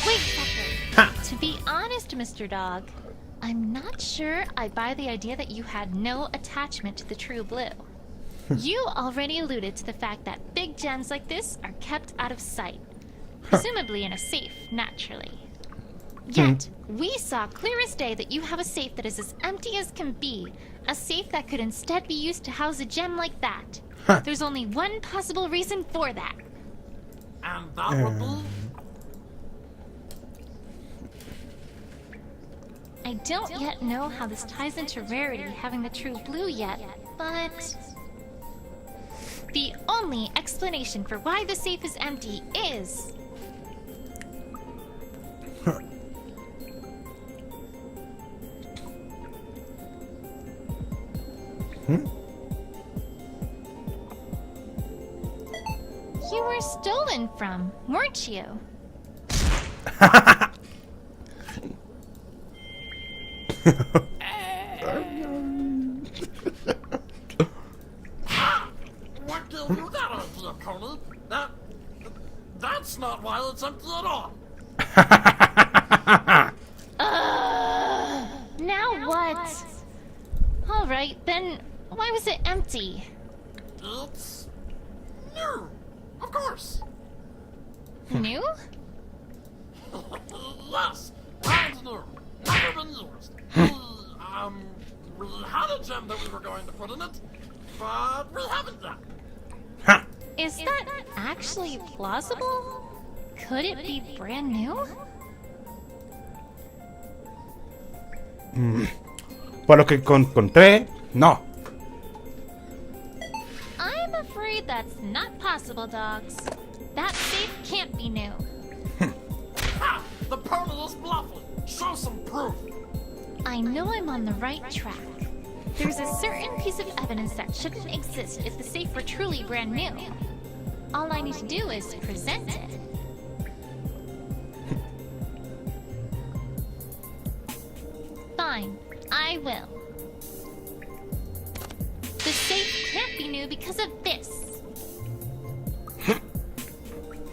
Wait a second. To be honest, Mr. Dog, I'm not sure I buy the idea that you had no attachment to the true blue. You already alluded to the fact that big gems like this are kept out of sight, presumably in a safe, naturally. Yet, we saw clear as day that you have a safe that is as empty as can be, a safe that could instead be used to house a gem like that. There's only one possible reason for that. And that would be... I don't yet know how this ties into Rarity having the true blue yet, but... the only explanation for why the safe is empty is... You were stolen from, weren't you? What gave you that idea, Coney? That's not why it's empty at all. Now what? Alright, then why was it empty? It's... new. Of course. New? Yes, brand new. Never been used. We had a gem that we were going to put in it, but we haven't yet. Is that actually plausible? Could it be brand new? Por lo que encontré, no. I'm afraid that's not possible, dogs. That safe can't be new. Ha! The pony is bluffing. Show some proof. I know I'm on the right track. There's a certain piece of evidence that shouldn't exist if the safe were truly brand new. All I need to do is present it. Fine, I will. The safe can't be new because of this.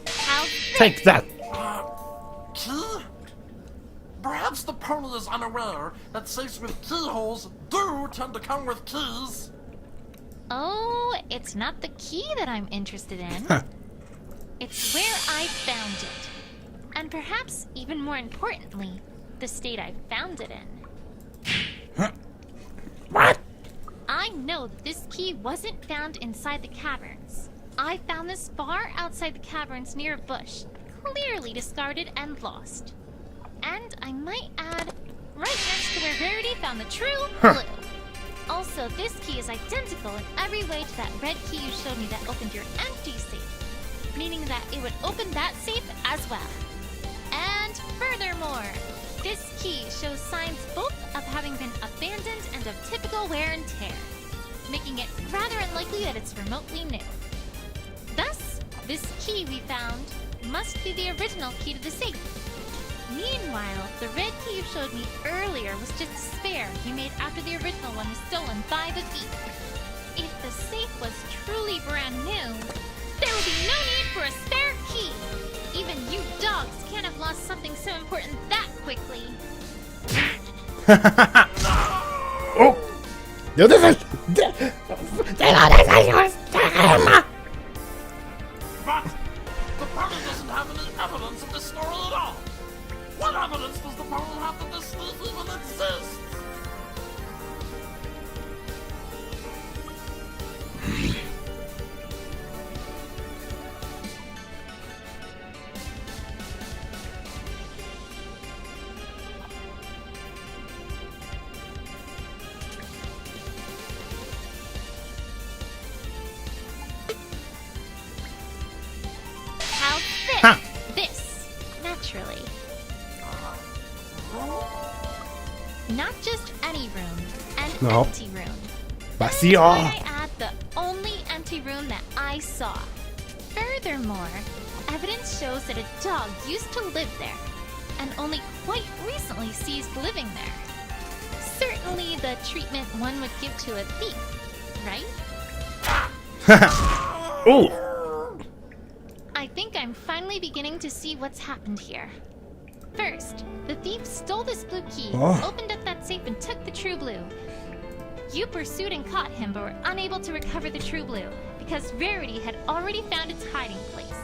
How's this? Take that. Key? Perhaps the pony is unaware that safes with keyholes do tend to come with keys. Oh, it's not the key that I'm interested in. It's where I found it. And perhaps even more importantly, the state I found it in. What? I know that this key wasn't found inside the caverns. I found this far outside the caverns near a bush, clearly discarded and lost. And I might add, right next to where Rarity found the true blue. Also, this key is identical in every way to that red key you showed me that opened your empty safe, meaning that it would open that safe as well. And furthermore, this key shows signs both of having been abandoned and of typical wear and tear, making it rather unlikely that it's remotely new. Thus, this key we found must be the original key to the safe. Meanwhile, the red key you showed me earlier was just a spare you made after the original one was stolen by the thief. If the safe was truly brand new, there would be no need for a spare key. Even you dogs can't have lost something so important that quickly. Oh! Yo te soy. But the pony doesn't have any evidence of this story at all. What evidence does the pony have that this thief even exists? How fit this, naturally. Not just any room, an No. empty room. Vacío. I add the only empty room that I saw. Furthermore, evidence shows that a dog used to live there, and only quite recently ceased living there. Certainly the treatment one would give to a thief, right? Ooh. I think I'm finally beginning to see what's happened here. First, the thief stole this blue key, opened up that safe, and took the true blue. You pursued and caught him, but were unable to recover the true blue, because Rarity had already found its hiding place.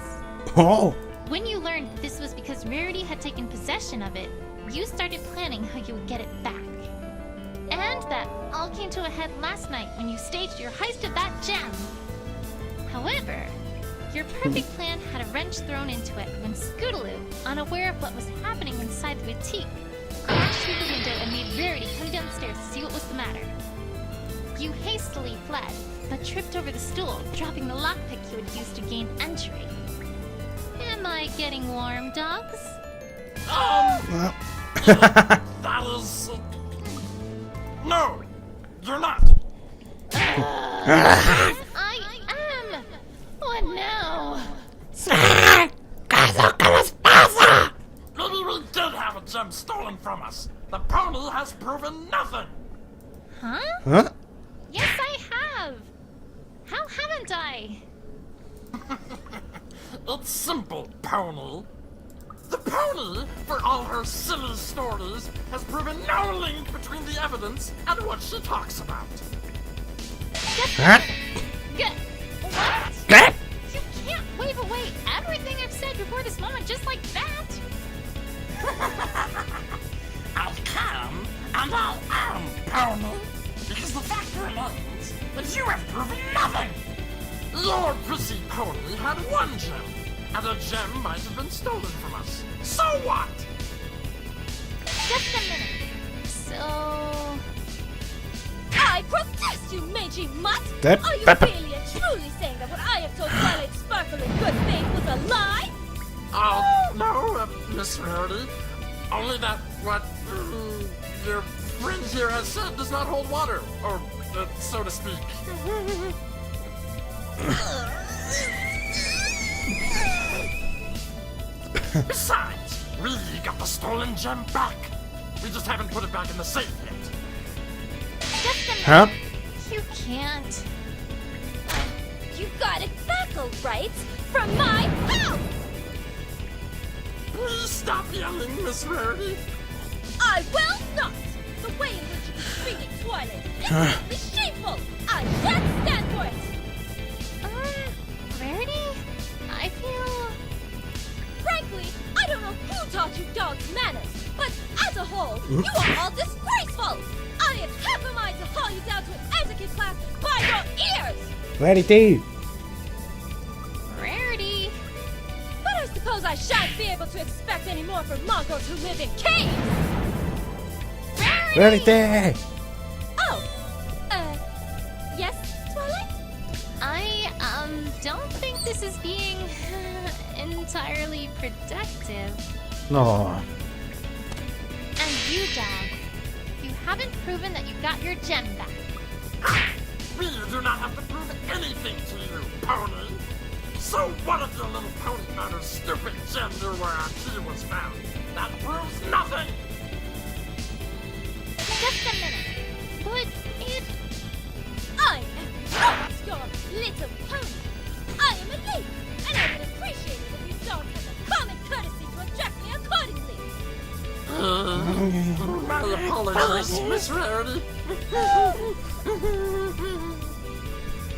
Oh. When you learned this was because Rarity had taken possession of it, you started planning how you would get it back. And that all came to a head last night when you staged your heist of that gem. However, your perfect plan had a wrench thrown into it when Scootaloo, unaware of what was happening inside the boutique, crashed through the window and made Rarity come downstairs to see what was the matter. You hastily fled, but tripped over the stool, dropping the lockpick you had used to gain entry. Am I getting warm, dogs? That is... No, you're not. I am! What now? Maybe we did have a gem stolen from us. The pony has proven nothing. Huh? Huh? Yes, I have! How haven't I? It's simple, pony. The pony, for all her silly stories, has proven no link between the evidence and what she talks about. Huh? Good. What? You can't wave away everything I've said before this moment just like that. I can, and I am, pony. Because the fact remains that you have proven nothing. Your pussy pony had one gem, and a gem might have been stolen from us. So what? Just a minute. So... I protest, you mangy mutt! That- Are you really and truly saying that what I have told Twilight Sparkle in good faith was a lie? Oh, no, Miss Rarity. Only that what your friend here has said does not hold water, or so to speak. Besides, we got the stolen gem back. We just haven't put it back in the safe yet. Just a minute. Huh? You can't. You got it back, alright? From my house! Please stop yelling, Miss Rarity. I will not! The way in which you are treating Twilight is simply shameful! I can't stand for it! Rarity? I feel... Frankly, I don't know who taught you dogs manners, but as a whole, you are all disgraceful! I have half a mind to haul you down to an etiquette class by your ears! Rarity! Rarity! But I suppose I shan't be able to expect any more from Mongols who live in caves! Rarity! Oh, yes, Twilight? I, don't think this is being entirely productive. No. And you, dog, you haven't proven that you got your gem back. We do not have to prove anything to you, pony. So what if your little pony found her stupid gem near where our key was found? That proves nothing! Just a minute. But it... I am not your little pony! I am a lady, and I would appreciate it if you don't have the common courtesy to address me accordingly! My apologies, Miss Rarity.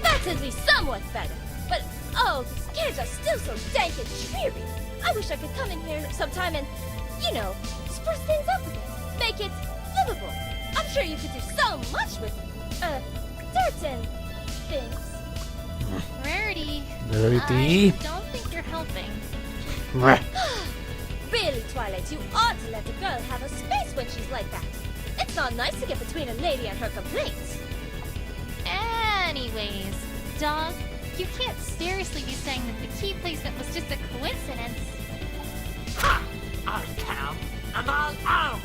That's at least somewhat better. But, oh, these caves are still so dank and dreary. I wish I could come in here sometime and, you know, spruce things up a bit. Make it livable. I'm sure you could do so much with, certain things. Rarity. Rarity. I don't think you're helping. Really, Twilight, you ought to let a girl have a space when she's like that. It's not nice to get between a lady and her complaints. Anyways, dog, you can't seriously be saying that the key placement was just a coincidence. Ha! I can, and I am.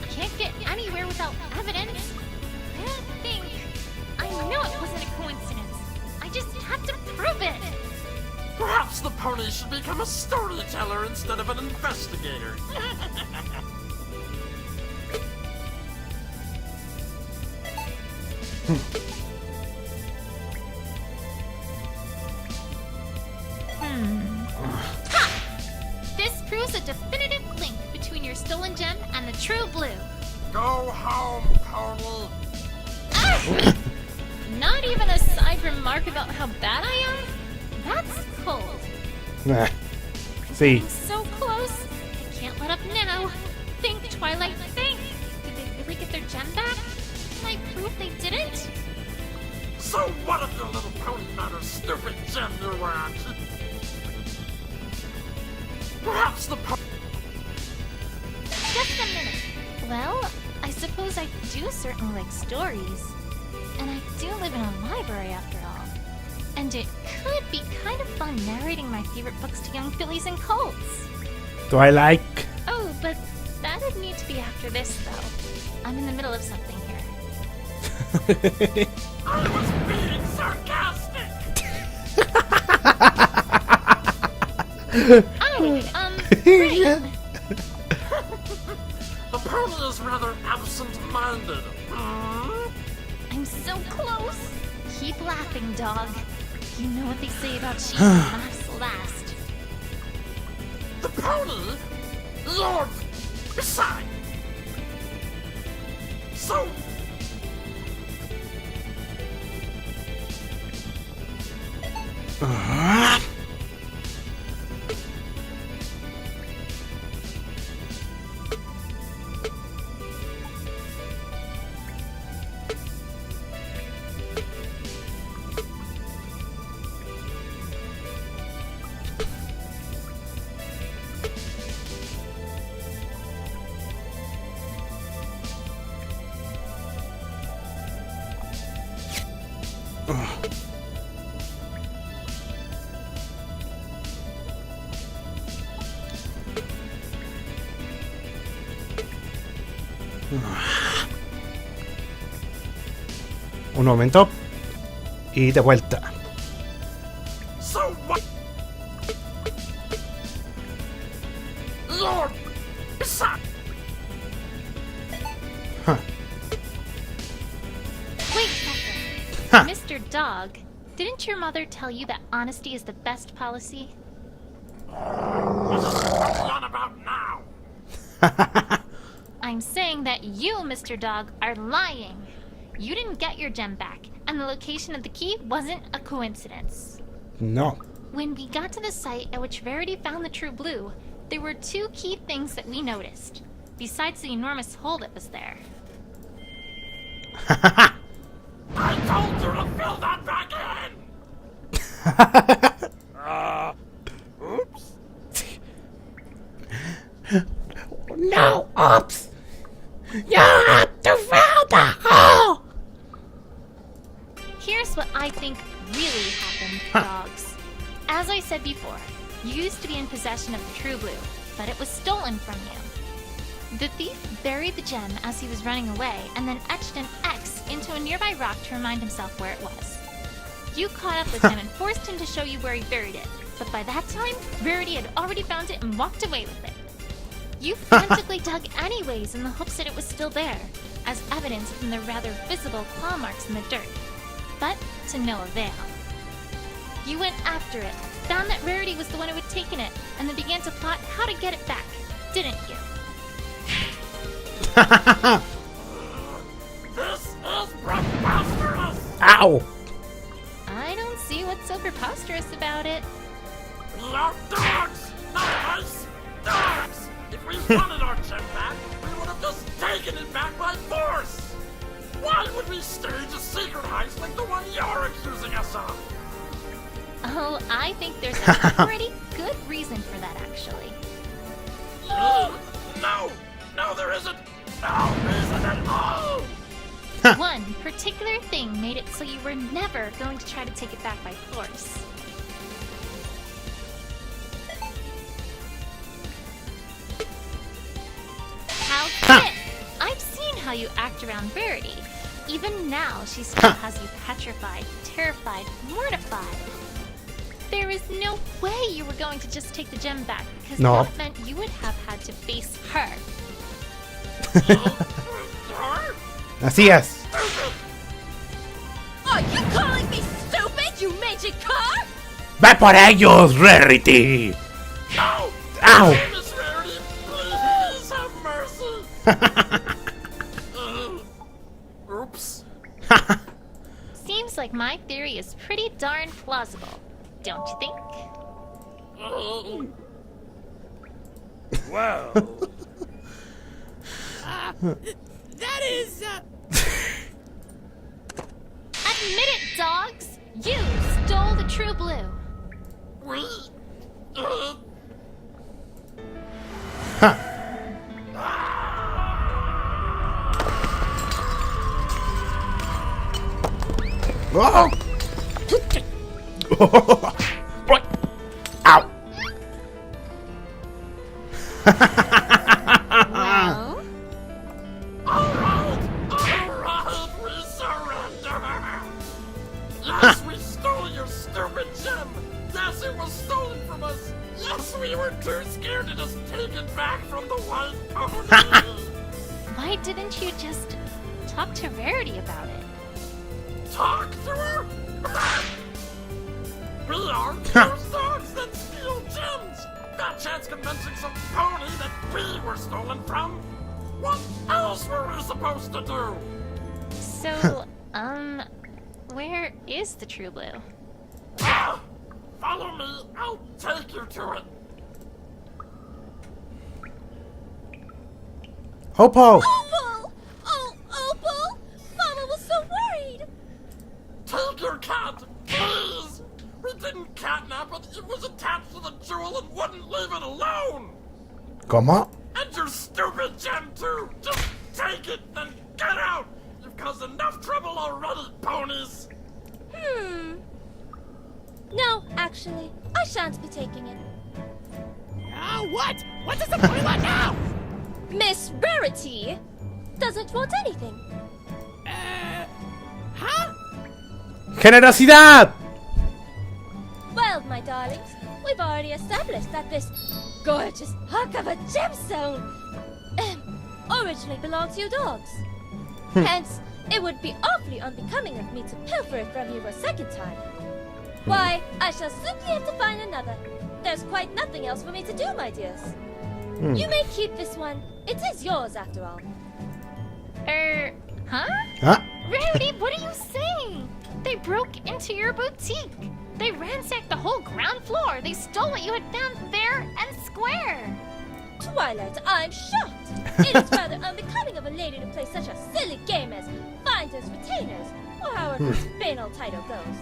Can't get anywhere without evidence. I know it wasn't a coincidence. I just have to prove it. Perhaps the pony should become a storyteller instead of an investigator. Ha! This proves a definitive link between your stolen gem and the true blue. Go home, pony. Not even a side remark about how bad I am? That's cold. See. I'm so close. I can't let up now. Think, Twilight, think. Did they really get their gem back? Can I prove they didn't? So what if your little pony found her stupid gem near where I keep? Perhaps the pony... Just a minute. Well, I suppose I do certainly like stories. And I do live in a library after all. And it could be kind of fun narrating my favorite books to young fillies and colts. Do I like? Oh, but that'd need to be after this, though. I'm in the middle of something here. I was being sarcastic! Great. The pony is rather absent-minded. I'm so close. Keep laughing, dog. You know what they say about sheep laughs last. The pony? Lord! Beside! So... Un momento. Y de vuelta. So what? Lord! Beside! Huh. Wait a second. Mr. Dog, didn't your mother tell you that honesty is the best policy? What are you on about now? I'm saying that you, Mr. Dog, are lying. You didn't get your gem back, and the location of the key wasn't a coincidence. No. When we got to the site at which Verity found the true blue, there were two key things that we noticed, besides the enormous hole that was there. I told you to fill that back in! Oops. No, oops. You have to fill the hole. Here's what I think really happened, dogs. As I said before, you used to be in possession of the true blue, but it was stolen from you. The thief buried the gem as he was running away and then etched an X into a nearby rock to remind himself where it was. You caught up with him and forced him to show you where he buried it, but by that time, Verity had already found it and walked away with it. You frantically dug anyways in the hopes that it was still there, as evidenced from the rather visible claw marks in the dirt, but to no avail. You went after it, found that Rarity was the one who had taken it, and then began to plot how to get it back, didn't you? This is preposterous! Ow! I don't see what's so preposterous about it. We are dogs, not mice! Dogs! If we wanted our gem back, we would have just taken it back by force! Why would we stage a secret heist like the one you're accusing us of? Oh, I think there's a pretty good reason for that, actually. No! No, there isn't! No reason at all! One particular thing made it so you were never going to try to take it back by force. How fit! I've seen how you act around Verity. Even now, she still has you petrified, terrified, mortified. There is no way you were going to just take the gem back, because that meant you would have had to face her. Así es. Are you calling me stupid, you magic car? ¡Ve por ellos, Rarity! No! Ow! Miss Rarity, please have mercy! Oops. Seems like my theory is pretty darn plausible, don't you think? Well. That is, Admit it, dogs! You stole the true blue. We... Oh! What? Ow! Well? Alright, we surrender! Yes, we stole your stupid gem! Yes, it was stolen from us! Yes, we were too scared to just take it back from the white pony! Why didn't you just talk to Rarity about it? Talk to her? We are those dogs that steal gems! That chance convincing some pony that we were stolen from! What else were we supposed to do? So, where is the true blue? Follow me, I'll take you to it. Opal! Opal! Oh, Opal! Mama was so worried! Take your cat, please! We didn't catnap it, it was attached to the jewel and wouldn't leave it alone! ¿Cómo? And your stupid gem too! Just take it and get out! You've caused enough trouble already, ponies! No, actually, I shan't be taking it. What? What does the pony want now? Miss Rarity doesn't want anything. Huh? ¡Generosidad! Well, my darlings, we've already established that this gorgeous hunk of a gemstone originally belonged to you dogs. Hence, it would be awfully unbecoming of me to pilfer it from you a second time. Why, I shall simply have to find another. There's quite nothing else for me to do, my dears. You may keep this one. It is yours, after all. Huh? Huh? Rarity, what are you saying? They broke into your boutique. They ransacked the whole ground floor. They stole what you had found fair and square. Twilight, I'm shocked. It is rather unbecoming of a lady to play such a silly game as Finders Retainers, or however its banal title goes.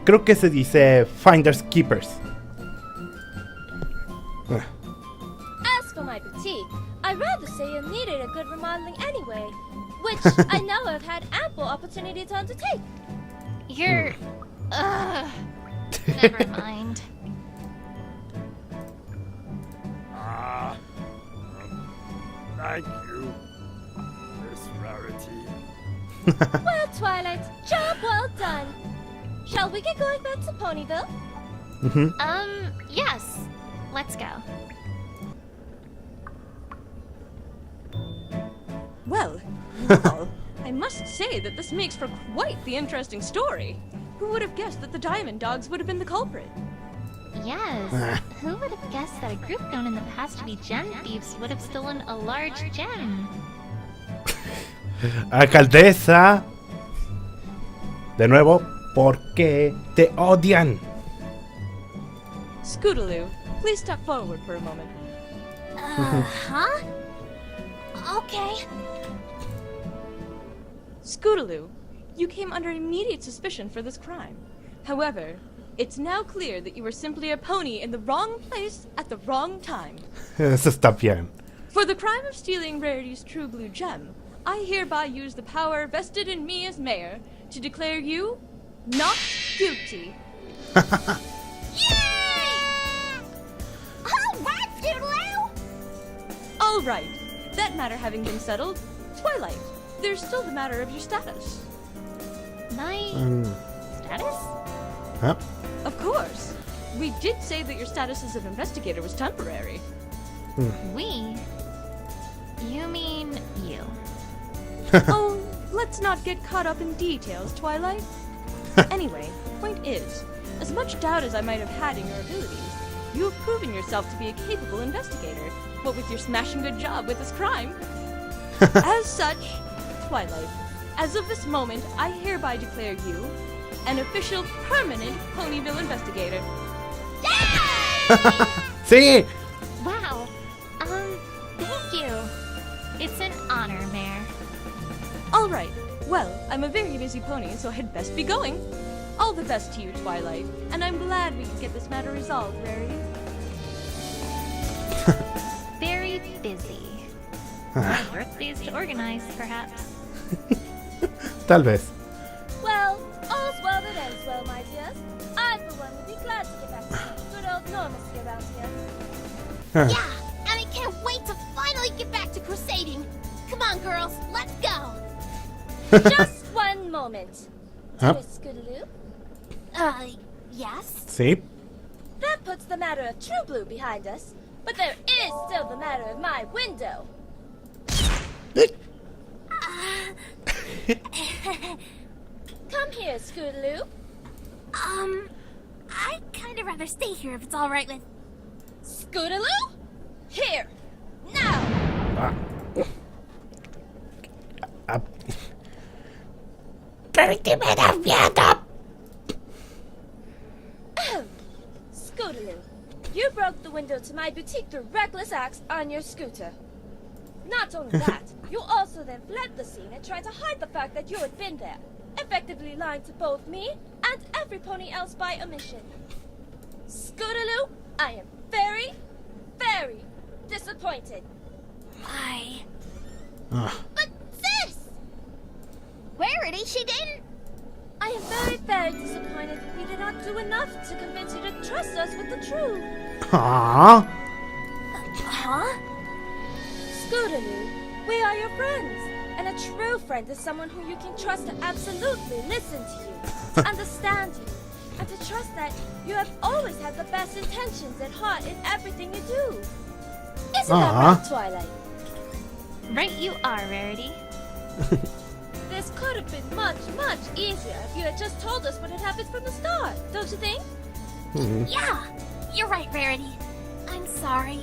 Creo que se dice Finders Keepers. As for my boutique, I'd rather say it needed a good remodeling anyway, which I now have had ample opportunity to undertake. You're... never mind. Thank you, Miss Rarity. Well, Twilight, job well done. Shall we get going back to Ponyville? Yes. Let's go. Well, I must say that this makes for quite the interesting story. Who would have guessed that the Diamond Dogs would have been the culprit? Yes. Who would have guessed that a group known in the past to be gem thieves would have stolen a large gem? Alcaldesa. De nuevo, ¿por qué te odian? Scootaloo, please step forward for a moment. Huh? Okay. Scootaloo, you came under immediate suspicion for this crime. However, it's now clear that you were simply a pony in the wrong place at the wrong time. Eso está bien. For the crime of stealing Rarity's true blue gem, I hereby use the power vested in me as mayor to declare you not guilty. All right. That matter having been settled, Twilight, there's still the matter of your status. My... status? Huh? Of course. We did say that your status as an investigator was temporary. We? You mean you? Oh, let's not get caught up in details, Twilight. Anyway, point is, as much doubt as I might have had in your abilities, you have proven yourself to be a capable investigator, what with your smashing good job with this crime. As such, Twilight, as of this moment, I hereby declare you an official permanent Ponyville investigator. Sí. Wow. Thank you. It's an honor, Mayor. All right. Well, I'm a very busy pony, so I'd best be going. All the best to you, Twilight, and I'm glad we could get this matter resolved, Rarity. Very busy. My birthdays to organize, perhaps. Tal vez. Well, all's well that ends well, my dears. I, for one, would be glad to get back to some good old normalcy around here. Yeah, and I can't wait to finally get back to crusading. Come on, girls, let's go. Just one moment. Huh? Miss Scootaloo, Yes? Sí. that puts the matter of True Blue behind us, but there is still the matter of my window. Come here, Scootaloo. I'd kind of rather stay here if it's all right with... Scootaloo? Here! Now! Scootaloo, you broke the window to my boutique through reckless acts on your scooter. Not only that, you also then fled the scene and tried to hide the fact that you had been there, effectively lying to both me and every pony else by omission. Scootaloo, I am very, very disappointed. But sis! Rarity, she didn't... I am very, very disappointed that we did not do enough to convince you to trust us with the truth. Aww. Huh? Scootaloo, we are your friends, and a true friend is someone who you can trust to absolutely listen to you, to understand you, and to trust that you have always had the best intentions at heart in everything you do. Isn't that right, Twilight? Right you are, Rarity. This could have been much, much easier if you had just told us what had happened from the start, don't you think? Yeah, you're right, Rarity. I'm sorry.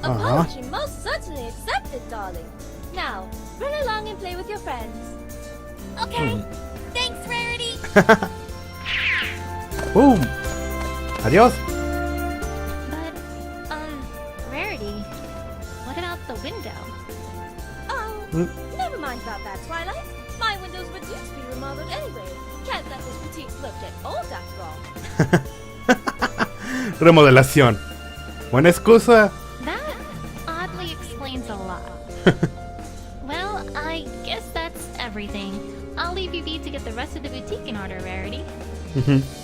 Apology most certainly accepted, darling. Now, run along and play with your friends. Okay, thanks, Rarity. Adiós. But, Rarity, what about the window? Oh, never mind about that, Twilight. My windows were due to be remodeled anyway. Can't let this boutique look get old after all. Remodelación. Buena excusa. That oddly explains a lot. Well, I guess that's everything. I'll leave you be to get the rest of the boutique in order, Rarity.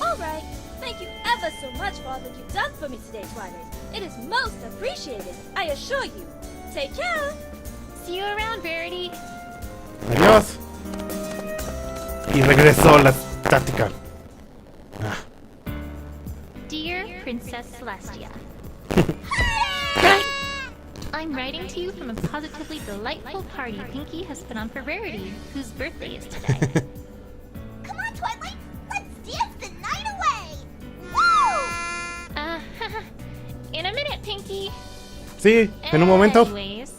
Alright, thank you ever so much for all that you've done for me today, Twilight. It is most appreciated, I assure you. Take care. See you around, Rarity. Adiós. Y regresó la estática. Dear Princess Celestia, I'm writing to you from a positively delightful party Pinkie has put on for Rarity, whose birthday is today. Come on, Twilight! Let's dance the night away! Woo! In a minute, Pinkie. Sí, en un momento. Anyways,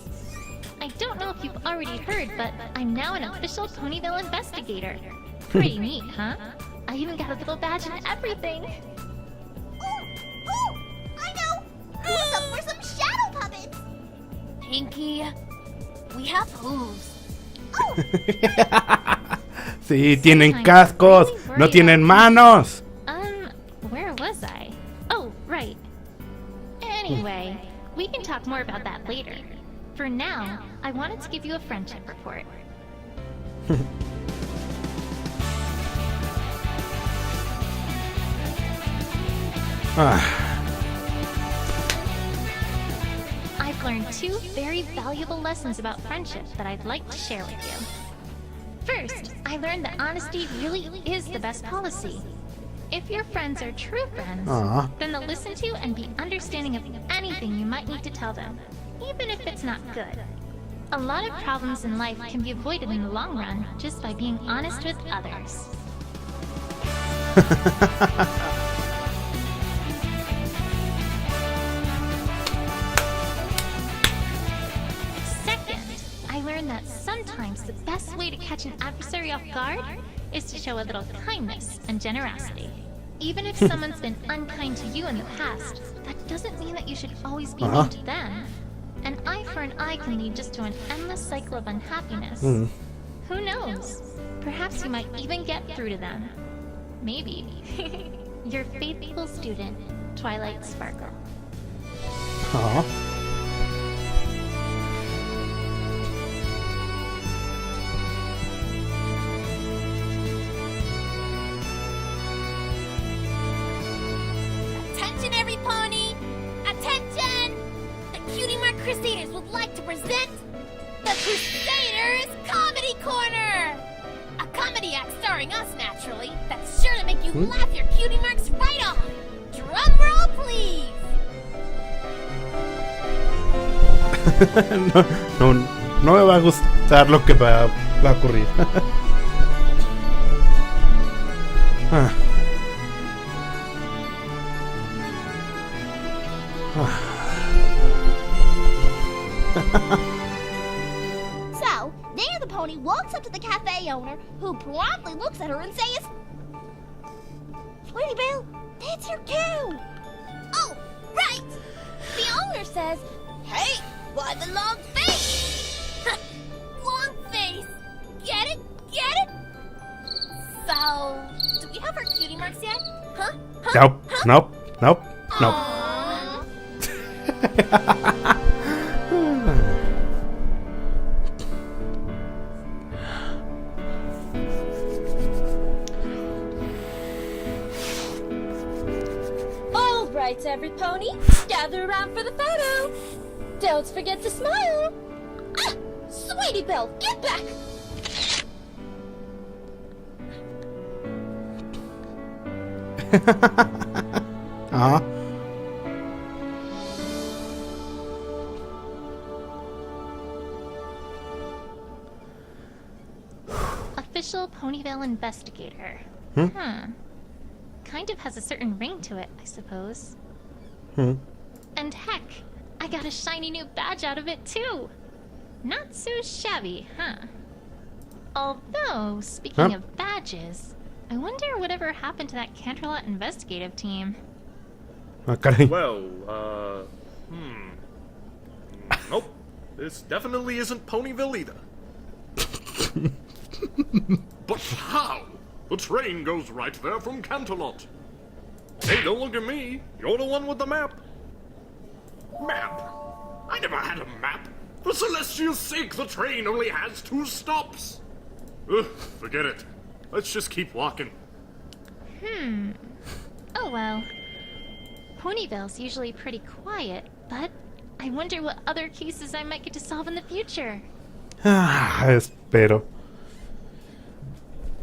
I don't know if you've already heard, but I'm now an official Ponyville investigator. Pretty neat, huh? I even got a little badge and everything. Ooh! I know! Who's up for some shadow puppets? Pinkie, we have hooves. Sí, tienen cascos, no tienen manos. Where was I? Oh, right. Anyway, we can talk more about that later. For now, I wanted to give you a friendship report. I've learned 2 very valuable lessons about friendship that I'd like to share with you. First, I learned that honesty really is the best policy. If your friends are true friends, then they'll listen to and be understanding of anything you might need to tell them, even if it's not good. A lot of problems in life can be avoided in the long run just by being honest with others. Second, I learned that sometimes the best way to catch an adversary off guard is to show a little kindness and generosity. Even if someone's been unkind to you in the past, that doesn't mean that you should always be mean to them. An eye for an eye can lead just to an endless cycle of unhappiness. Who knows? Perhaps you might even get through to them. Maybe. Your faithful student, Twilight Sparkle. Attention, every pony! Attention! The Cutie Mark Crusaders would like to present the Crusaders Comedy Corner! A comedy act starring us, naturally, that's sure to make you laugh your cutie marks right off! Drum roll, please! No me va a gustar lo que va a ocurrir. So, there the pony walks up to the cafe owner, who promptly looks at her and says, "Sweetie Belle, that's your cue!" Oh, right! The owner says, "Hey, why the long face?" Long face! Get it? Get it? So, do we have our cutie marks yet? Huh? Nope. Aww. All right, every pony, gather around for the photo. Don't forget to smile. Ah, Sweetie Belle, get back! Official Ponyville investigator. Kind of has a certain ring to it, I suppose. And heck, I got a shiny new badge out of it too. Not so shabby, huh? Although, speaking of badges, I wonder whatever happened to that Canterlot investigative team. Ah, caray. Well, Nope. This definitely isn't Ponyville either. But how? The train goes right there from Canterlot. Hey, don't look at me. You're the one with the map. Map? I never had a map. For Celestia's sake, the train only has 2 stops. Ugh, forget it. Let's just keep walking. Oh well. Ponyville's usually pretty quiet, but I wonder what other cases I might get to solve in the future. Ah, espero.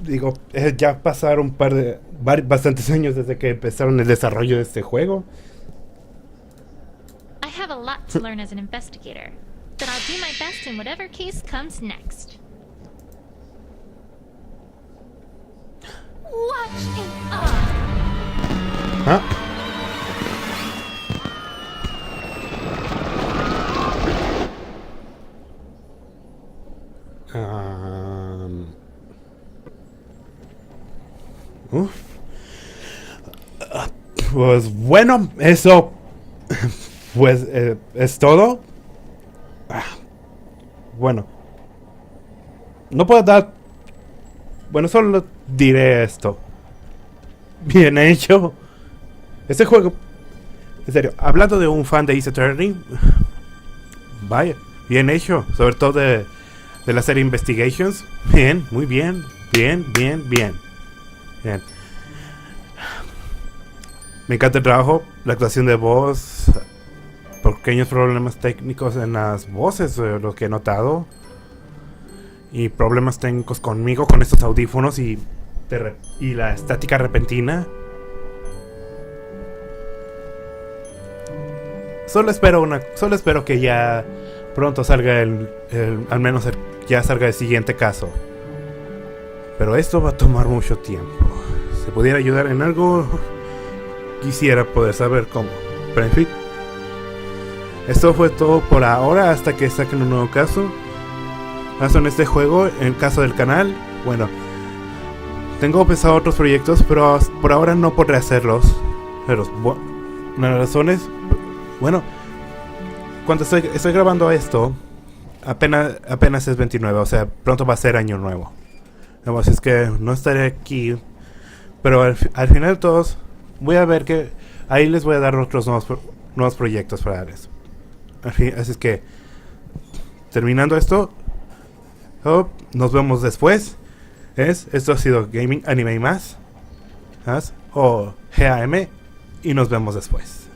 Digo, ya pasaron bastantes años desde que empezaron el desarrollo de este juego. I have a lot to learn as an investigator, but I'll do my best in whatever case comes next. Watch an eye. ¿Ah? Pues bueno, eso pues es todo. Bueno, no puedo dar. Bueno, solo diré esto. Bien hecho. Este juego, en serio, hablando de un fan de Ace Attorney, vaya, bien hecho. Sobre todo de la serie Investigations. Bien, muy bien. Bien. Me encanta el trabajo, la actuación de voz, pequeños problemas técnicos en las voces, lo que he notado. Y problemas técnicos conmigo, con estos audífonos y la estática repentina. Solo espero que ya pronto salga al menos ya salga el siguiente caso. Pero esto va a tomar mucho tiempo. Si pudiera ayudar en algo, quisiera poder saber cómo. Pero en fin, esto fue todo por ahora hasta que saquen un nuevo caso. En este juego, en el caso del canal, bueno, tengo pensado otros proyectos, pero por ahora no podré hacerlos. Pero una de las razones, bueno, cuando estoy grabando esto, apenas es 29, o sea, pronto va a ser año nuevo. Así es que no estaré aquí, pero al final de todos, voy a ver que ahí les voy a dar otros nuevos proyectos para darles. Así es que, terminando esto, nos vemos después. Esto ha sido Gaming Anime y más. O GAM. Y nos vemos después.